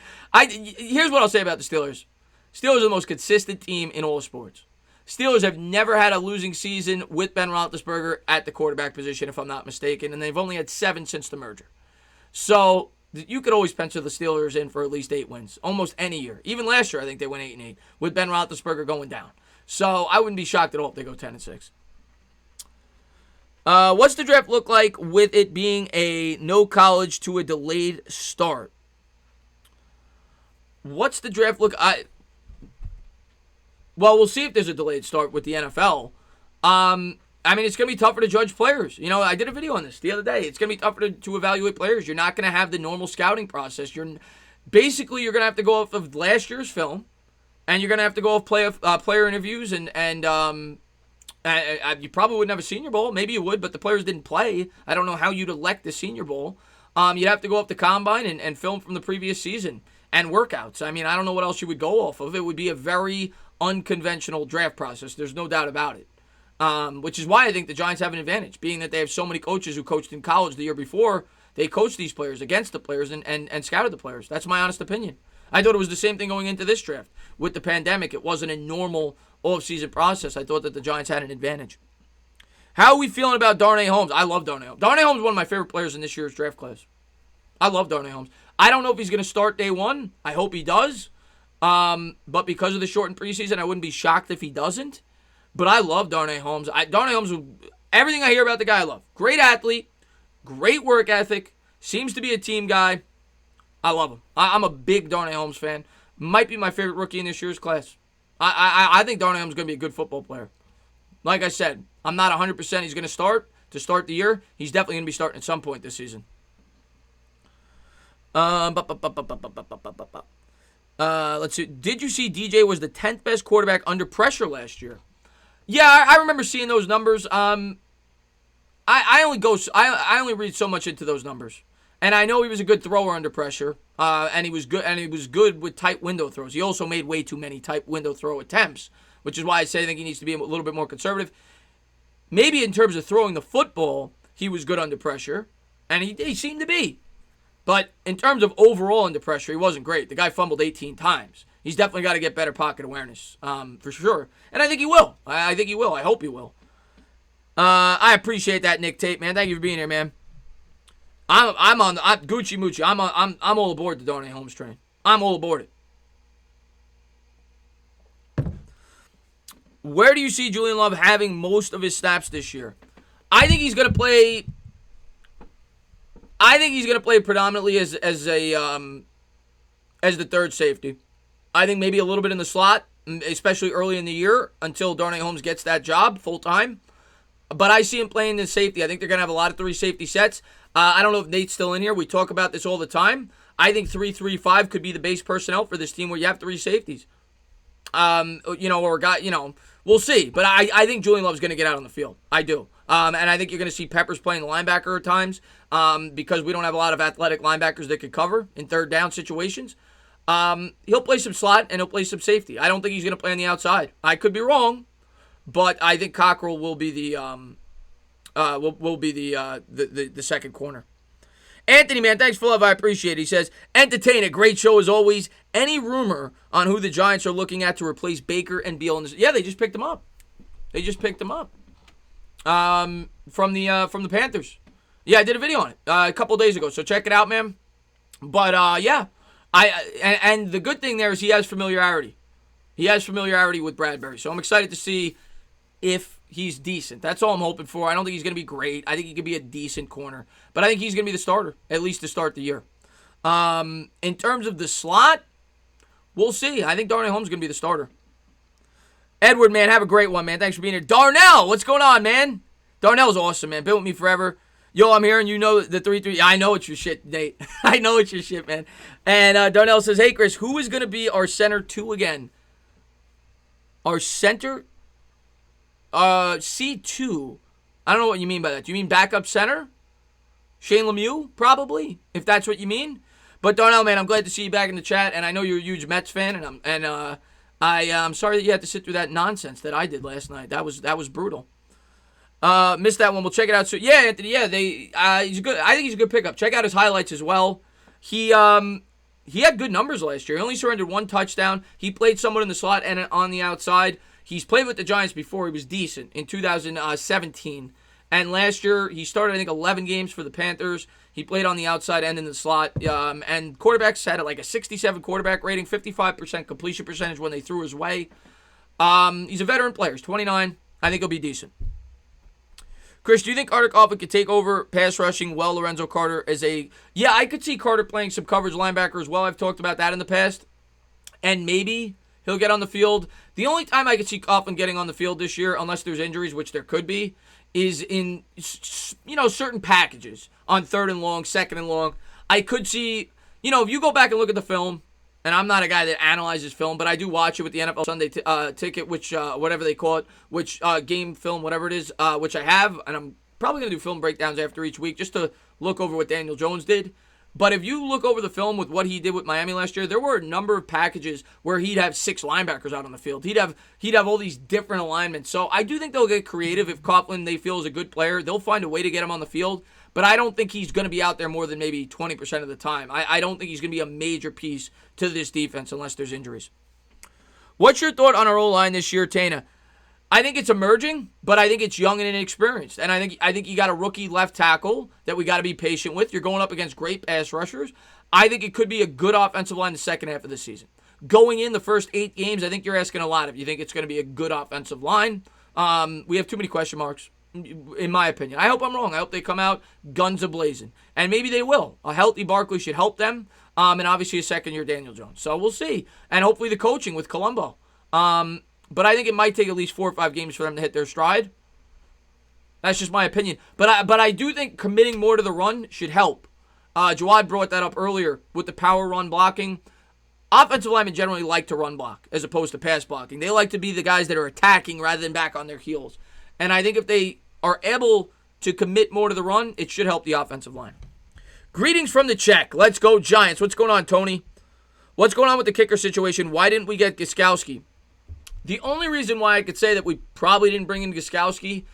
Here's what I'll say about the Steelers. Steelers are the most consistent team in all sports. Steelers have never had a losing season with Ben Roethlisberger at the quarterback position, if I'm not mistaken, and they've only had 7 since the merger. So you could always pencil the Steelers in for at least 8 wins, almost any year. Even last year, I think they went 8-8 with Ben Roethlisberger going down. So I wouldn't be shocked at all if they go 10-6. What's the draft look like with it being a no college to a delayed start? What's the draft look? Well, we'll see if there's a delayed start with the NFL. I mean, it's going to be tougher to judge players. You know, I did a video on this the other day. It's going to be tougher to evaluate players. You're not going to have the normal scouting process. You're going to have to go off of last year's film, and you're going to have to go off player interviews and You probably wouldn't have a Senior Bowl. Maybe you would, but the players didn't play. I don't know how you'd elect the Senior Bowl. You'd have to go up the combine and film from the previous season and workouts. I mean, I don't know what else you would go off of. It would be a very unconventional draft process. There's no doubt about it. Which is why I think the Giants have an advantage, being that they have so many coaches who coached in college the year before. They coached these players against the players and scouted the players. That's my honest opinion. I thought it was the same thing going into this draft. With the pandemic, it wasn't a normal off-season process. I thought that the Giants had an advantage. How are we feeling about Darnay Holmes? I love Darnay Holmes. Darnay Holmes is one of my favorite players in this year's draft class. I love Darnay Holmes. I don't know if he's going to start day one. I hope he does. But because of the shortened preseason, I wouldn't be shocked if he doesn't. But I love Darnay Holmes. Darnay Holmes, everything I hear about the guy, I love. Great athlete, great work ethic, seems to be a team guy. I love him. I'm a big Darnay Holmes fan. Might be my favorite rookie in this year's class. I think Darnay Holmes is going to be a good football player. Like I said, I'm not 100% he's going to start the year. He's definitely going to be starting at some point this season. Let's see. Did you see DJ was the 10th best quarterback under pressure last year? Yeah, I remember seeing those numbers. I only read so much into those numbers. And I know he was a good thrower under pressure, and he was good with tight window throws. He also made way too many tight window throw attempts, which is why I think he needs to be a little bit more conservative. Maybe in terms of throwing the football, he was good under pressure, and he seemed to be. But in terms of overall under pressure, he wasn't great. The guy fumbled 18 times. He's definitely got to get better pocket awareness, for sure. And I think he will. I think he will. I hope he will. I appreciate that, Nick Tate, man. Thank you for being here, man. I'm on Gucci Moochie. I'm all aboard the Darnay Holmes train. I'm all aboard it. Where do you see Julian Love having most of his snaps this year? I think he's going to play. I think he's going to play predominantly as the third safety. I think maybe a little bit in the slot, especially early in the year until Darnay Holmes gets that job full time. But I see him playing the safety. I think they're going to have a lot of 3 safety sets. I don't know if Nate's still in here. We talk about this all the time. I think 3-3-5 could be the base personnel for this team where you have 3 safeties. We'll see. But I think Julian Love's going to get out on the field. I do. And I think you're going to see Peppers playing the linebacker at times because we don't have a lot of athletic linebackers that could cover in third down situations. He'll play some slot and he'll play some safety. I don't think he's going to play on the outside. I could be wrong, but I think Cockrell will be the second corner. Anthony, man, thanks for love. I appreciate it. He says, entertain, a great show as always. Any rumor on who the Giants are looking at to replace Baker and Beal? Yeah, they just picked him up. From the Panthers. Yeah, I did a video on it a couple days ago, so check it out, man. But yeah, and the good thing there is he has familiarity. He has familiarity with Bradbury, so I'm excited to see if he's decent. That's all I'm hoping for. I don't think he's going to be great. I think he could be a decent corner, but I think he's going to be the starter at least to start the year. In terms of the slot, we'll see. I think Darnay Holmes is going to be the starter. Edward, man, have a great one, man. Thanks for being here. Darnell, what's going on, man? Darnell's awesome, man. Been with me forever. Yo, I'm here, and you know the 3-3. I know it's your shit, Nate. I know it's your shit, man. And Darnell says, hey, Chris, who is going to be our center 2 again? Our center? C2. I don't know what you mean by that. Do you mean backup center? Shane Lemieux, probably, if that's what you mean. But Darnell, man, I'm glad to see you back in the chat, and I know you're a huge Mets fan, and I'm sorry that you had to sit through that nonsense that I did last night. That was brutal. Missed that one. We'll check it out soon. Yeah, Anthony. Yeah, he's good. I think he's a good pickup. Check out his highlights as well. He had good numbers last year. He only surrendered 1 touchdown. He played somewhat in the slot and on the outside. He's played with the Giants before. He was decent in 2017. And last year, he started, I think, 11 games for the Panthers. He played on the outside and in the slot. And quarterbacks had like a 67 quarterback rating, 55% completion percentage when they threw his way. He's a veteran player. He's 29. I think he'll be decent. Chris, do you think Carter Coughlin could take over pass rushing while Lorenzo Carter is a... Yeah, I could see Carter playing some coverage linebacker as well. I've talked about that in the past. And maybe he'll get on the field. The only time I could see Coughlin getting on the field this year, unless there's injuries, which there could be, is in, certain packages on 3rd and long, 2nd and long. I could see, if you go back and look at the film, and I'm not a guy that analyzes film, but I do watch it with the NFL Sunday ticket, which whatever they call it, which game film, whatever it is, which I have, and I'm probably going to do film breakdowns after each week just to look over what Daniel Jones did. But if you look over the film with what he did with Miami last year, there were a number of packages where he'd have 6 linebackers out on the field. He'd have all these different alignments. So I do think they'll get creative. If Coughlin they feel is a good player, they'll find a way to get him on the field. But I don't think he's going to be out there more than maybe 20% of the time. I don't think he's going to be a major piece to this defense unless there's injuries. What's your thought on our O-line this year, Tana? I think it's emerging, but I think it's young and inexperienced. And I think you got a rookie left tackle that we got to be patient with. You're going up against great pass rushers. I think it could be a good offensive line the second half of the season. Going in the first 8 games, I think you're asking a lot if you think it's going to be a good offensive line. We have too many question marks, in my opinion. I hope I'm wrong. I hope they come out guns a-blazing. And maybe they will. A healthy Barkley should help them. And obviously a second-year Daniel Jones. So we'll see. And hopefully the coaching with Colombo. But I think it might take at least 4 or 5 games for them to hit their stride. That's just my opinion. But I do think committing more to the run should help. Jawad brought that up earlier with the power run blocking. Offensive linemen generally like to run block as opposed to pass blocking. They like to be the guys that are attacking rather than back on their heels. And I think if they are able to commit more to the run, it should help the offensive line. Greetings from the Czech. Let's go Giants. What's going on, Tony? What's going on with the kicker situation? Why didn't we get Gostkowski? The only reason why I could say that we probably didn't bring in Gostkowski,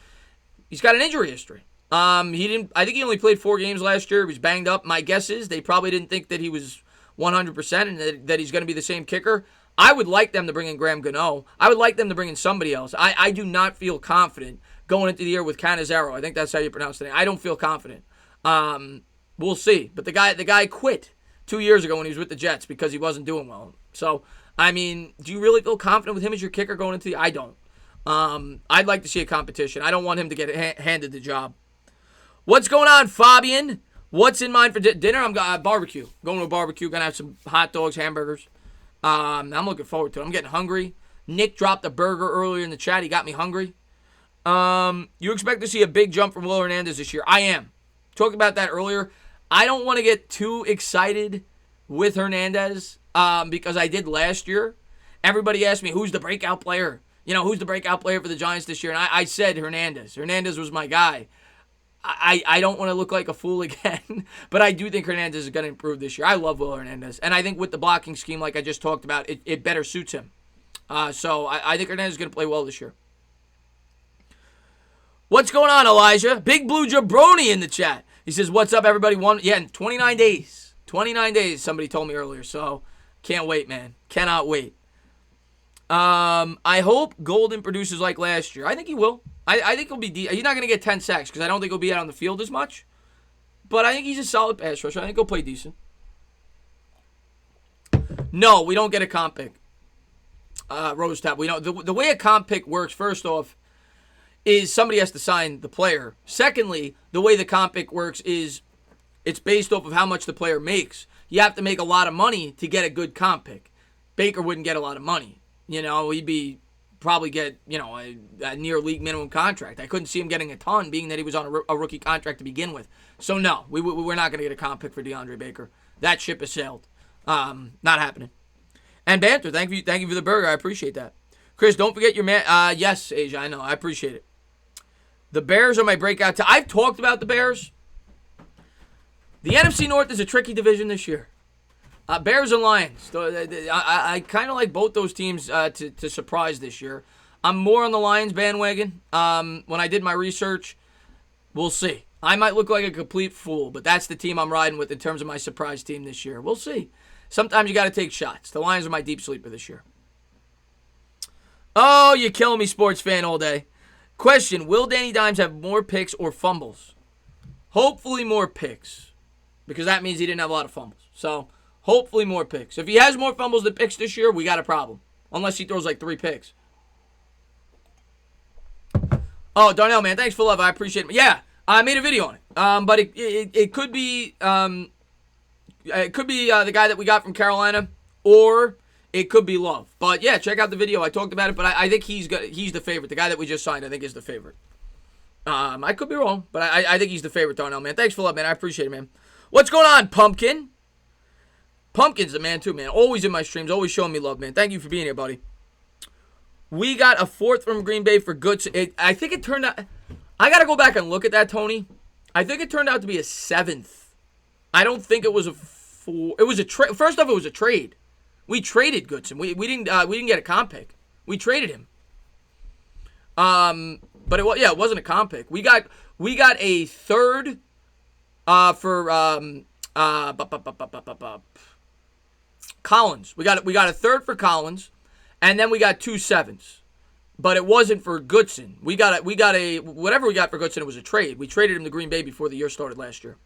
he's got an injury history. I think he only played 4 games last year. He was banged up. My guess is they probably didn't think that he was 100% and that he's going to be the same kicker. I would like them to bring in Graham Gano. I would like them to bring in somebody else. I do not feel confident going into the year with Cannizzaro. I think that's how you pronounce it. I don't feel confident. We'll see. But the guy quit 2 years ago when he was with the Jets because he wasn't doing well. So, I mean, do you really feel confident with him as your kicker going into the... I don't. I'd like to see a competition. I don't want him to get handed the job. What's going on, Fabian? What's in mind for dinner? I'm barbecue. Going to a barbecue. Going to have some hot dogs, hamburgers. I'm looking forward to it. I'm getting hungry. Nick dropped a burger earlier in the chat. He got me hungry. You expect to see a big jump from Will Hernandez this year? I am. Talked about that earlier. I don't want to get too excited with Hernandez because I did last year. Everybody asked me, who's the breakout player? Who's the breakout player for the Giants this year? And I said Hernandez. Hernandez was my guy. I don't want to look like a fool again, but I do think Hernandez is going to improve this year. I love Will Hernandez. And I think with the blocking scheme, like I just talked about, it better suits him. So I think Hernandez is going to play well this year. What's going on, Elijah? Big Blue Jabroni in the chat. He says, what's up, everybody? In 29 days. 29 days, somebody told me earlier. So can't wait, man. Cannot wait. I hope Golden produces like last year. I think he will. I think he'll be... He's not going to get 10 sacks because I don't think he'll be out on the field as much. But I think he's a solid pass rusher. I think he'll play decent. No, we don't get a comp pick. Rose Tap. We don't. The way a comp pick works, first off, is somebody has to sign the player. Secondly, the way the comp pick works is it's based off of how much the player makes. You have to make a lot of money to get a good comp pick. Baker wouldn't get a lot of money. He'd probably get, a near league minimum contract. I couldn't see him getting a ton, being that he was on a rookie contract to begin with. So no, we're not going to get a comp pick for DeAndre Baker. That ship has sailed. Not happening. And Banter, thank you for the burger. I appreciate that. Chris, don't forget your man. Yes, Asia, I know. I appreciate it. The Bears are my breakout. I've talked about the Bears. The NFC North is a tricky division this year. Bears and Lions. I kind of like both those teams to surprise this year. I'm more on the Lions bandwagon. When I did my research, we'll see. I might look like a complete fool, but that's the team I'm riding with in terms of my surprise team this year. We'll see. Sometimes you got to take shots. The Lions are my deep sleeper this year. Oh, you're killing me, sports fan all day. Question, will Danny Dimes have more picks or fumbles? Hopefully more picks, because that means he didn't have a lot of fumbles. So, hopefully more picks. If he has more fumbles than picks this year, we got a problem. Unless he throws like 3 picks. Oh, Darnell, man, thanks for love. I appreciate it. Yeah, I made a video on it. But it could be the guy that we got from Carolina, or it could be Love. But yeah, check out the video. I talked about it, but I think he's the favorite. The guy that we just signed, I think, is the favorite. I could be wrong, but I think he's the favorite, Darnell, man. Thanks for love, man. I appreciate it, man. What's going on, Pumpkin? Pumpkin's the man too, man. Always in my streams, always showing me love, man. Thank you for being here, buddy. We got a 4th from Green Bay for Goods. I think it turned out... I got to go back and look at that, Tony. I think it turned out to be a 7th. I don't think it was a 4. It was a trade. First off, it was a trade. We traded Goodson. We didn't get a comp pick. We traded him. But it wasn't a comp pick. We got a 3rd for Collins. We got a 3rd for Collins, and then we got 2 7s. But it wasn't for Goodson. We got a whatever we got for Goodson. It was a trade. We traded him to Green Bay before the year started last year.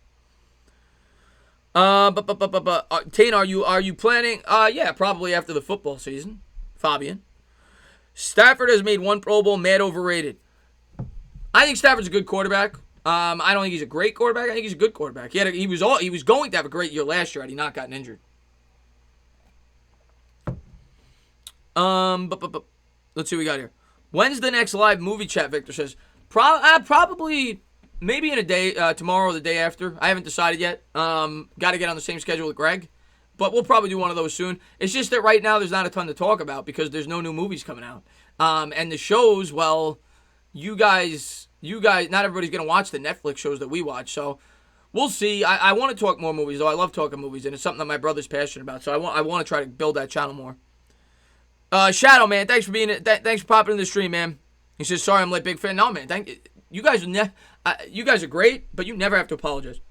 Tane, are you planning? Yeah, probably after the football season. Fabian. Stafford has made 1 Pro Bowl. Mad overrated. I think Stafford's a good quarterback. I don't think he's a great quarterback. I think he's a good quarterback. He was going to have a great year last year had he not gotten injured. Let's see what we got here. When's the next live movie chat? Victor says probably maybe in a day, tomorrow or the day after. I haven't decided yet. Got to get on the same schedule with Greg, but we'll probably do one of those soon. It's just that right now there's not a ton to talk about because there's no new movies coming out. And the shows, well, you guys, not everybody's gonna watch the Netflix shows that we watch, so we'll see. I want to talk more movies though. I love talking movies, and it's something that my brother's passionate about. So I want to try to build that channel more. Shadow, man, thanks for thanks for popping in the stream, man. He says, sorry I'm late, big fan. No, man, you guys are great, but you never have to apologize.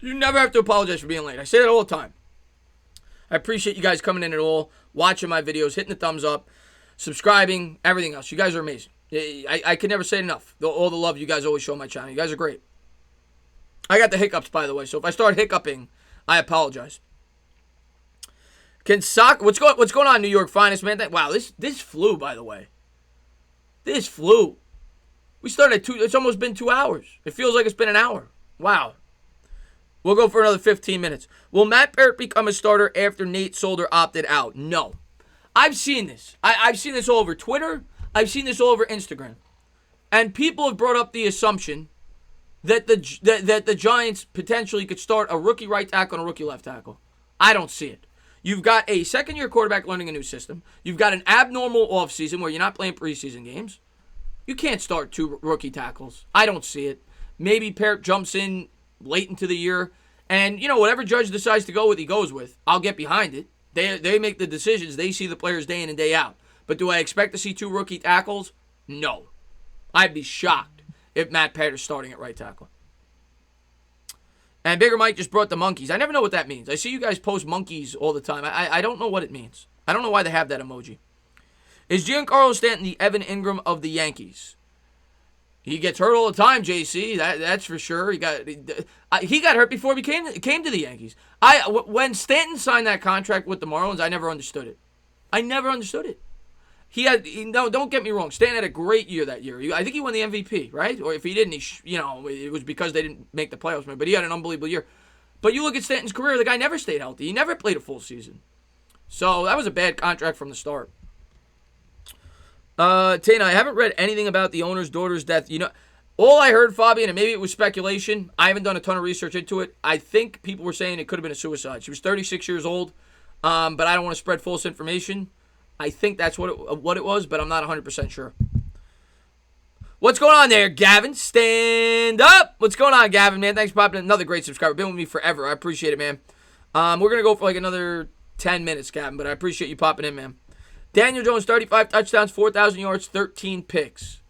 You never have to apologize for being late. I say that all the time. I appreciate you guys coming in at all, watching my videos, hitting the thumbs up, subscribing, everything else. You guys are amazing. I can never say it enough. All the love you guys always show on my channel. You guys are great. I got the hiccups, by the way, so if I start hiccuping, I apologize. What's going on, New York Finest, man? Wow, this flew, by the way. This flew. We started at 2. It's almost been 2 hours. It feels like it's been an hour. Wow. We'll go for another 15 minutes. Will Matt Barrett become a starter after Nate Solder opted out? No. I've seen this. I've seen this all over Twitter. I've seen this all over Instagram. And people have brought up the assumption that the Giants potentially could start a rookie right tackle and a rookie left tackle. I don't see it. You've got a second-year quarterback learning a new system. You've got an abnormal offseason where you're not playing preseason games. You can't start 2 rookie tackles. I don't see it. Maybe Parrott jumps in late into the year. And, whatever Judge decides to go with, he goes with. I'll get behind it. They make the decisions. They see the players day in and day out. But do I expect to see 2 rookie tackles? No. I'd be shocked if Matt Parrott is starting at right tackle. And Bigger Mike just brought the monkeys. I never know what that means. I see you guys post monkeys all the time. I don't know what it means. I don't know why they have that emoji. Is Giancarlo Stanton the Evan Ingram of the Yankees? He gets hurt all the time, JC. That's for sure. He got hurt before he came to the Yankees. When Stanton signed that contract with the Marlins, I never understood it. Don't get me wrong. Stanton had a great year that year. I think he won the MVP, right? Or if he didn't, it was because they didn't make the playoffs. But he had an unbelievable year. But you look at Stanton's career, the guy never stayed healthy. He never played a full season. So that was a bad contract from the start. Tana, I haven't read anything about the owner's daughter's death. All I heard, Fabian, and maybe it was speculation. I haven't done a ton of research into it. I think people were saying it could have been a suicide. She was 36 years old, but I don't want to spread false information. I think that's what it was, but I'm not 100% sure. What's going on there, Gavin? Stand up! What's going on, Gavin, man? Thanks for popping in. Another great subscriber. Been with me forever. I appreciate it, man. We're going to go for like another 10 minutes, Gavin, but I appreciate you popping in, man. Daniel Jones, 35 touchdowns, 4,000 yards, 13 picks.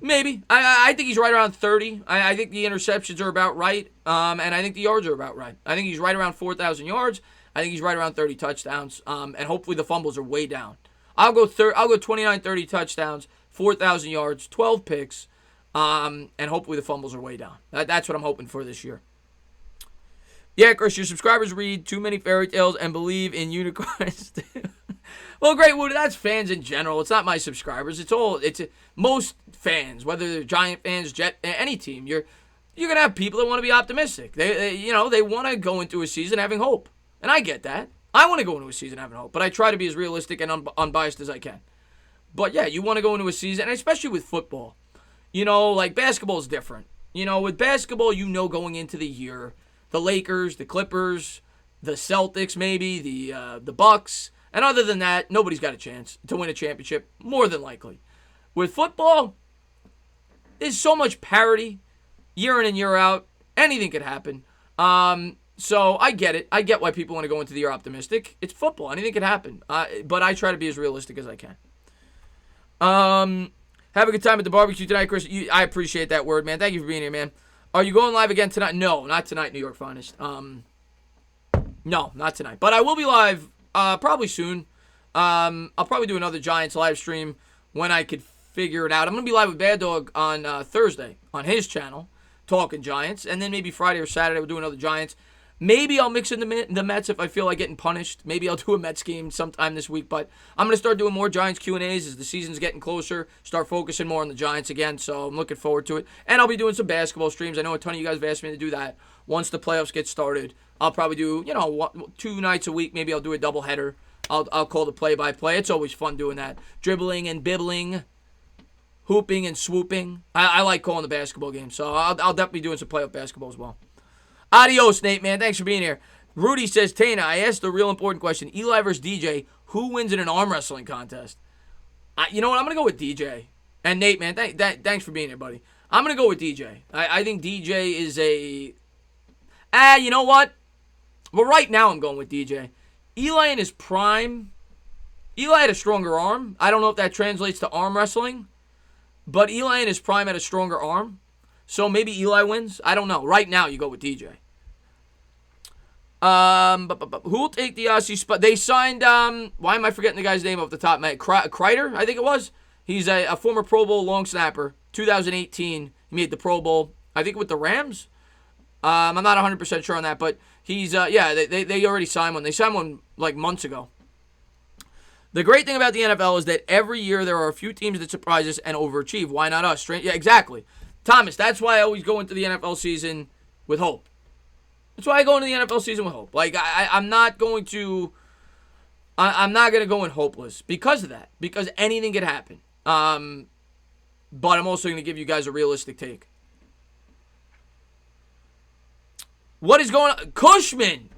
Maybe. I think he's right around 30. I think the interceptions are about right, and I think the yards are about right. I think he's right around 4,000 yards. I think he's right around 30 touchdowns, and hopefully the fumbles are way down. I'll go 29, 30 touchdowns, 4,000 yards, 12 picks, and hopefully the fumbles are way down. That's what I'm hoping for this year. Yeah, Chris, your subscribers read too many fairy tales and believe in unicorns. Well, great, Woody. That's fans in general. It's not my subscribers. It's most fans, whether they're Giant fans, Jet, any team. You're gonna have people that want to be optimistic. They want to go into a season having hope, and I get that. I want to go into a season having hope, but I try to be as realistic and unbiased as I can. But yeah, you want to go into a season, and especially with football. Like basketball is different. With basketball, going into the year, the Lakers, the Clippers, the Celtics, maybe the Bucks. And other than that, nobody's got a chance to win a championship, more than likely. With football, there's so much parity, year in and year out. Anything could happen. So I get it. I get why people want to go into the year optimistic. It's football. Anything could happen. But I try to be as realistic as I can. Have a good time at the barbecue tonight, Chris. I appreciate that word, man. Thank you for being here, man. Are you going live again tonight? No, not tonight, New York Finest. No, not tonight. But I will be live probably soon. I'll probably do another Giants live stream when I could figure it out. I'm going to be live with Bad Dog on Thursday on his channel, talking Giants. And then maybe Friday or Saturday we'll do another Giants. Maybe I'll mix in the Mets if I feel like getting punished. Maybe I'll do a Mets game sometime this week. But I'm going to start doing more Giants Q&As as the season's getting closer. Start focusing more on the Giants again. So I'm looking forward to it. And I'll be doing some basketball streams. I know a ton of you guys have asked me to do that. Once the playoffs get started, I'll probably do, 2 nights a week. Maybe I'll do a doubleheader. I'll call the play-by-play. It's always fun doing that. Dribbling and bibbling. Hooping and swooping. I like calling the basketball game. So I'll definitely be doing some playoff basketball as well. Adios, Nate, man. Thanks for being here. Rudy says, Tana, I asked the real important question. Eli versus DJ, who wins in an arm wrestling contest? You know what? I'm going to go with DJ. And Nate, man, thanks for being here, buddy. I'm going to go with DJ. I think DJ is a... you know what? Well, right now I'm going with DJ. Eli in his prime, Eli had a stronger arm. I don't know if that translates to arm wrestling. But Eli in his prime had a stronger arm. So maybe Eli wins. I don't know. Right now you go with DJ. Who will take the Aussie spot? They signed, why am I forgetting the guy's name off the top? Kreider, I think it was. He's a former Pro Bowl long snapper. 2018, he made the Pro Bowl, I think with the Rams. I'm not 100% sure on that, but he's, they already signed one. They signed one like months ago. The great thing about the NFL is that every year there are a few teams that surprise us and overachieve. Why not us? Yeah, exactly. Thomas, that's why I always go into the NFL season with hope. That's why I go into the NFL season with hope. Like, I'm not going to go in hopeless because of that. Because anything could happen. But I'm also going to give you guys a realistic take. What is going on? Cushman!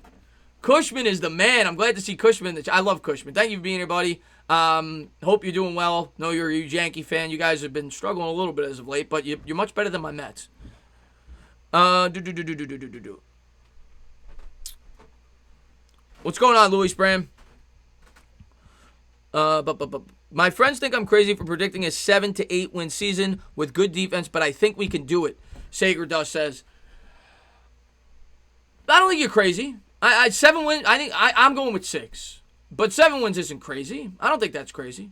Cushman is the man. I'm glad to see Cushman. I love Cushman. Thank you for being here, buddy. Hope you're doing well. Know you're a huge Yankee fan. You guys have been struggling a little bit as of late, but you're much better than my Mets. What's going on, Louis Bram? My friends think I'm crazy for predicting a 7 to 8 win season with good defense, but I think we can do it. Sager Dust says. I don't think you're crazy. 7 wins. I think I'm going with 6. But 7 wins isn't crazy. I don't think that's crazy.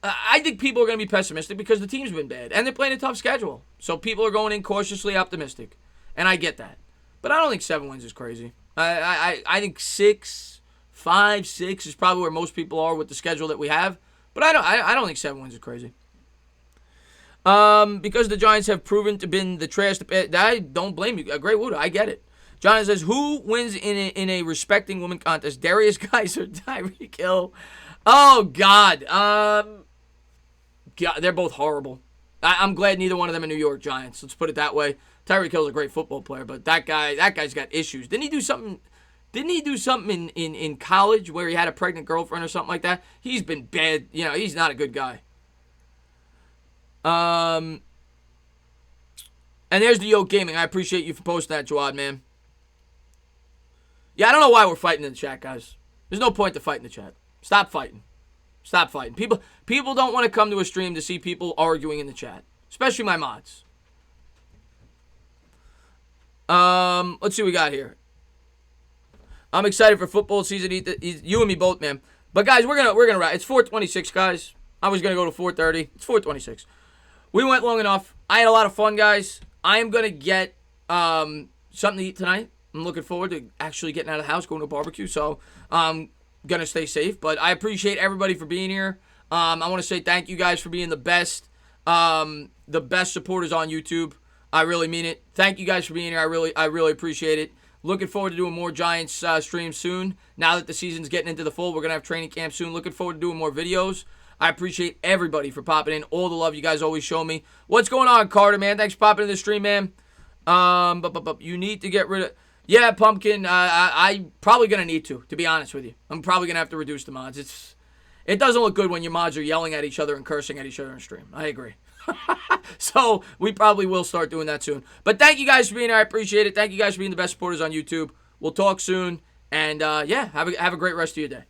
I think people are going to be pessimistic because the team's been bad. And they're playing a tough schedule. So people are going in cautiously optimistic. And I get that. But I don't think 7 wins is crazy. I think 6, 5, 6 is probably where most people are with the schedule that we have. But I don't think 7 wins is crazy. Because the Giants have proven to been the trash. I don't blame you. Great Wood. I get it. John says, who wins in a respecting woman contest? Darius Guice or Tyreek Hill? Oh, God. They're both horrible. I'm glad neither one of them are New York Giants. Let's put it that way. Tyreek Hill's a great football player, but that guy's got issues. Didn't he do something in college where he had a pregnant girlfriend or something like that? He's been bad. He's not a good guy. And there's the Yoke Gaming. I appreciate you for posting that, Jawad, man. Yeah, I don't know why we're fighting in the chat, guys. There's no point to fight in the chat. Stop fighting. Stop fighting. People don't want to come to a stream to see people arguing in the chat, especially my mods. Let's see what we got here. I'm excited for football season. You and me both, man. But guys, we're gonna wrap. It's 4:26, guys. I was gonna go to 4:30. It's 4:26. We went long enough. I had a lot of fun, guys. I am gonna get something to eat tonight. I'm looking forward to actually getting out of the house, going to a barbecue. So I'm going to stay safe. But I appreciate everybody for being here. I want to say thank you guys for being the best supporters on YouTube. I really mean it. Thank you guys for being here. I really appreciate it. Looking forward to doing more Giants streams soon. Now that the season's getting into the full, we're going to have training camp soon. Looking forward to doing more videos. I appreciate everybody for popping in. All the love you guys always show me. What's going on, Carter, man? Thanks for popping in the stream, man. But you need to get rid of... Yeah, Pumpkin, I probably going to need to be honest with you. I'm probably going to have to reduce the mods. It doesn't look good when your mods are yelling at each other and cursing at each other in stream. I agree. So we probably will start doing that soon. But thank you guys for being here. I appreciate it. Thank you guys for being the best supporters on YouTube. We'll talk soon. And, yeah, have a great rest of your day.